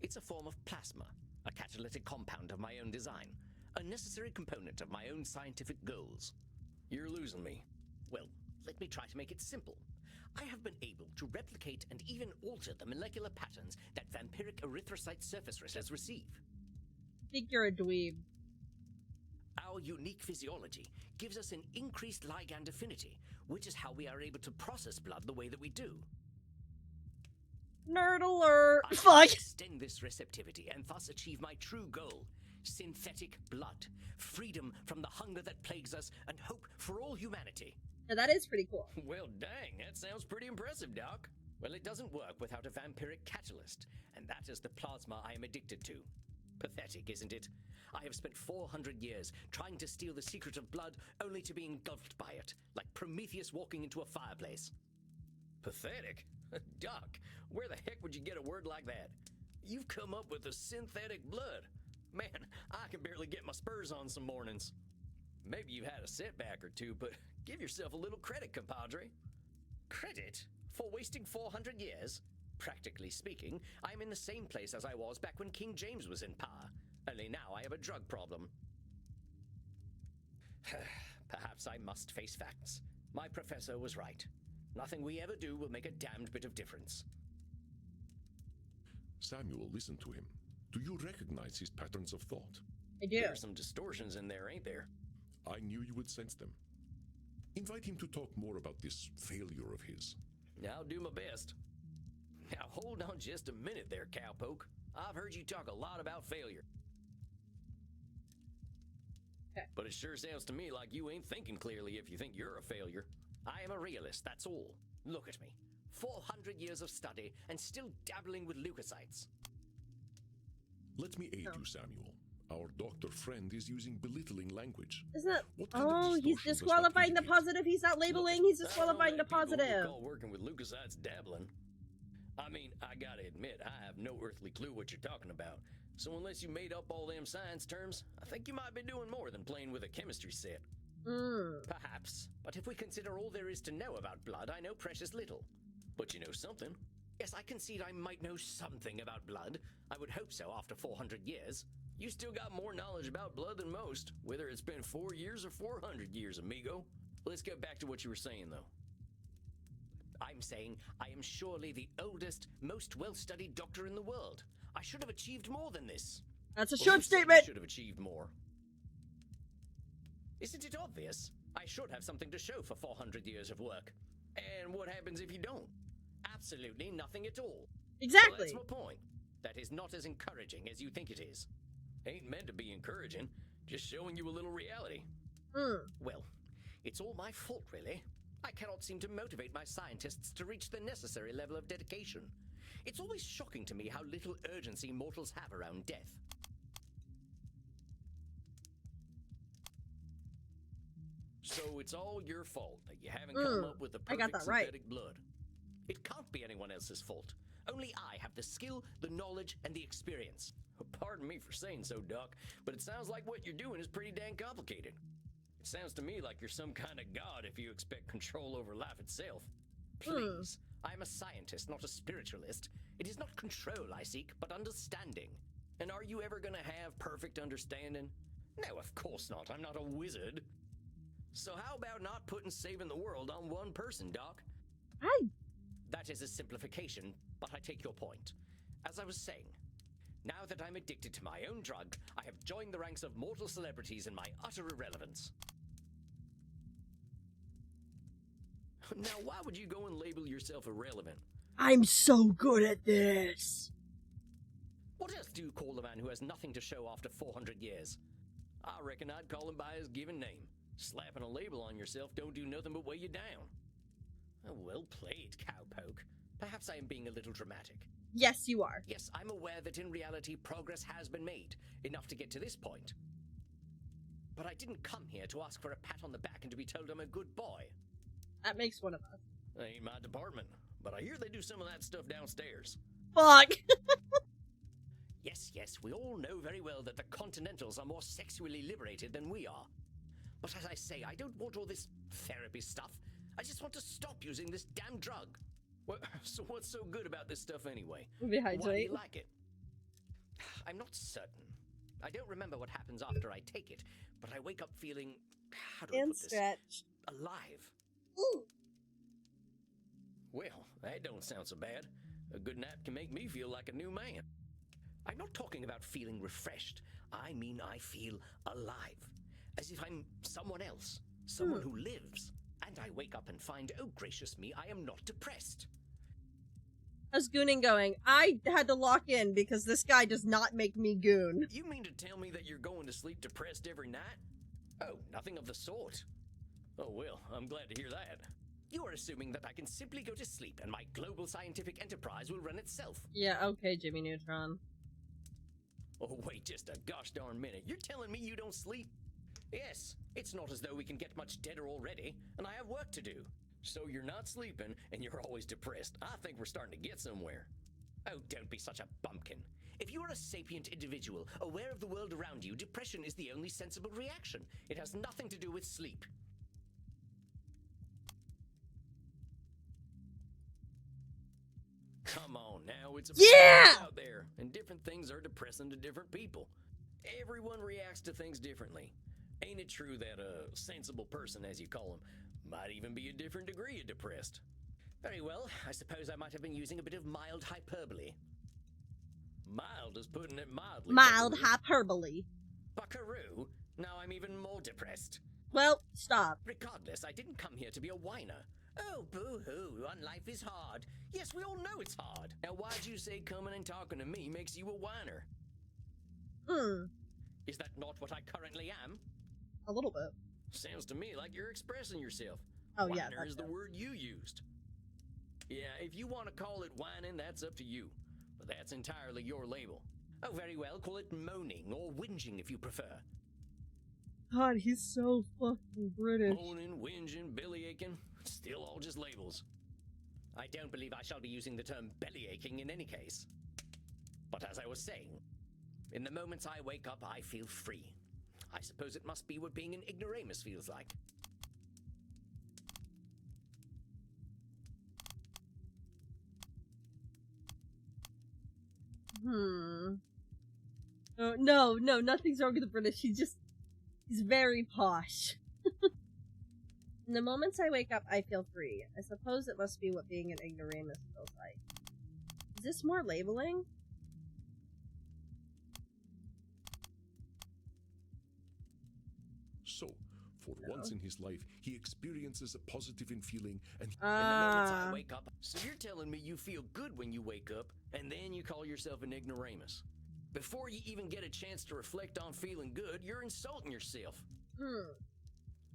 It's a form of plasma, a catalytic compound of my own design, a necessary component of my own scientific goals. You're losing me. Well, let me try to make it simple. I have been able to replicate and even alter the molecular patterns that vampiric erythrocyte surface cells receive. I think you're a dweeb. Our unique physiology gives us an increased ligand affinity, which is how we are able to process blood the way that we do. Nerd alert! I Fuck! extend this receptivity and thus achieve my true goal. Synthetic blood. Freedom from the hunger that plagues us and hope for all humanity. Yeah, that is pretty cool. Well, dang, that sounds pretty impressive, Doc. Well, it doesn't work without a vampiric catalyst, and that is the plasma I am addicted to. Pathetic, isn't it? I have spent 400 years trying to steal the secret of blood only to be engulfed by it, like Prometheus walking into a fireplace. Pathetic? Doc, where the heck would you get a word like that? You've come up with a synthetic blood. Man, I can barely get my spurs on some mornings. Maybe you've had a setback or two, but give yourself a little credit, compadre. Credit? For wasting 400 years? Practically speaking, I'm in the same place as I was back when King James was in power. Only now I have a drug problem. Perhaps I must face facts. My professor was right. Nothing we ever do will make a damned bit of difference. Samuel, listen to him. Do you recognize his patterns of thought? I do. There are some distortions in there, ain't there? I knew you would sense them. Invite him to talk more about this failure of his. I'll do my best. Now hold on just a minute there, cowpoke. I've heard you talk a lot about failure. Okay. But it sure sounds to me like you ain't thinking clearly if you think you're a failure. I am a realist, that's all. Look at me. 400 years of study and still dabbling with leukocytes. Let me aid you, Samuel. Our doctor friend is using belittling language. Isn't that? What kind of Oh, he's distortion does that disqualifying the indicate? positive. He's not labeling. He's disqualifying the positive. Call working with leukocytes dabbling. I mean, I gotta admit, I have no earthly clue what you're talking about. So unless you made up all them science terms, I think you might be doing more than playing with a chemistry set. Perhaps. But if we consider all there is to know about blood, I know precious little. But you know something. Yes, I concede I might know something about blood. I would hope so after 400 years. You still got more knowledge about blood than most, whether it's been 4 years or 400 years, amigo. Let's get back to what you were saying, though. I'm saying I am surely the oldest, most well-studied doctor in the world. I should have achieved more than this. That's a Well, short you said you statement. should have achieved more. Isn't it obvious? I should have something to show for 400 years of work. And what happens if you don't? Absolutely nothing at all. Exactly. Well, that's my point. That is not as encouraging as you think it is. Ain't meant to be encouraging, just showing you a little reality. Well, it's all my fault, really. I cannot seem to motivate my scientists to reach the necessary level of dedication. It's always shocking to me how little urgency mortals have around death. So it's all your fault that you haven't come up with the I got perfect that right. synthetic blood. It can't be anyone else's fault. Only I have the skill, the knowledge, and the experience. Pardon me for saying so, Doc, but it sounds like what you're doing is pretty dang complicated. It sounds to me like you're some kind of god if you expect control over life itself. Please, I'm a scientist, not a spiritualist. It is not control I seek, but understanding. And are you ever gonna have perfect understanding? No, of course not. I'm not a wizard. So how about not putting saving the world on one person, Doc? That is a simplification, but I take your point. As I was saying, now that I'm addicted to my own drug, I have joined the ranks of mortal celebrities in my utter irrelevance. Now, why would you go and label yourself irrelevant? I'm so good at this. What else do you call a man who has nothing to show after 400 years? I reckon I'd call him by his given name. Slapping a label on yourself don't do nothing but weigh you down. Oh, well played, cowpoke. Perhaps I am being a little dramatic. Yes, you are. Yes, I'm aware that in reality progress has been made, enough to get to this point. But I didn't come here to ask for a pat on the back and to be told I'm a good boy. That makes one of us. Ain't my department, but I hear they do some of that stuff downstairs. Fuck. Yes, we all know very well that the Continentals are more sexually liberated than we are. But as I say, I don't want all this therapy stuff. I just want to stop using this damn drug. Well, so what's so good about this stuff anyway? Why do you like it? I'm not certain. I don't remember what happens after I take it, but I wake up feeling, how do I put this? Stretch. Alive. Ooh. Well, that don't sound so bad. A good nap can make me feel like a new man. I'm not talking about feeling refreshed. I mean I feel alive. As if I'm someone else. Someone who lives. And I wake up and find, oh gracious me, I am not depressed. How's gooning going? I had to lock in because this guy does not make me goon. You mean to tell me that you're going to sleep depressed every night? Oh, nothing of the sort. Oh well, I'm glad to hear that. You are assuming that I can simply go to sleep and my global scientific enterprise will run itself. Yeah, okay, Jimmy Neutron. Oh wait just a gosh darn minute. You're telling me you don't sleep? Yes, it's not as though we can get much deader already, and I have work to do. So you're not sleeping, and you're always depressed. I think we're starting to get somewhere. Oh, don't be such a bumpkin. If you are a sapient individual, aware of the world around you, depression is the only sensible reaction. It has nothing to do with sleep. Come on now, it's a Yeah! out there, and different things are depressing to different people. Everyone reacts to things differently. Ain't it true that a sensible person, as you call him, might even be a different degree of depressed? Very well, I suppose I might have been using a bit of mild hyperbole. Mild is putting it mildly. Mild Buckaroo. hyperbole. Buckaroo? Now I'm even more depressed. Well, stop. Regardless, I didn't come here to be a whiner. Oh, boo-hoo, on life is hard. Yes, we all know it's hard. Now why'd you say coming and talking to me makes you a whiner? Is that not what I currently am? A little bit. Sounds to me like you're expressing yourself. Oh, yeah, Whiner that's is the it. word you used. Yeah, if you want to call it whining, that's up to you. But that's entirely your label. Oh, very well, call it moaning or whinging if you prefer. God, he's so fucking British. Moaning, whinging, bellyaching, still all just labels. I don't believe I shall be using the term bellyaching in any case. But as I was saying, in the moments I wake up, I feel free. I suppose it must be what being an ignoramus feels like. Oh, no, nothing's wrong with the British. He's very posh. In the moments I wake up, I feel free. I suppose it must be what being an ignoramus feels like. Is this more labeling? So, for once in his life, he experiences a positive in feeling and In the moments I wake up. So you're telling me you feel good when you wake up, and then you call yourself an ignoramus. Before you even get a chance to reflect on feeling good, you're insulting yourself.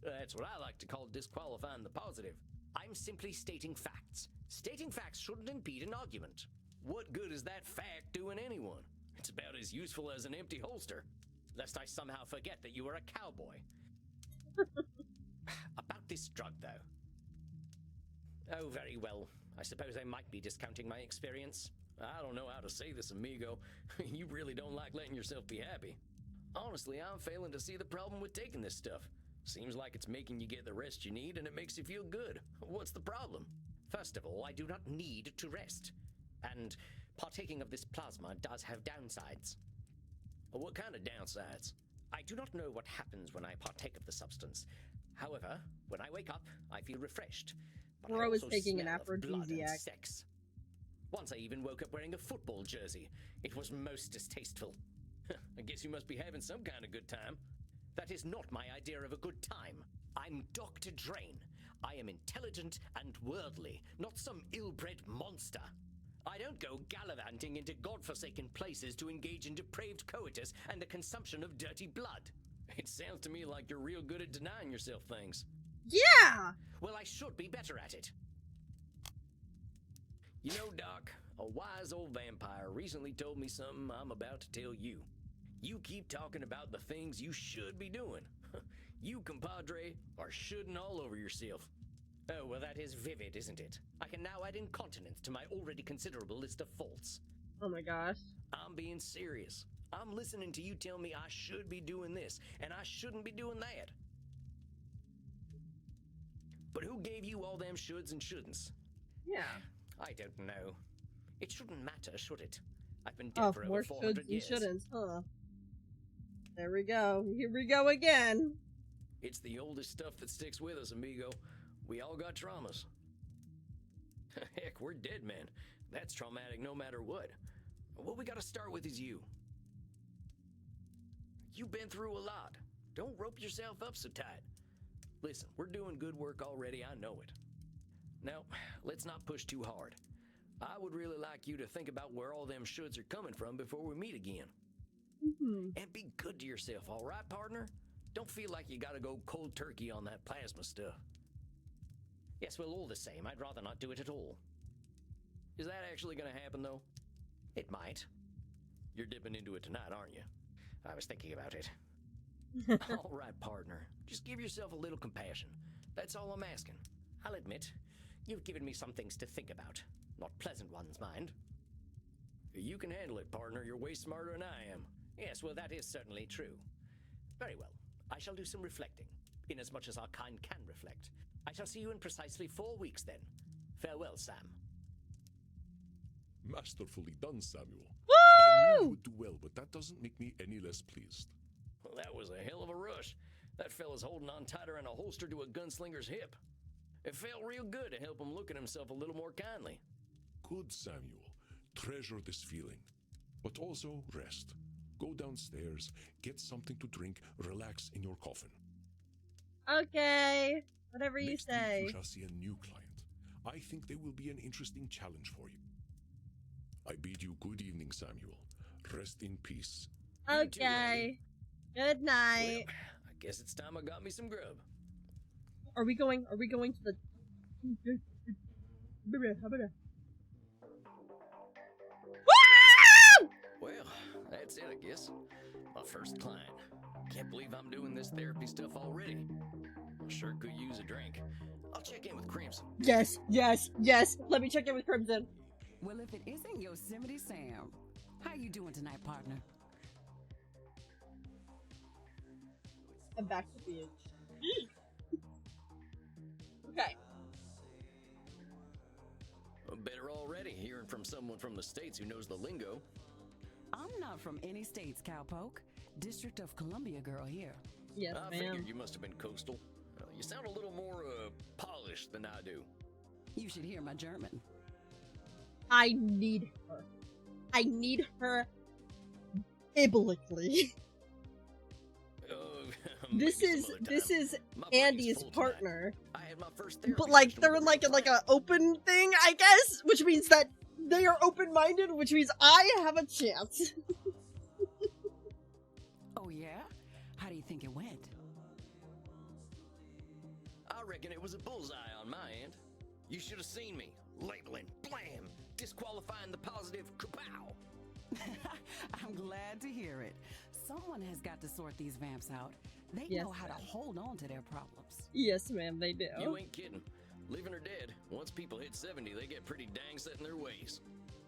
That's what I like to call disqualifying the positive. I'm simply stating facts. Stating facts shouldn't impede an argument. What good is that fact doing anyone? It's about as useful as an empty holster. Lest I somehow forget that you are a cowboy. About this drug, though. Oh, very well. I suppose I might be discounting my experience. I don't know how to say this, amigo. You really don't like letting yourself be happy. Honestly, I'm failing to see the problem with taking this stuff. Seems like it's making you get the rest you need and it makes you feel good. What's the problem? First of all, I do not need to rest. And partaking of this plasma does have downsides. What kind of downsides? I do not know what happens when I partake of the substance. However, when I wake up, I feel refreshed. But I Bro is also taking an smell of blood and aphrodisiac. sex. Once I even woke up wearing a football jersey. It was most distasteful. I guess you must be having some kind of good time. That is not my idea of a good time. I'm Dr. Drain. I am intelligent and worldly, not some ill-bred monster. I don't go gallivanting into godforsaken places to engage in depraved coitus and the consumption of dirty blood. It sounds to me like you're real good at denying yourself things. Yeah! Well, I should be better at it. You know, Doc, a wise old vampire recently told me something I'm about to tell you. You keep talking about the things you should be doing. You, compadre, are shoulding all over yourself. Oh, well, that is vivid, isn't it? I can now add incontinence to my already considerable list of faults. Oh my gosh. I'm being serious. I'm listening to you tell me I should be doing this, and I shouldn't be doing that. But who gave you all them shoulds and shouldn'ts? Yeah. I don't know. It shouldn't matter, should it? I've been dead Oh, for over more 400 shoulds and years. shouldn'ts, huh? There we go. Here we go again. It's the oldest stuff that sticks with us, amigo. We all got traumas. Heck, we're dead men. That's traumatic no matter what. What we gotta start with is you. You've been through a lot. Don't rope yourself up so tight. Listen, we're doing good work already, I know it. Now, let's not push too hard. I would really like you to think about where all them shoulds are coming from before we meet again. And be good to yourself, all right, partner? Don't feel like you gotta go cold turkey on that plasma stuff. Yes, well, all the same, I'd rather not do it at all. Is that actually gonna happen, though? It might. You're dipping into it tonight, aren't you? I was thinking about it. All right, partner. Just give yourself a little compassion. That's all I'm asking. I'll admit, you've given me some things to think about. Not pleasant ones, mind. You can handle it, partner. You're way smarter than I am. Yes, well, that is certainly true. Very well. I shall do some reflecting, inasmuch as our kind can reflect. I shall see you in precisely 4 weeks, then. Farewell, Sam. Masterfully done, Samuel. Woo! I knew you would do well, but that doesn't make me any less pleased. Well, that was a hell of a rush. That fella's holding on tighter than a holster to a gunslinger's hip. It felt real good to help him look at himself a little more kindly. Good, Samuel. Treasure this feeling. But also rest. Go downstairs, get something to drink, relax in your coffin. Okay. Whatever you Next say. week you shall see a new client. I think they will be an interesting challenge for you. I bid you good evening, Samuel. Rest in peace. You too, Okay. Good night. Well, I guess it's time I got me some grub. Are we going to the... Woo! Well, that's it, I guess. My first client. Can't believe I'm doing this therapy stuff already. I sure could use a drink. I'll check in with Crimson. Yes. Let me check in with Crimson. Well, if it isn't Yosemite Sam, how you doing tonight, partner? I'm back to beach. Okay. Better already hearing from someone from the States who knows the lingo. I'm not from any states, cowpoke. District of Columbia girl here. Yes, I ma'am. figured you must have been coastal. You sound a little more polished than I do. You should hear my German. I need her. I need her biblically. This is My brain's Andy's full tonight. partner. I had my first But therapy like session they're with in a like real a friend. open thing, I guess, which means that they are open-minded, which means I have a chance. Oh, yeah? How do you think it went? I reckon it was a bullseye on my end. You should have seen me. Labeling, blam, disqualifying the positive, kapow. I'm glad to hear it. Someone has got to sort these vamps out. They Yes, know how to ma'am. hold on to their problems. Yes, ma'am, they do. You ain't kidding. Living or dead, once people hit 70, they get pretty dang set in their ways.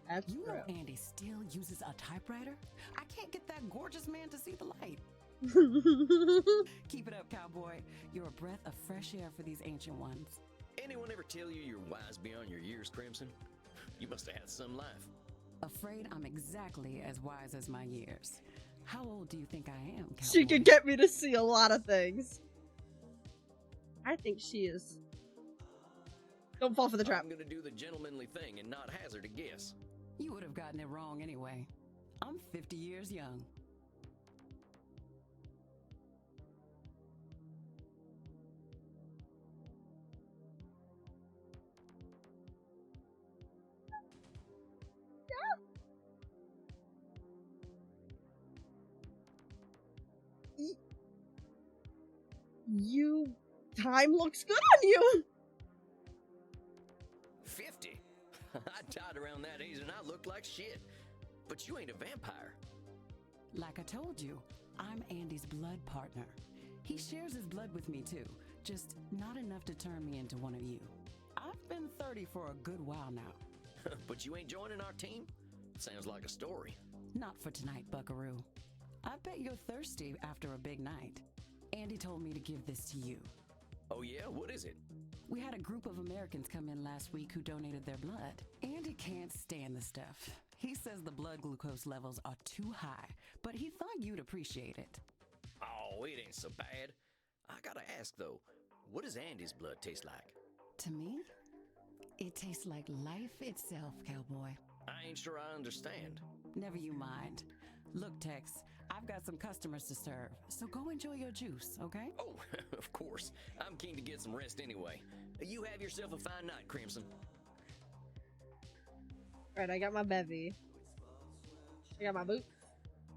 That's You true. know Andy still uses a typewriter? I can't get that gorgeous man to see the light. Keep it up, cowboy. You're a breath of fresh air for these ancient ones. Anyone ever tell you you're wise beyond your years, Crimson? You must have had some life. Afraid I'm exactly as wise as my years. How old do you think I am, cowboy? She can get me to see a lot of things. I think she is. Don't fall for the trap. I'm gonna do the gentlemanly thing and not hazard a guess. You would have gotten it wrong anyway. I'm 50 years young. You... Time looks good on you! 50? I tied around that age and I look like shit. But you ain't a vampire. Like I told you, I'm Andy's blood partner. He shares his blood with me too, just not enough to turn me into one of you. I've been 30 for a good while now. But you ain't joining our team? Sounds like a story. Not for tonight, buckaroo. I bet you're thirsty after a big night. Andy told me to give this to you. Oh yeah? What is it? We had a group of Americans come in last week who donated their blood. Andy can't stand the stuff. He says the blood glucose levels are too high, but he thought you'd appreciate it. Oh, it ain't so bad. I gotta ask though, what does Andy's blood taste like? To me, it tastes like life itself, cowboy. I ain't sure I understand. Never you mind. Look, Tex, I've got some customers to serve, so go enjoy your juice, okay? Oh, of course. I'm keen to get some rest anyway. You have yourself a fine night, Crimson. Right, I got my bevy. I got my boots.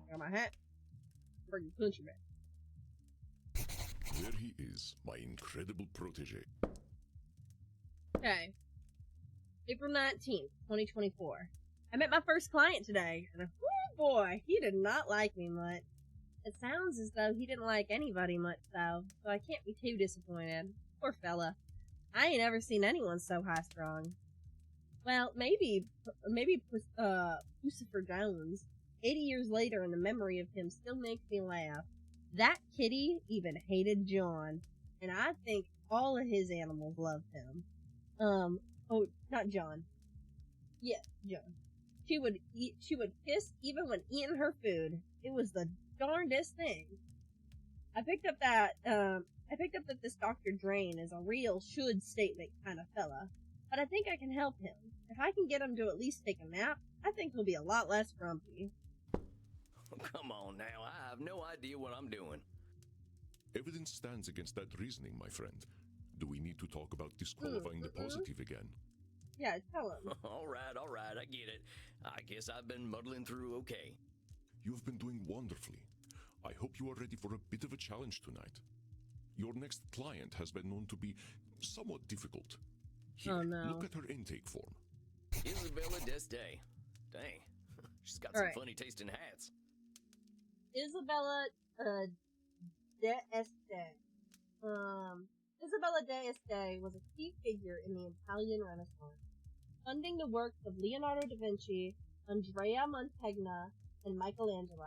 I got my hat. Bring the country back. There he is, my incredible protege. Okay. April 19th, 2024. I met my first client today, and oh boy, he did not like me much. It sounds as though he didn't like anybody much, though, so I can't be too disappointed. Poor fella. I ain't ever seen anyone so high-strung. Well, maybe Lucifer Jones. 80 years later, and the memory of him still makes me laugh. That kitty even hated John, and I think all of his animals loved him. Oh, not John. Yeah, John. She would kiss even when eating her food. It was the darndest thing. I picked up that this Dr. Drain is a real should statement kind of fella, but I think I can help him. If I can get him to at least take a nap, I think he'll be a lot less grumpy. Come on now, I have no idea what I'm doing. Evidence stands against that reasoning, my friend. Do we need to talk about disqualifying the positive again? Yeah, tell him. All right, I get it. I guess I've been muddling through okay. You've been doing wonderfully. I hope you are ready for a bit of a challenge tonight. Your next client has been known to be somewhat difficult. Here, Oh, no. look at her intake form. Isabella Deste. Dang, she's got All some right. funny tasting hats. Isabella d'Este. Isabella d'Este was a key figure in the Italian Renaissance, funding the works of Leonardo da Vinci, Andrea Mantegna, and Michelangelo.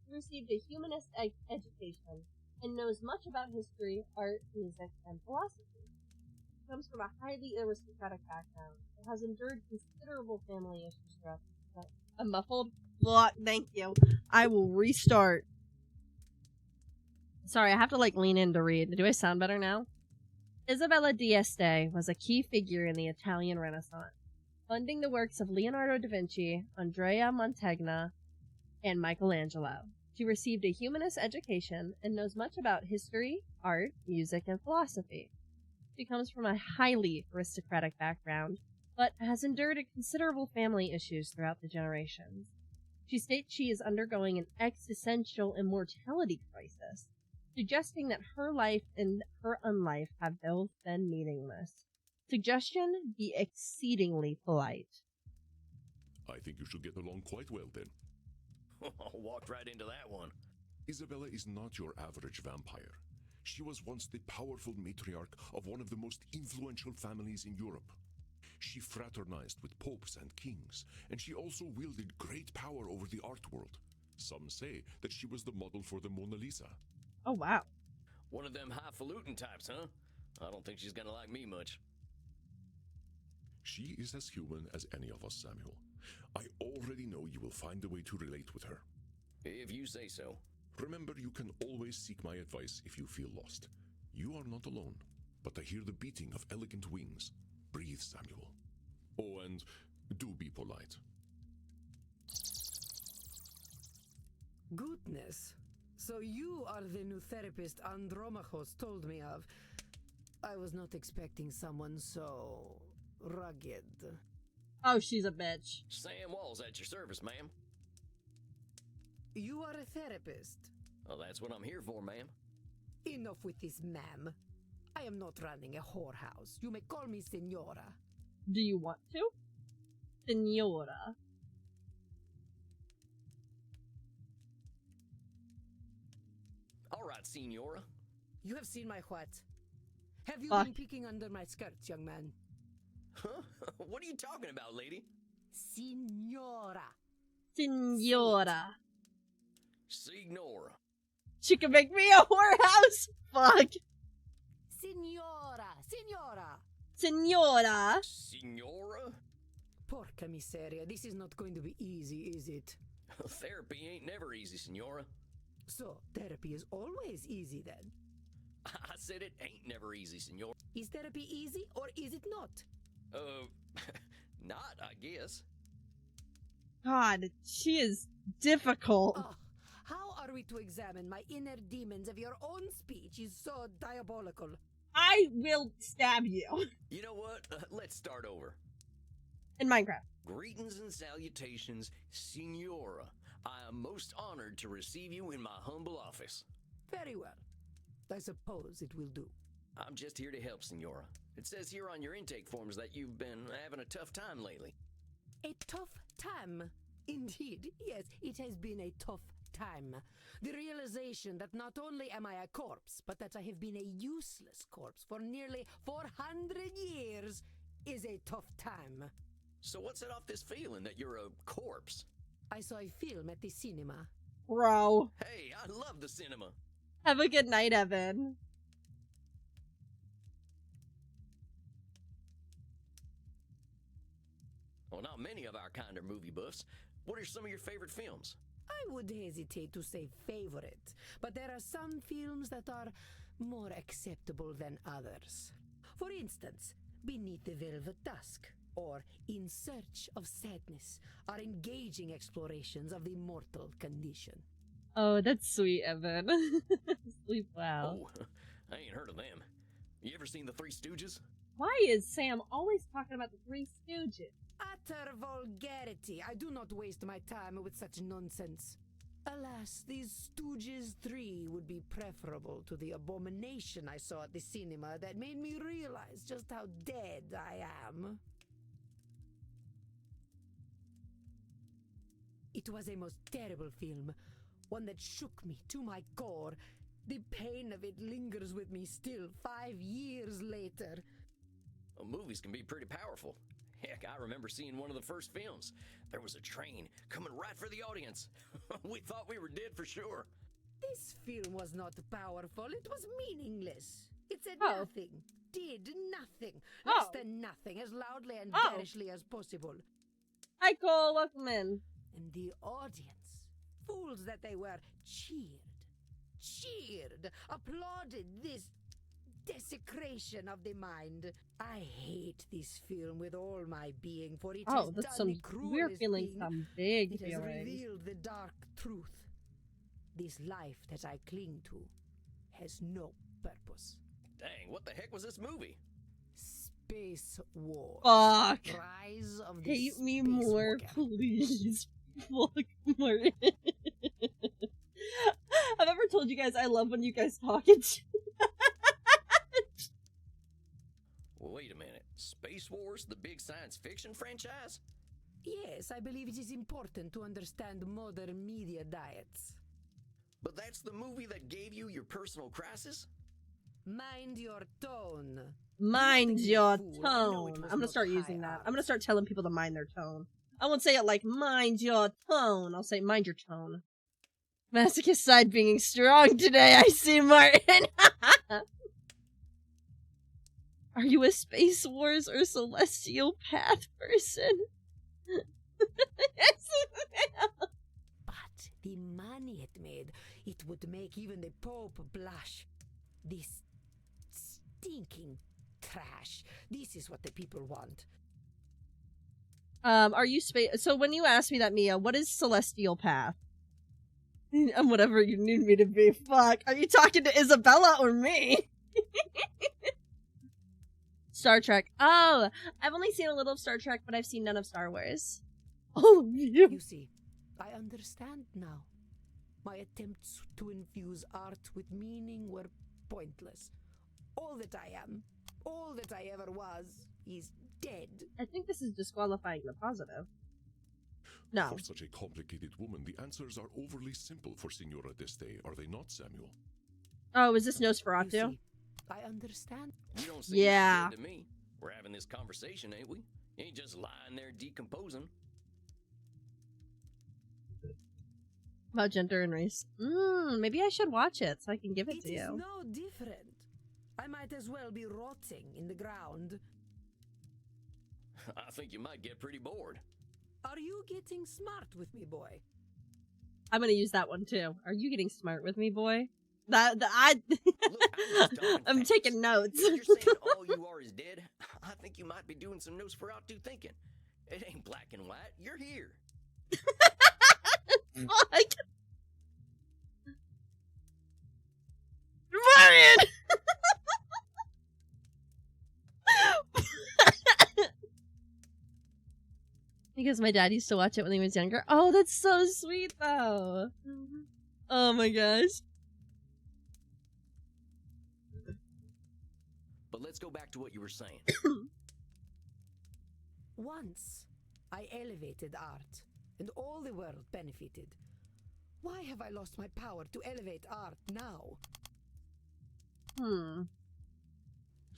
He received a humanist education and knows much about history, art, music, and philosophy. He comes from a highly aristocratic background and has endured considerable family issues throughout A muffled block. Thank you. I will restart. Sorry, I have to lean in to read. Do I sound better now? Isabella d'Este was a key figure in the Italian Renaissance, funding the works of Leonardo da Vinci, Andrea Mantegna, and Michelangelo. She received a humanist education and knows much about history, art, music, and philosophy. She comes from a highly aristocratic background, but has endured considerable family issues throughout the generations. She states she is undergoing an existential immortality crisis, suggesting that her life and her unlife have both been meaningless. Suggestion: be exceedingly polite. I think you should get along quite well then. Walked right into that one. Isabella is not your average vampire. She was once the powerful matriarch of one of the most influential families in Europe. She fraternized with popes and kings, and she also wielded great power over the art world. Some say that she was the model for the Mona Lisa. Oh, wow. One of them highfalutin types, huh? I don't think she's gonna like me much. She is as human as any of us, Samuel. I already know you will find a way to relate with her. If you say so. Remember, you can always seek my advice if you feel lost. You are not alone, but I hear the beating of elegant wings. Breathe, Samuel. Oh, and do be polite. Goodness. So you are the new therapist Andromachos told me of. I was not expecting someone so rugged. Oh, she's a bitch. Sam Walls at your service, ma'am. You are a therapist. Well, that's what I'm here for, ma'am. Enough with this, ma'am. I am not running a whorehouse. You may call me Senora. Do you want to? Senora. All right, Senora. You have seen my what? Have you Fuck. been peeking under my skirts, young man? Huh? What are you talking about, lady? Senora. Senora. Signora. She can make me a whorehouse? Fuck. Senora. Senora. Senora. Signora? Porca miseria. This is not going to be easy, is it? Therapy ain't never easy, Senora. So, therapy is always easy then. I said it ain't never easy, Senora. Is therapy easy or is it not? Not, I guess. God, she is difficult. Oh, how are we to examine my inner demons if your own speech is so diabolical? I will stab you. You know what? Let's start over. In Minecraft. Greetings and salutations, Senora. I am most honored to receive you in my humble office. Very well. I suppose it will do. I'm just here to help, Senora. It says here on your intake forms that you've been having a tough time lately. A tough time. Indeed, yes, it has been a tough time. The realization that not only am I a corpse, but that I have been a useless corpse for nearly 400 years is a tough time. So what set off this feeling that you're a corpse? I saw a film at the cinema. Bro. Hey, I love the cinema. Have a good night, Evan. Well, not many of our kind are movie buffs. What are some of your favorite films? I would hesitate to say favorite, but there are some films that are more acceptable than others. For instance, Beneath the Velvet Dusk or In Search of Sadness are engaging explorations of the mortal condition. Oh, that's sweet, Evan. Sleep well. Oh, I ain't heard of them. You ever seen The Three Stooges? Why is Sam always talking about the Three Stooges? Utter vulgarity. I do not waste my time with such nonsense. Alas, these Stooges 3 would be preferable to the abomination I saw at the cinema that made me realize just how dead I am. It was a most terrible film, one that shook me to my core. The pain of it lingers with me still 5 years later. Well, movies can be pretty powerful. Heck, I remember seeing one of the first films. There was a train coming right for the audience. We thought we were dead for sure. This film was not powerful, it was meaningless. It said Oh. nothing, did nothing, less Oh. than nothing, as loudly and Oh. garishly as possible. Hi, Cole. Welcome in. And the audience, fools that they were, cheered, applauded this desecration of the mind. I hate this film with all my being, for it has Oh, that's done some. the cruelest We're feeling thing. some big It has feelings. revealed the dark truth. This life that I cling to has no purpose. Dang, what the heck was this movie? Space Wars. Fuck. Rise of the Hate me Space more, Walker. please. Fuck Martin. I've ever told you guys I love when you guys talk and shit. Well, wait a minute. Space Wars, the big science fiction franchise? Yes, I believe it is important to understand modern media diets. But that's the movie that gave you your personal crisis? Mind your tone. Mind Nothing, your fool. I know it tone. was I'm gonna not start high using that. art. I'm gonna start telling people to mind their tone. I won't say it like, mind your tone. I'll say, mind your tone. Masochist side being strong today, I see, Martin. Are you a Space Wars or Celestial Path person? But the money it made, it would make even the Pope blush. This stinking trash. This is what the people want. Are you space? So when you asked me that, Mia, what is Celestial Path? I'm whatever you need me to be. Fuck. Are you talking to Isabella or me? Star Trek. Oh, I've only seen a little of Star Trek, but I've seen none of Star Wars. Oh, you. You see, I understand now. My attempts to infuse art with meaning were pointless. All that I am, all that I ever was, is dead. I think this is disqualifying the positive. No. For such a complicated woman, the answers are overly simple for Signora d'Este, are they not, Samuel? Oh, is this You Nosferatu? see, I understand. You don't seem Yeah. like dead to me. We're having this conversation, ain't we? You ain't just lying there decomposing. About gender and race. Maybe I should watch it so I can give it It to is you. no different. I might as well be rotting in the ground. I think you might get pretty bored. Are you getting smart with me, boy? I'm gonna use that one too. Are you getting smart with me, boy? Look, I'm just dumping I'm facts. taking notes. If you're saying all you are is dead, I think you might be doing some Nosferatu thinking. It ain't black and white. You're here. Fuck. Marion! Because my dad used to watch it when he was younger. Oh, that's so sweet, though. Oh my gosh. But let's go back to what you were saying. Once, I elevated art, and all the world benefited. Why have I lost my power to elevate art now?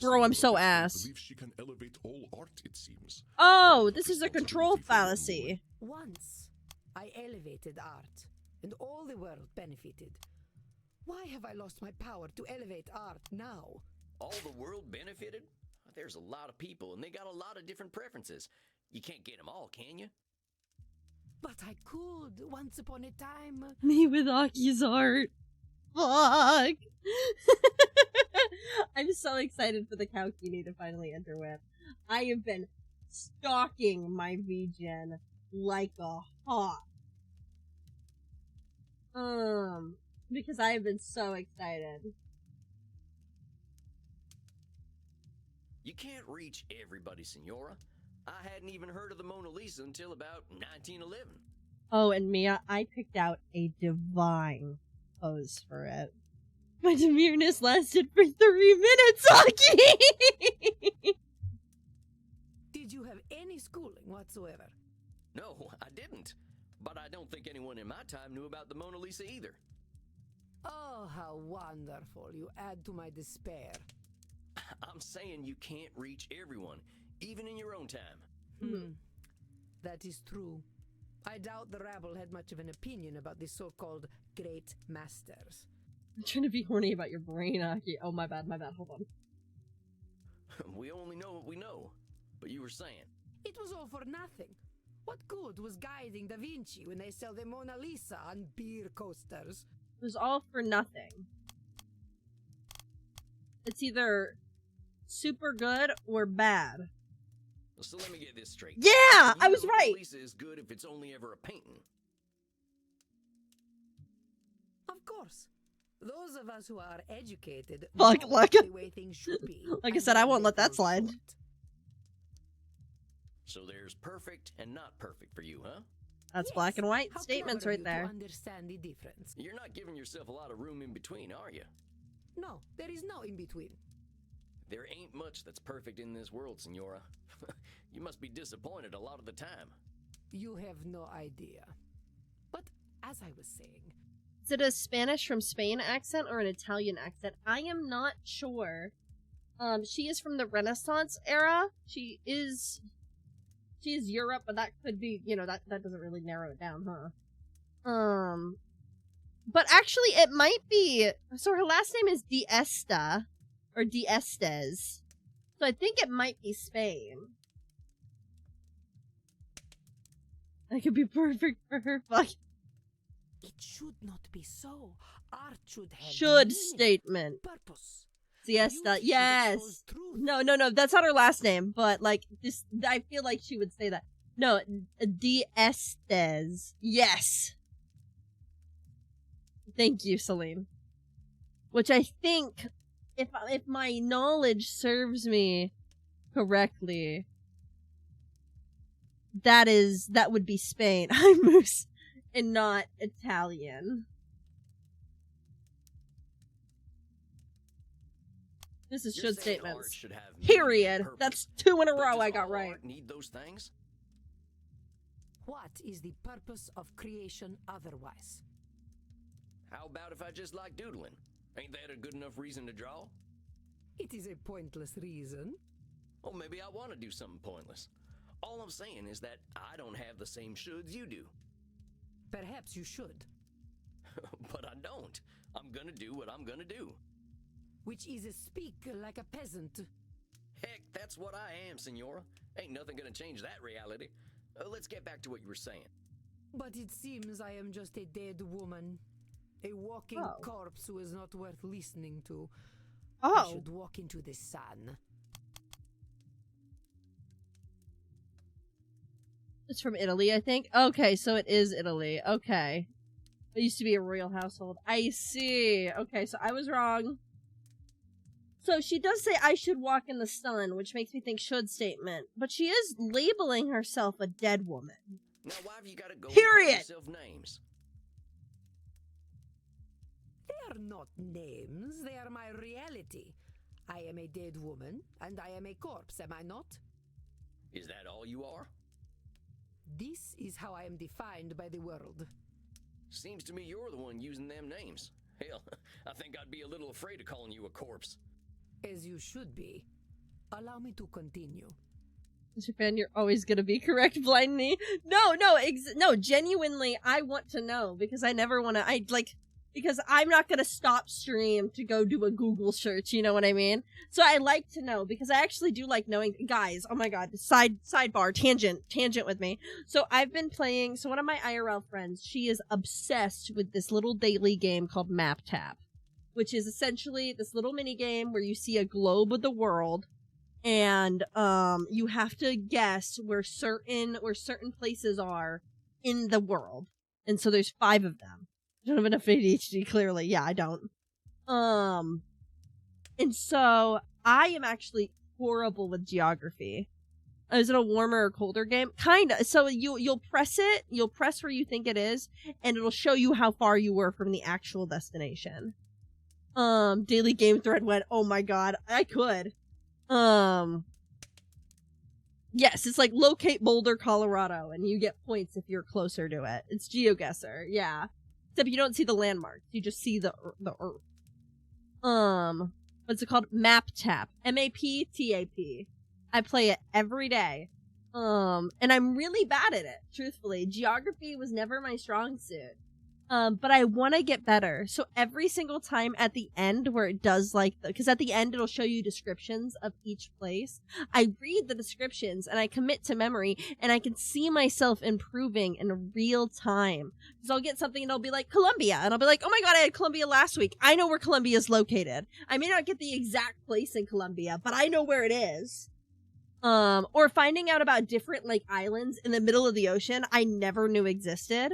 Bro, I'm so Signora d'Este ass. believes she can elevate all art, it seems. Oh, this is a control fallacy. Once, I elevated art, and all the world benefited. Why have I lost my power to elevate art now? All the world benefited? There's a lot of people, and they got a lot of different preferences. You can't get them all, can you? But I could, once upon a time. Me with Aki's art. Fuck. I'm so excited for the Kaukini to finally enter with. I have been stalking my VGen like a hawk. Because I have been so excited. You can't reach everybody, Signora. I hadn't even heard of the Mona Lisa until about 1911. Oh, and Mia, I picked out a divine pose for it. My demureness lasted for 3 minutes, Aki! Did you have any schooling whatsoever? No, I didn't. But I don't think anyone in my time knew about the Mona Lisa either. Oh, how wonderful. You add to my despair. I'm saying you can't reach everyone, even in your own time. That is true. I doubt the rabble had much of an opinion about the so-called great masters. I'm trying to be horny about your brain, Aki. Oh, my bad, hold on. We only know what we know. But you were saying. It was all for nothing. What good was guiding Da Vinci when they sell the Mona Lisa on beer coasters? It was all for nothing. It's either super good or bad. So let me get this straight. Yeah, I was Mona right. Lisa is good if it's only ever a painting. Of course. Those of us who are educated Fuck, know like- the way things should be. Like I and said, I then won't they let that fall slide. short. So there's perfect and not perfect for you, huh? That's Yes. black and white How statements clever right of you there. To understand the difference. You're not giving yourself a lot of room in between, are you? No, there is no in between. There ain't much that's perfect in this world, Senora. You must be disappointed a lot of the time. You have no idea. But as I was saying, Is it a Spanish from Spain accent or an Italian accent? I am not sure. She is from the Renaissance era. She is Europe, but that could be, that doesn't really narrow it down, huh? But actually it might be, so her last name is Diesta, or Diestes. So I think it might be Spain. That could be perfect for her. Fuck. it should not be so. Art should have Should meaning, statement. purpose. Siesta. Beauty should Yes. expose truth. No. That's not her last name, but like this, I feel like she would say that. No, Diestes. Yes. Thank you, Celine. Which I think, if my knowledge serves me correctly, that would be Spain. I'm Moose, and not Italian. This is You're should saying art statements. should have meaning and Period. purpose. That's 2 in a But row does I got all right. art need those things? What is the purpose of creation otherwise? How about if I just like doodling? Ain't that a good enough reason to draw? It is a pointless reason. Or maybe I want to do something pointless. All I'm saying is that I don't have the same shoulds you do. Perhaps you should. But I don't. I'm gonna do what I'm gonna do. Which is speak like a peasant. Heck, that's what I am, Senora. Ain't nothing gonna change that reality. Let's get back to what you were saying. But it seems I am just a dead woman. A walking Oh. corpse who is not worth listening to. I Oh. should walk into the sun. It's from Italy, I think. Okay, so it is Italy. Okay. It used to be a royal household. I see. Okay, so I was wrong. So she does say I should walk in the sun, which makes me think should statement. But she is labeling herself a dead woman. Now, why have you gotta go and Period. call yourself names? They are not names, they are my reality. I am a dead woman, and I am a corpse, am I not? Is that all you are? This is how I am defined by the world. Seems to me you're the one using them names. Hell, I think I'd be a little afraid of calling you a corpse. As you should be. Allow me to continue. Mr. Fan, you're always gonna be correct, blindly. No, genuinely, I want to know, because I never want to, because I'm not gonna stop stream to go do a Google search, you know what I mean? So I like to know, because I actually do like knowing, guys, oh my god, sidebar, tangent with me. So I've been playing, so one of my IRL friends, she is obsessed with this little daily game called Map Tap, which is essentially this little mini game where you see a globe of the world, and you have to guess where certain places are in the world. And so there's 5 of them. I don't have enough ADHD, clearly. Yeah, I don't. And so I am actually horrible with geography. Is it a warmer or colder game? Kinda. So you'll press where you think it is, and it'll show you how far you were from the actual destination. Daily game thread went, oh my god, I could. Yes, it's like locate Boulder, Colorado, and you get points if you're closer to it. It's GeoGuessr, yeah. Except you don't see the landmarks, you just see the Earth. What's it called? Map Tap. MAPTAP. I play it every day. And I'm really bad at it, truthfully. Geography was never my strong suit. But I want to get better. So every single time at the end where it does because at the end it'll show you descriptions of each place. I read the descriptions and I commit to memory and I can see myself improving in real time. So I'll get something and it'll be like Columbia and I'll be like, oh my God, I had Columbia last week. I know where Columbia is located. I may not get the exact place in Columbia, but I know where it is. Or finding out about different like islands in the middle of the ocean I never knew existed.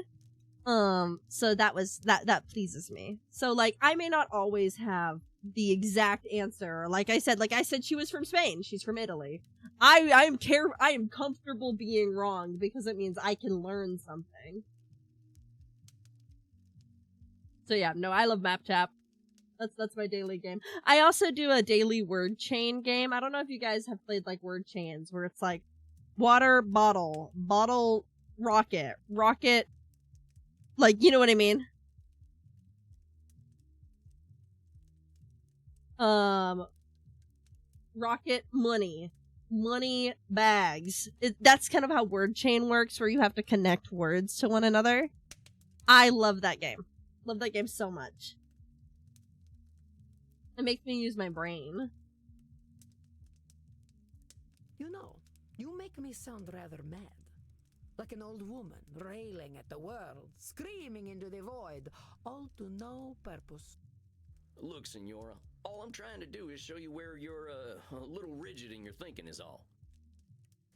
So that pleases me. So like I may not always have the exact answer. Like I said she was from Spain. She's from Italy. I am comfortable being wrong because it means I can learn something. So yeah, no, I love MapTap. That's my daily game. I also do a daily word chain game. I don't know if you guys have played like word chains where it's like water, bottle, bottle, rocket, rocket. Like, you know what I mean? Rocket, money, money, bags. That's kind of how word chain works, where you have to connect words to one another. I love that game. Love that game so much. It makes me use my brain. You know, you make me sound rather mad. Like an old woman, railing at the world, screaming into the void, all to no purpose. Look, Senora, all I'm trying to do is show you where you're a little rigid in your thinking is all.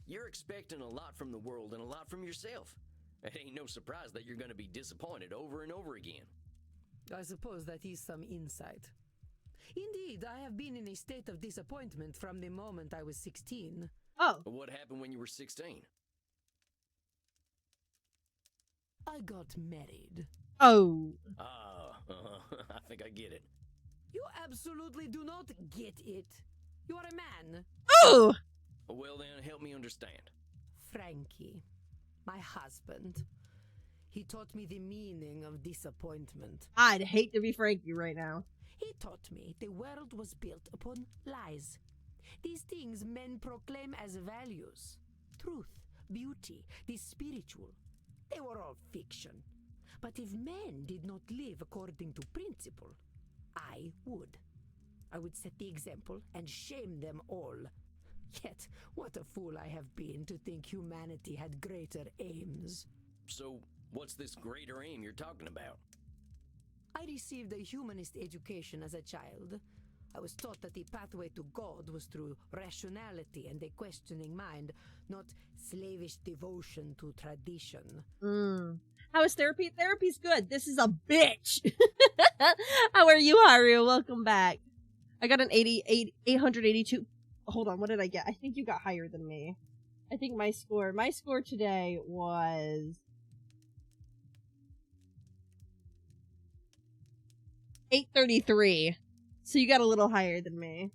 You're expecting a lot from the world and a lot from yourself. It ain't no surprise that you're going to be disappointed over and over again. I suppose that is some insight. Indeed, I have been in a state of disappointment from the moment I was 16. Oh. What happened when you were 16? I got married. Oh. I think I get it. You absolutely do not get it. You are a man. Oh! Well then, help me understand. Frankie, my husband. He taught me the meaning of disappointment. I'd hate to be Frankie right now. He taught me the world was built upon lies. These things men proclaim as values. Truth, beauty, the spiritual. They were all fiction. But if men did not live according to principle, I would. I would set the example and shame them all. Yet, what a fool I have been to think humanity had greater aims. So, what's this greater aim you're talking about? I received a humanist education as a child. I was taught that the pathway to God was through rationality and a questioning mind, not slavish devotion to tradition. How is therapy? Therapy's good. This is a bitch. How are you, Haru? Welcome back. I got an 882. Hold on, what did I get? I think you got higher than me. I think my score today was 833. So you got a little higher than me.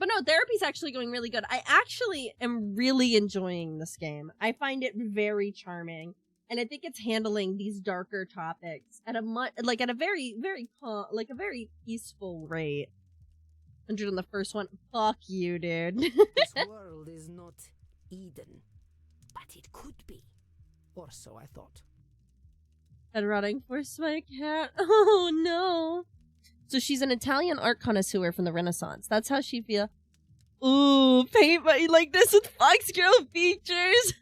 But no, therapy's actually going really good. I actually am really enjoying this game. I find it very charming. And I think it's handling these darker topics at a very, very a very peaceful rate. 100 on the first one. Fuck you, dude. This world is not Eden, but it could be. Or so I thought. And running for my cat. Oh no. So she's an Italian art connoisseur from the Renaissance. That's how she feels. Ooh, paint by like this with Fox Girl features.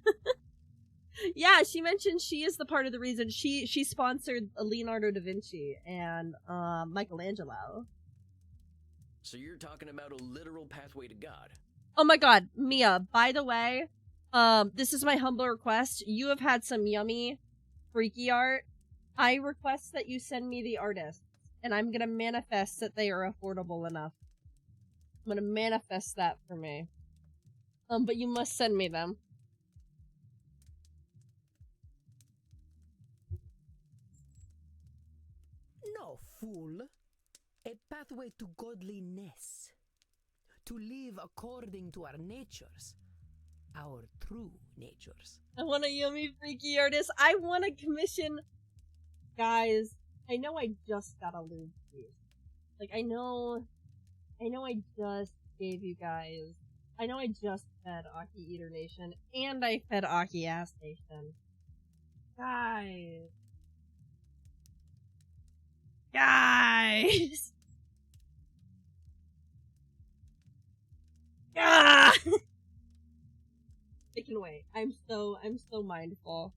Yeah, she mentioned she is the part of the reason she sponsored Leonardo da Vinci and Michelangelo. So you're talking about a literal pathway to God? Oh my god, Mia, by the way, this is my humble request. You have had some yummy, freaky art. I request that you send me the artists, and I'm gonna manifest that they are affordable enough. I'm gonna manifest that for me. But you must send me them. No, fool. A pathway to godliness. To live according to our natures. Our true natures. I want a yummy freaky artist. I want to commission... Guys, I know I just got a lube piece. Like, I know I just gave you guys... I know I just fed Aki Eater Nation, and I fed Aki Ass Nation. Guys. Guys. Ah! It can wait. I'm so mindful.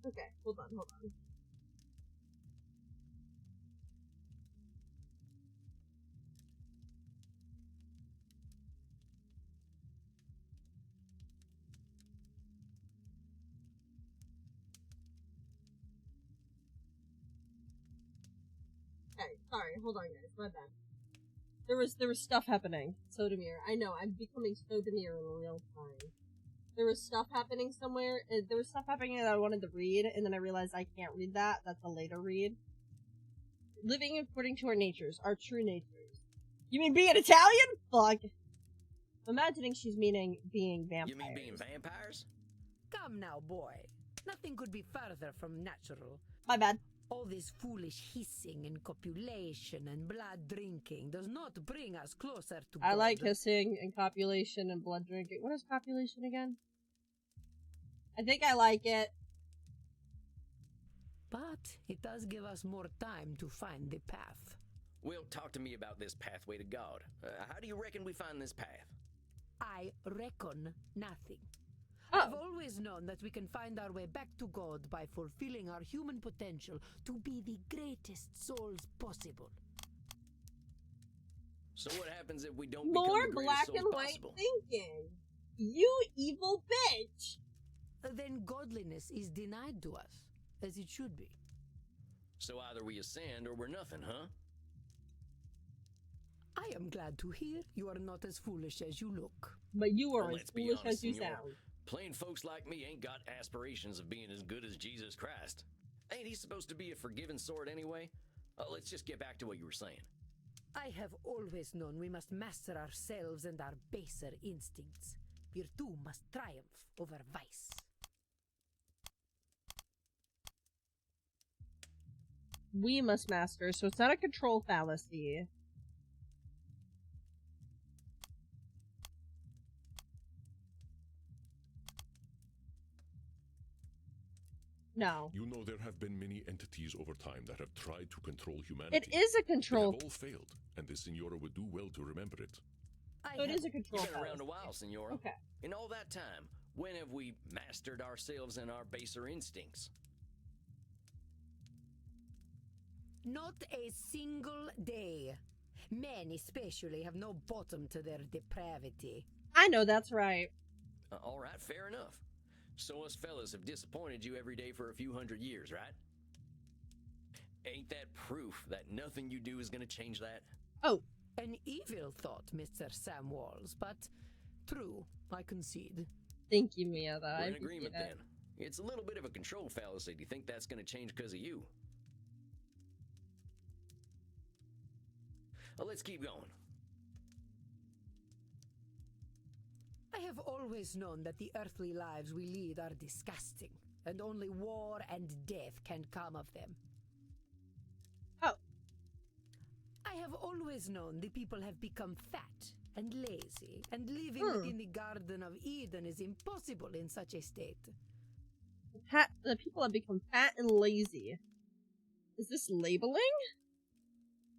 Okay, hold on. Okay, sorry, hold on guys, my bad. There was stuff happening. So demure. I know, I'm becoming so demure in real time. There was stuff happening somewhere. There was stuff happening that I wanted to read, and then I realized I can't read that. That's a later read. Living according to our natures, our true natures. You mean being Italian? Fuck. I'm imagining she's meaning being vampires. You mean being vampires? Come now, boy. Nothing could be further from natural. My bad. All this foolish hissing and copulation and blood drinking does not bring us closer to God. I like hissing and copulation and blood drinking. What is copulation again? I think I like it. But it does give us more time to find the path. Well, talk to me about this pathway to God. How do you reckon we find this path? I reckon nothing. Oh. I've always known that we can find our way back to God by fulfilling our human potential to be the greatest souls possible. So what happens if we don't More become the black greatest and souls white possible? thinking. You evil bitch. Then godliness is denied to us, as it should be. So either we ascend or we're nothing, huh? I am glad to hear you are not as foolish as you look. But you are Well, as let's be foolish honest, as you senor. sound. Plain folks like me ain't got aspirations of being as good as Jesus Christ. Ain't he supposed to be a forgiving sort anyway? Let's just get back to what you were saying. I have always known we must master ourselves and our baser instincts. Virtue must triumph over vice. We must master, so it's not a control fallacy. No. You know there have been many entities over time that have tried to control humanity. It is a They control. have all failed, and the Signora would do well to remember it. I So it have is a control You've been around fallacy. a while, senora. Okay. In all that time, when have we mastered ourselves and our baser instincts? Not a single day. Men especially have no bottom to their depravity. I know that's right. All right, fair enough. So us fellas have disappointed you every day for a few hundred years, right? Ain't that proof that nothing you do is gonna change that? Oh, An evil thought, Mr. Sam Walls, but true, I concede. thank you, Mia. Though We're I in agreement appreciate it. then. It's a little bit of a control fallacy. Do you think that's gonna change because of you? Well, let's keep going. I have always known that the earthly lives we lead are disgusting, and only war and death can come of them. Oh. I have always known the people have become fat and lazy, and living Hmm. within the Garden of Eden is impossible in such a state. The people have become fat and lazy. Is this labeling?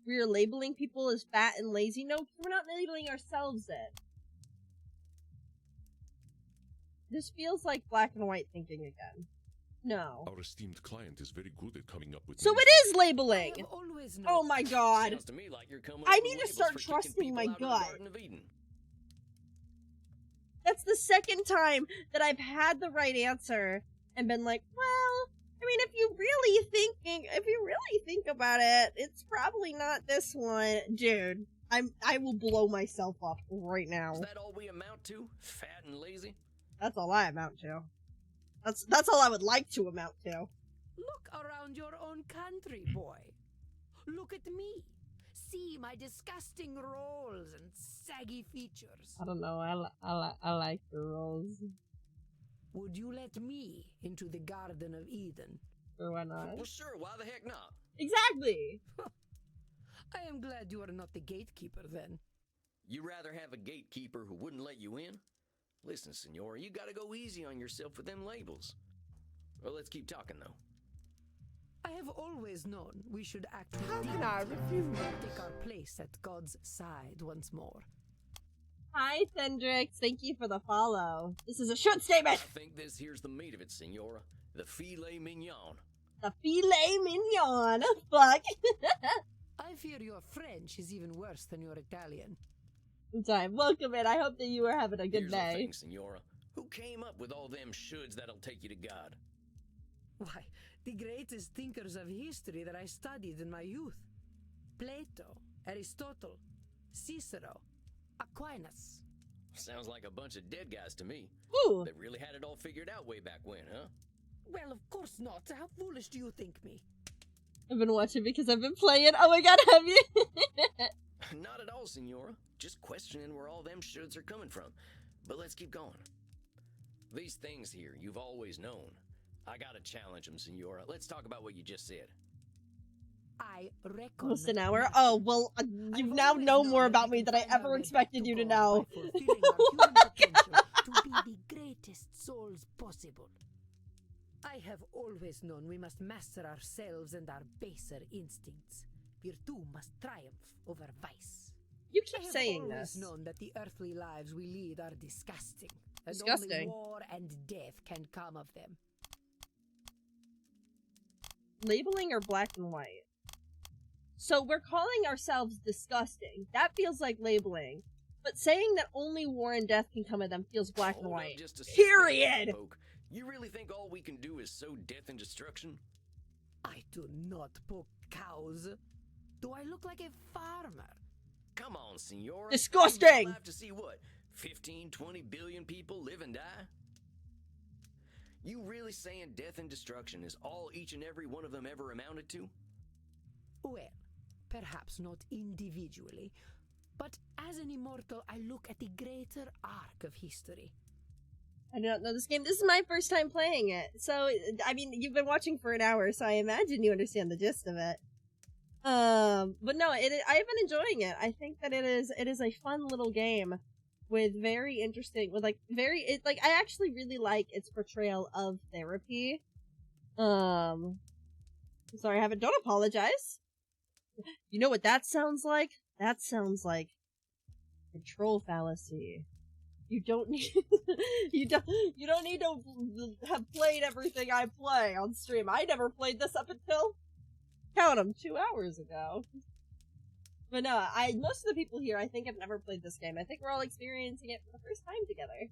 We are labeling people as fat and lazy? No, we're not labeling ourselves it. This feels like black and white thinking again. No. Our esteemed client is very good at coming up with So names. it is I labeling! have always known. Oh my god. Sounds to me like you're coming I up with need to labels start for kicking trusting people my out of the gut. Garden of Eden. That's the second time that I've had the right answer and been like, well, I mean, if you really think about it, it's probably not this one. Dude, I will blow myself up right now. Is that all we amount to? Fat and lazy? That's all I amount to. That's all I would like to amount to. Look around your own country, boy. Look at me. See my disgusting rolls and saggy features. I don't know. I like the rolls. Would you let me into the Garden of Eden? Or why not? Well, sure, why the heck not? Exactly. I am glad you are not the gatekeeper then. You rather have a gatekeeper who wouldn't let you in? Listen, Senora, you gotta go easy on yourself with them labels. Well, let's keep talking, though. I have always known we should act with How can dignity I refuse? and take our place at God's side once more. Hi, Thendrix. Thank you for the follow. This is a short statement. I think this here's the meat of it, Senora. The filet mignon. The filet mignon. Fuck. I fear your French is even worse than your Italian. Time. Welcome in. I hope that you are having a good Here's the day. thing, Senora. Who came up with all them shoulds that'll take you to God? Why, the greatest thinkers of history that I studied in my youth. Plato, Aristotle, Cicero, Aquinas. Sounds like a bunch of dead guys to me. Ooh. They really had it all figured out way back when, huh? Well, of course not. How foolish do you think me? I've been watching because I've been playing. Oh my god, have you? Not at all, Senora. Just questioning where all them shoulds are coming from. But let's keep going. These things here, you've always known. I gotta challenge them, Senora. Let's talk about what you just said. I reckon. Almost an hour. Oh, well, you now know more about me than I ever expected you to know. By fulfilling our human potential to be the greatest souls possible. I have always known we must master ourselves and our baser instincts. Virtue must triumph over vice. You I keep have saying always this. known that the earthly lives we lead are disgusting. And Disgusting. only war and death can come of them. Labeling or black and white? So we're calling ourselves disgusting. That feels like labeling. But saying that only war and death can come of them feels black and Hold up white. just a second, Period! Poke. You really think all we can do is sow death and destruction? I do not poke cows. Do I look like a farmer? Come on, Senora. Disgusting! You'll have to see what? 15, 20 billion people live and die? You really saying death and destruction is all each and every one of them ever amounted to? Well, perhaps not individually, but as an immortal, I look at the greater arc of history. I do not know this game. This is my first time playing it. So, I mean, you've been watching for an hour, so I imagine you understand the gist of it. But no, I've been enjoying it. I think that it is a fun little game with very interesting, with like I actually really like its portrayal of therapy. Sorry, I haven't. Don't apologize. You know what that sounds like? That sounds like control fallacy. You don't need you don't need to have played everything I play on stream. I never played this up until count 'em 2 hours ago. But no, most of the people here I think have never played this game. I think we're all experiencing it for the first time together.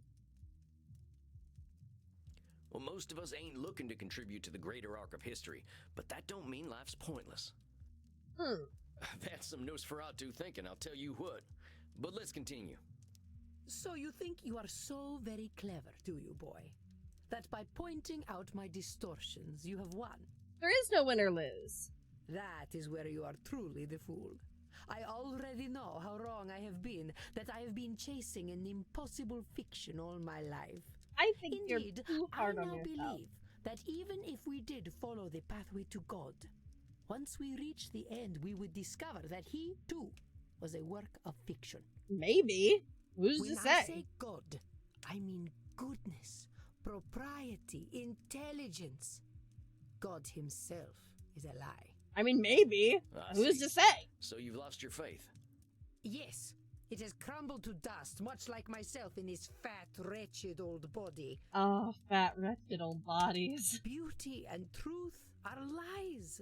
Well, most of us ain't looking to contribute to the greater arc of history, but that don't mean life's pointless. That's some Nosferatu thinking, I'll tell you what. But let's continue. So you think you are so very clever, do you, boy? That by pointing out my distortions, you have won? There is no win or lose. That is where you are truly the fool. I already know how wrong I have been, that I have been chasing an impossible fiction all my life. I think Indeed, you're too hard I on now yourself. believe that even if we did follow the pathway to God, once we reach the end, we would discover that he, too, was a work of fiction. Maybe. Who's When to I say? say God, I mean goodness, propriety, intelligence. God himself is a lie. I mean, maybe. I Who's see. to say? So you've lost your faith. Yes, it has crumbled to dust, much like myself in this fat, wretched old body. Oh, fat, wretched old bodies. Beauty and truth are lies.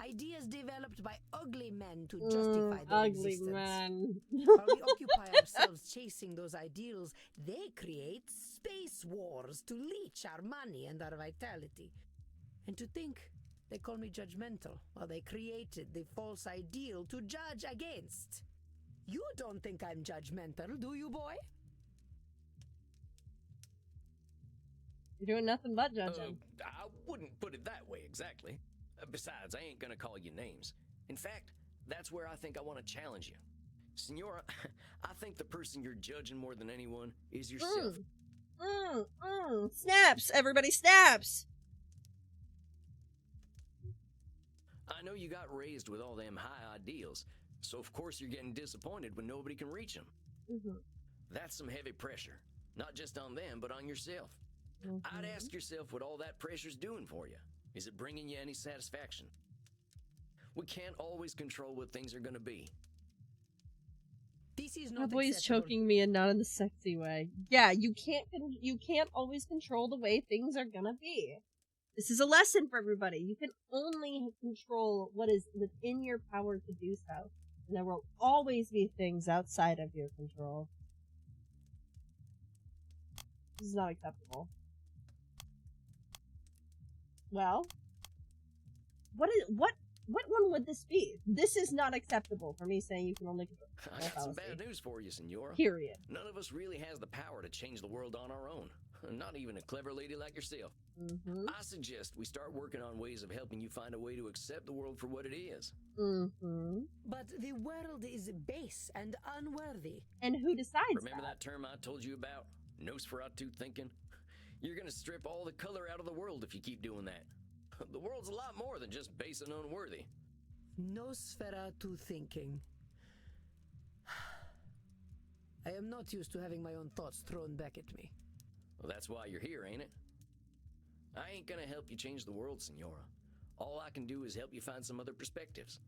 Ideas developed by ugly men to justify their Ugly existence. man. While we occupy ourselves chasing those ideals, they create space wars to leech our money and our vitality. And to think they call me judgmental while they created the false ideal to judge against. You don't think I'm judgmental, do you, boy? You're doing nothing but judging. I wouldn't put it that way exactly. Besides, I ain't gonna call you names. In fact, that's where I think I want to challenge you. Senora, I think the person you're judging more than anyone is yourself. Snaps! Everybody snaps! I know you got raised with all them high ideals, so of course you're getting disappointed when nobody can reach them. That's some heavy pressure. Not just on them, but on yourself. I'd ask yourself what all that pressure's doing for you. Is it bringing you any satisfaction? We can't always control what things are going to be. This is My not boy's acceptable. choking me and not in the sexy way. Yeah, you can't always control the way things are gonna be. This is a lesson for everybody. You can only control what is within your power to do so. And there will always be things outside of your control. This is not acceptable. Well, what one would this be? This is not acceptable for me saying you can only control I got some bad news for you, Senora. Period. None of us really has the power to change the world on our own. Not even a clever lady like yourself. I suggest we start working on ways of helping you find a way to accept the world for what it is. But the world is base and unworthy. And who decides Remember that term I told you about? Nosferatu thinking? You're gonna strip all the color out of the world if you keep doing that. The world's a lot more than just base and unworthy. Nosferatu thinking. I am not used to having my own thoughts thrown back at me. Well, that's why you're here, ain't it? I ain't gonna help you change the world, Senora. All I can do is help you find some other perspectives.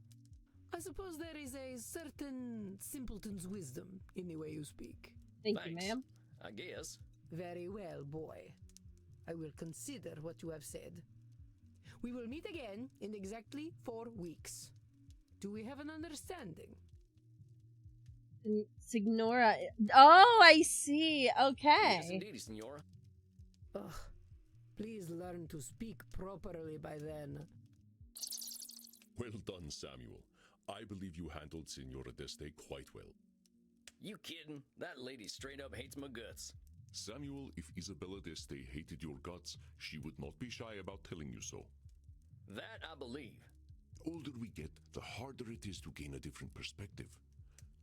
I suppose there is a certain simpleton's wisdom in the way you speak. Thank Thanks, you, ma'am. I guess. Very well, boy. I will consider what you have said. We will meet again in exactly 4 weeks. Do we have an understanding? Signora. Oh, I see. Okay. Yes, indeed, Senora. Ugh. Please learn to speak properly by then. Well done, Samuel. I believe you handled Senora Deste quite well. You kidding? That lady straight up hates my guts. Samuel, if Isabella Deste hated your guts, she would not be shy about telling you so. That I believe. Older we get, the harder it is to gain a different perspective.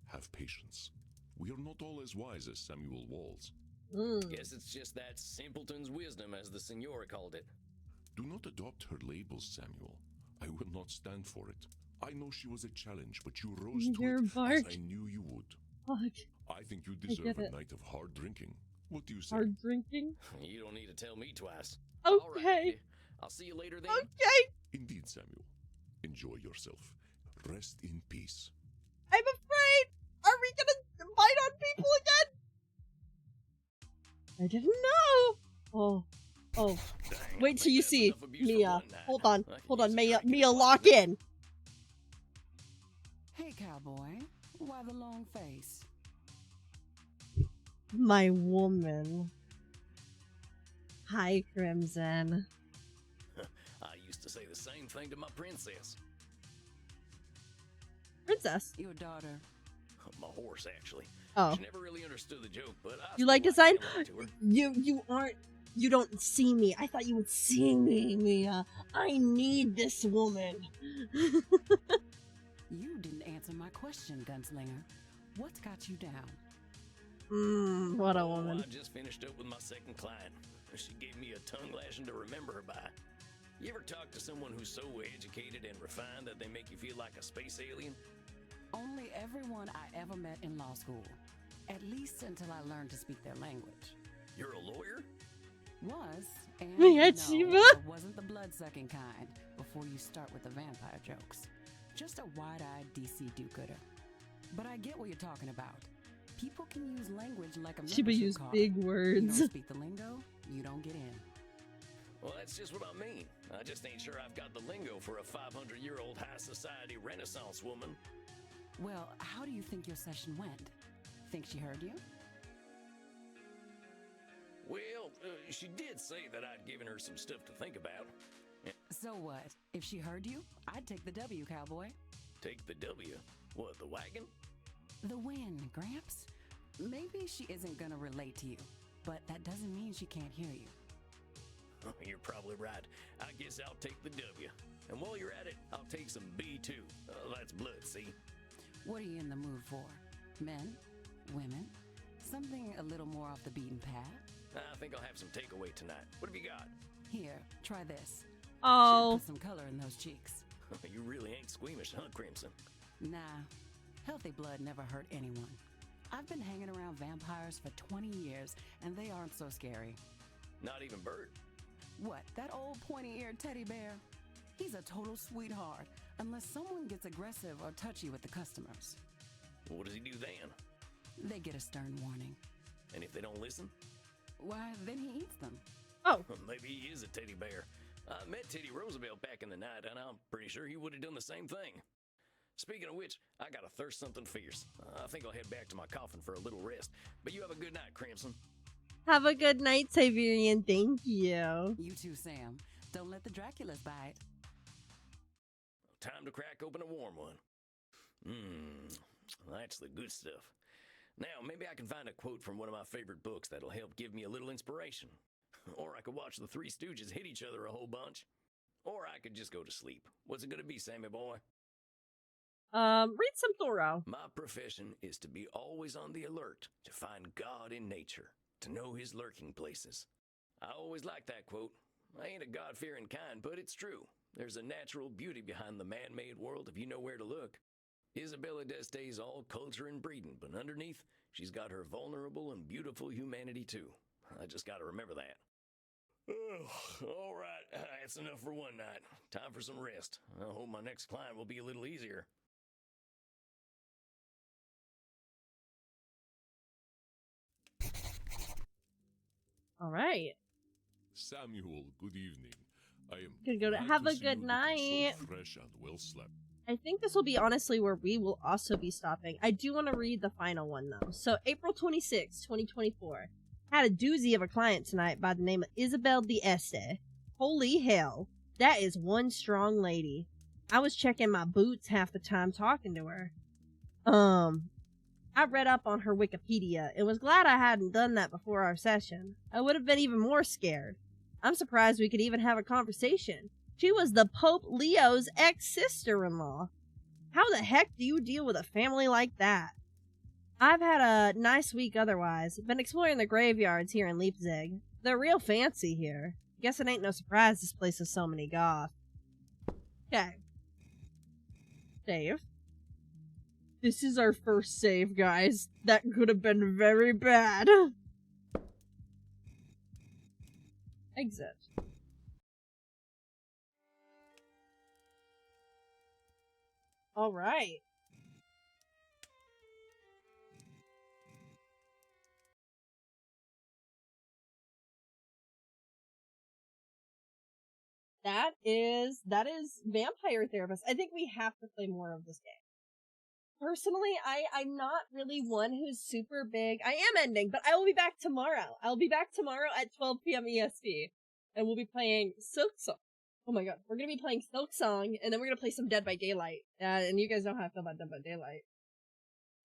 Have patience. We are not all as wise as Samuel Walls. Guess it's just that simpleton's wisdom, as the Senora called it. Do not adopt her labels, Samuel. I will not stand for it. I know she was a challenge, but you rose to Your it bark. as I knew you would. Fuck. I think you get deserve a it. night of hard drinking. What do you say? Hard drinking? You don't need to tell me twice. Okay. All right, lady. I'll see you later then. Okay. Indeed, Samuel. Enjoy yourself. Rest in peace. I'm afraid. Are we gonna bite on people again? I didn't know. Oh. Dang, Wait till you that's see enough abuse for Mia. one night. Hold on. I could Hold use on. a Mia, drink in Mia, a lock pocket. in. Hey, cowboy. Why the long face? My woman. Hi, Crimson. I used to say the same thing to my princess. Princess. Your daughter. My horse, actually. Oh. She never really understood the joke, but I You still like to sign? saying it to her. You don't see me. I thought you would see me, Mia. I need this woman. You didn't answer my question, gunslinger. What's got you down? What a Oh, woman. I just finished up with my second client. She gave me a tongue lashing to remember her by. You ever talk to someone who's so educated and refined that they make you feel like a space alien? Only everyone I ever met in law school. At least until I learned to speak their language. You're a lawyer? Was, and Yeah, no, Chiva. it wasn't the blood-sucking kind, before you start with the vampire jokes. Just a wide-eyed DC do-gooder. But I get what you're talking about. People can use language like a She would membership use card. big You words. don't speak the lingo, you don't get in. Well, that's just what I mean. I just ain't sure I've got the lingo for a 500-year-old high society Renaissance woman. Well, how do you think your session went? Think she heard you? Well, she did say that I'd given her some stuff to think about. So what? If she heard you, I'd take the W, cowboy. Take the W. What, the wagon? The win, Gramps. Maybe she isn't gonna relate to you, but that doesn't mean she can't hear you. Oh, you're probably right. I guess I'll take the W. And while you're at it, I'll take some B too. That's blood, see? What are you in the mood for? Men? Women? Something a little more off the beaten path? I think I'll have some takeaway tonight. What have you got? Here, try this. Oh. Should put some color in those cheeks. You really ain't squeamish, huh, Crimson? Nah, healthy blood never hurt anyone. I've been hanging around vampires for 20 years, and they aren't so scary. Not even Bert. What, that old pointy-eared teddy bear? He's a total sweetheart, unless someone gets aggressive or touchy with the customers. What does he do then? They get a stern warning. And if they don't listen? Why, then he eats them. Oh. Maybe he is a teddy bear. I met Teddy Roosevelt back in the night, and I'm pretty sure he would have done the same thing. Speaking of which, I gotta thirst something fierce. I think I'll head back to my coffin for a little rest. But you have a good night, Crimson. Have a good night, Siberian. Thank you. You too, Sam. Don't let the Draculas bite. Time to crack open a warm one. That's the good stuff. Now, maybe I can find a quote from one of my favorite books that'll help give me a little inspiration. Or I could watch the Three Stooges hit each other a whole bunch. Or I could just go to sleep. What's it gonna be, Sammy boy? Read some Thoreau. My profession is to be always on the alert, to find God in nature, to know his lurking places. I always like that quote. I ain't a God-fearing kind, but it's true. There's a natural beauty behind the man-made world if you know where to look. Isabella D'Este's all culture and breeding, but underneath, she's got her vulnerable and beautiful humanity too. I just gotta remember that. All right, that's enough for one night. Time for some rest. I hope my next client will be a little easier. All right. Samuel, good evening. I am Gonna go to glad have a see good you night. looking so fresh and well slept. I think this will be honestly where we will also be stopping. I do want to read the final one though. So April 26, 2024. Had a doozy of a client tonight by the name of Isabel D'Este. Holy hell. That is one strong lady. I was checking my boots half the time talking to her. I read up on her Wikipedia and was glad I hadn't done that before our session. I would have been even more scared. I'm surprised we could even have a conversation. She was the Pope Leo's ex-sister-in-law. How the heck do you deal with a family like that? I've had a nice week otherwise. Been exploring the graveyards here in Leipzig. They're real fancy here. Guess it ain't no surprise this place has so many goths. Okay. Save. This is our first save, guys. That could have been very bad. Exit. All right. That is Vampire Therapist. I think we have to play more of this game. Personally, I'm not really one who's super big. I am ending, but I will be back tomorrow. I'll be back tomorrow at 12 p.m. EST. And we'll be playing Silksong. Oh my god. We're gonna be playing Silksong, and then we're gonna play some Dead by Daylight. And you guys know how I feel about Dead by Daylight.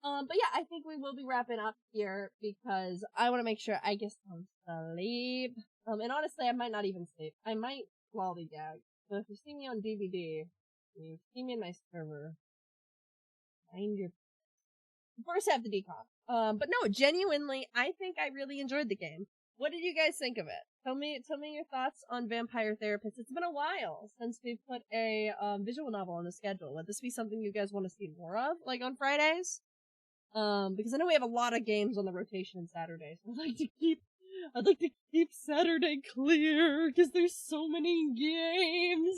But yeah, I think we will be wrapping up here because I want to make sure I get some sleep. And honestly, I might not even sleep. I might lollygag. So if you see me on DVD, you see me in my server, mind your first have the decom. But no, genuinely, I think I really enjoyed the game. What did you guys think of it? Tell me your thoughts on Vampire Therapist. It's been a while since we've put a visual novel on the schedule. Would this be something you guys want to see more of, like on Fridays? Because I know we have a lot of games on the rotation on Saturdays. I'd like to keep Saturday clear because there's so many games.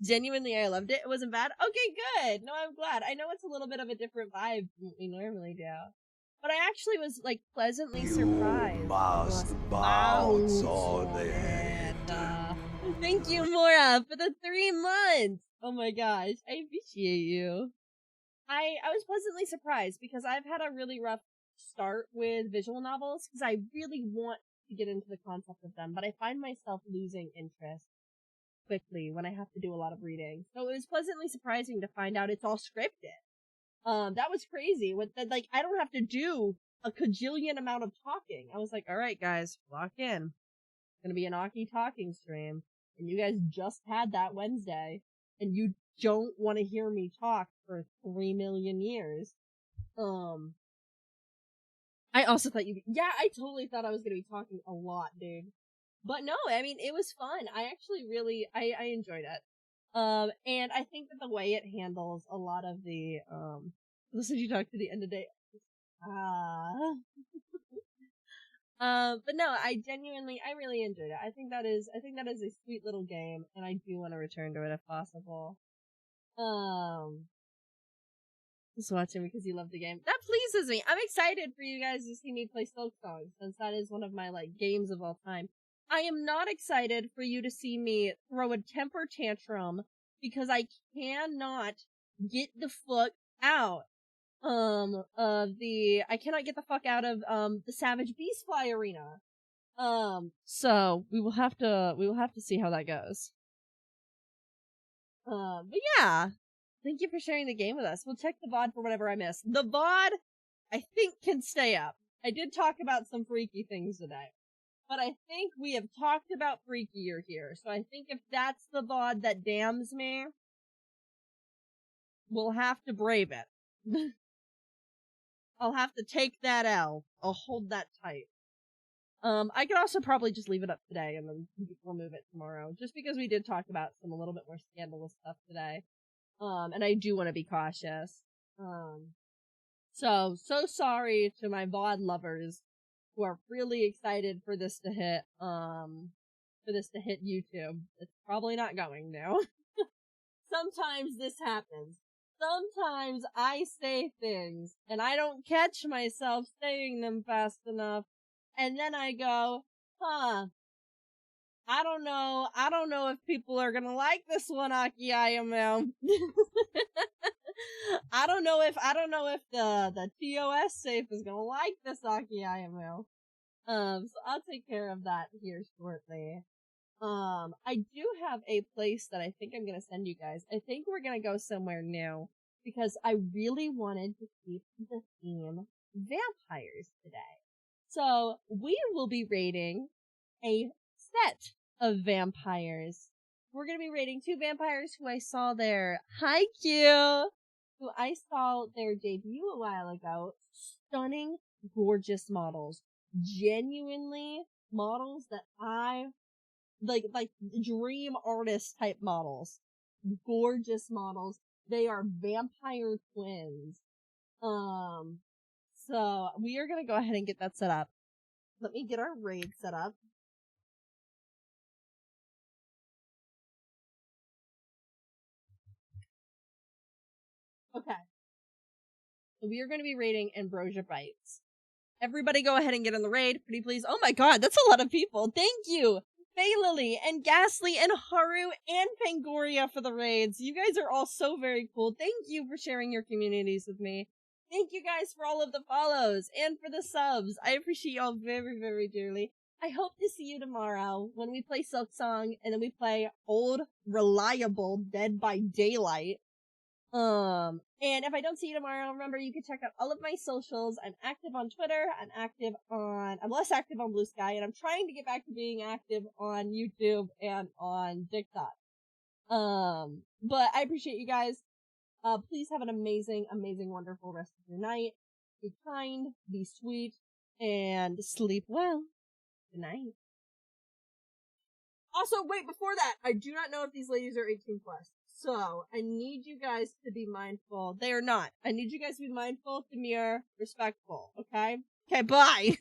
Genuinely, I loved it. It wasn't bad. Okay, good. No, I'm glad. I know it's a little bit of a different vibe from what we normally do. But I actually was, like, pleasantly surprised. You must bounce on it. Thank you, Mora, for the 3 months. Oh my gosh. I appreciate you. I was pleasantly surprised because I've had a really rough start with visual novels because I really want to get into the concept of them, but I find myself losing interest quickly when I have to do a lot of reading. So it was pleasantly surprising to find out it's all scripted. That was crazy. With that, like, I don't have to do a cajillion amount of talking. I was like, all right, guys, lock in. It's gonna be an Aki talking stream, and you guys just had that Wednesday, and you don't want to hear me talk for 3 million years. I also thought I totally thought I was gonna be talking a lot, dude. But no, I mean, it was fun. I actually really, I enjoyed it. And I think that the way it handles a lot of the, listen, you talk to the end of day. But no, I really enjoyed it. I think that is a sweet little game, and I do want to return to it if possible. Just watching because you love the game. That pleases me. I'm excited for you guys to see me play Silk Song, since that is one of my, like, games of all time. I am not excited for you to see me throw a temper tantrum because I cannot get the fuck out I cannot get the fuck out of the Savage Beastfly arena. So we will have to see how that goes. But yeah, thank you for sharing the game with us. We'll check the VOD for whatever I missed. The VOD, I think, can stay up. I did talk about some freaky things today, but I think we have talked about freakier here. So I think if that's the VOD that damns me, we'll have to brave it. I'll have to take that L. I'll hold that tight. I could also probably just leave it up today and then remove it tomorrow, just because we did talk about some a little bit more scandalous stuff today. And I do want to be cautious. So sorry to my VOD lovers who are really excited for this to hit YouTube. It's probably not going to. Sometimes this happens. Sometimes I say things, and I don't catch myself saying them fast enough, and then I go, I don't know if people are gonna like this one, Aki IMO. I don't know if the TOS safe is gonna like this, Aki IMO. So I'll take care of that here shortly. I do have a place that I think I'm gonna send you guys. I think we're gonna go somewhere new because I really wanted to keep the theme vampires today. So we will be rating a set of vampires. We're gonna be rating 2 vampires who I saw their who I saw their debut a while ago. Stunning, gorgeous models. Genuinely models that I like dream artist type models. Gorgeous models. They are vampire twins. So we are gonna go ahead and get that set up. Let me get our raid set up. Okay. So we are gonna be raiding Ambrosia Bites. Everybody go ahead and get in the raid, pretty please. Oh my god, that's a lot of people. Thank you! Faylily and Ghastly and Haru and Pangoria for the raids. You guys are all so very cool. Thank you for sharing your communities with me. Thank you guys for all of the follows and for the subs. I appreciate y'all very, very dearly. I hope to see you tomorrow when we play Silk Song and then we play old, reliable Dead by Daylight. And if I don't see you tomorrow, remember you can check out all of my socials. I'm active on Twitter. I'm less active on Blue Sky, and I'm trying to get back to being active on YouTube and on TikTok. But I appreciate you guys. Please have an amazing, amazing, wonderful rest of your night. Be kind, be sweet, and sleep well. Good night. Also, wait, before that, I do not know if these ladies are 18 plus. So, I need you guys to be mindful. They are not. I need you guys to be mindful, demure, respectful, okay? Okay, bye!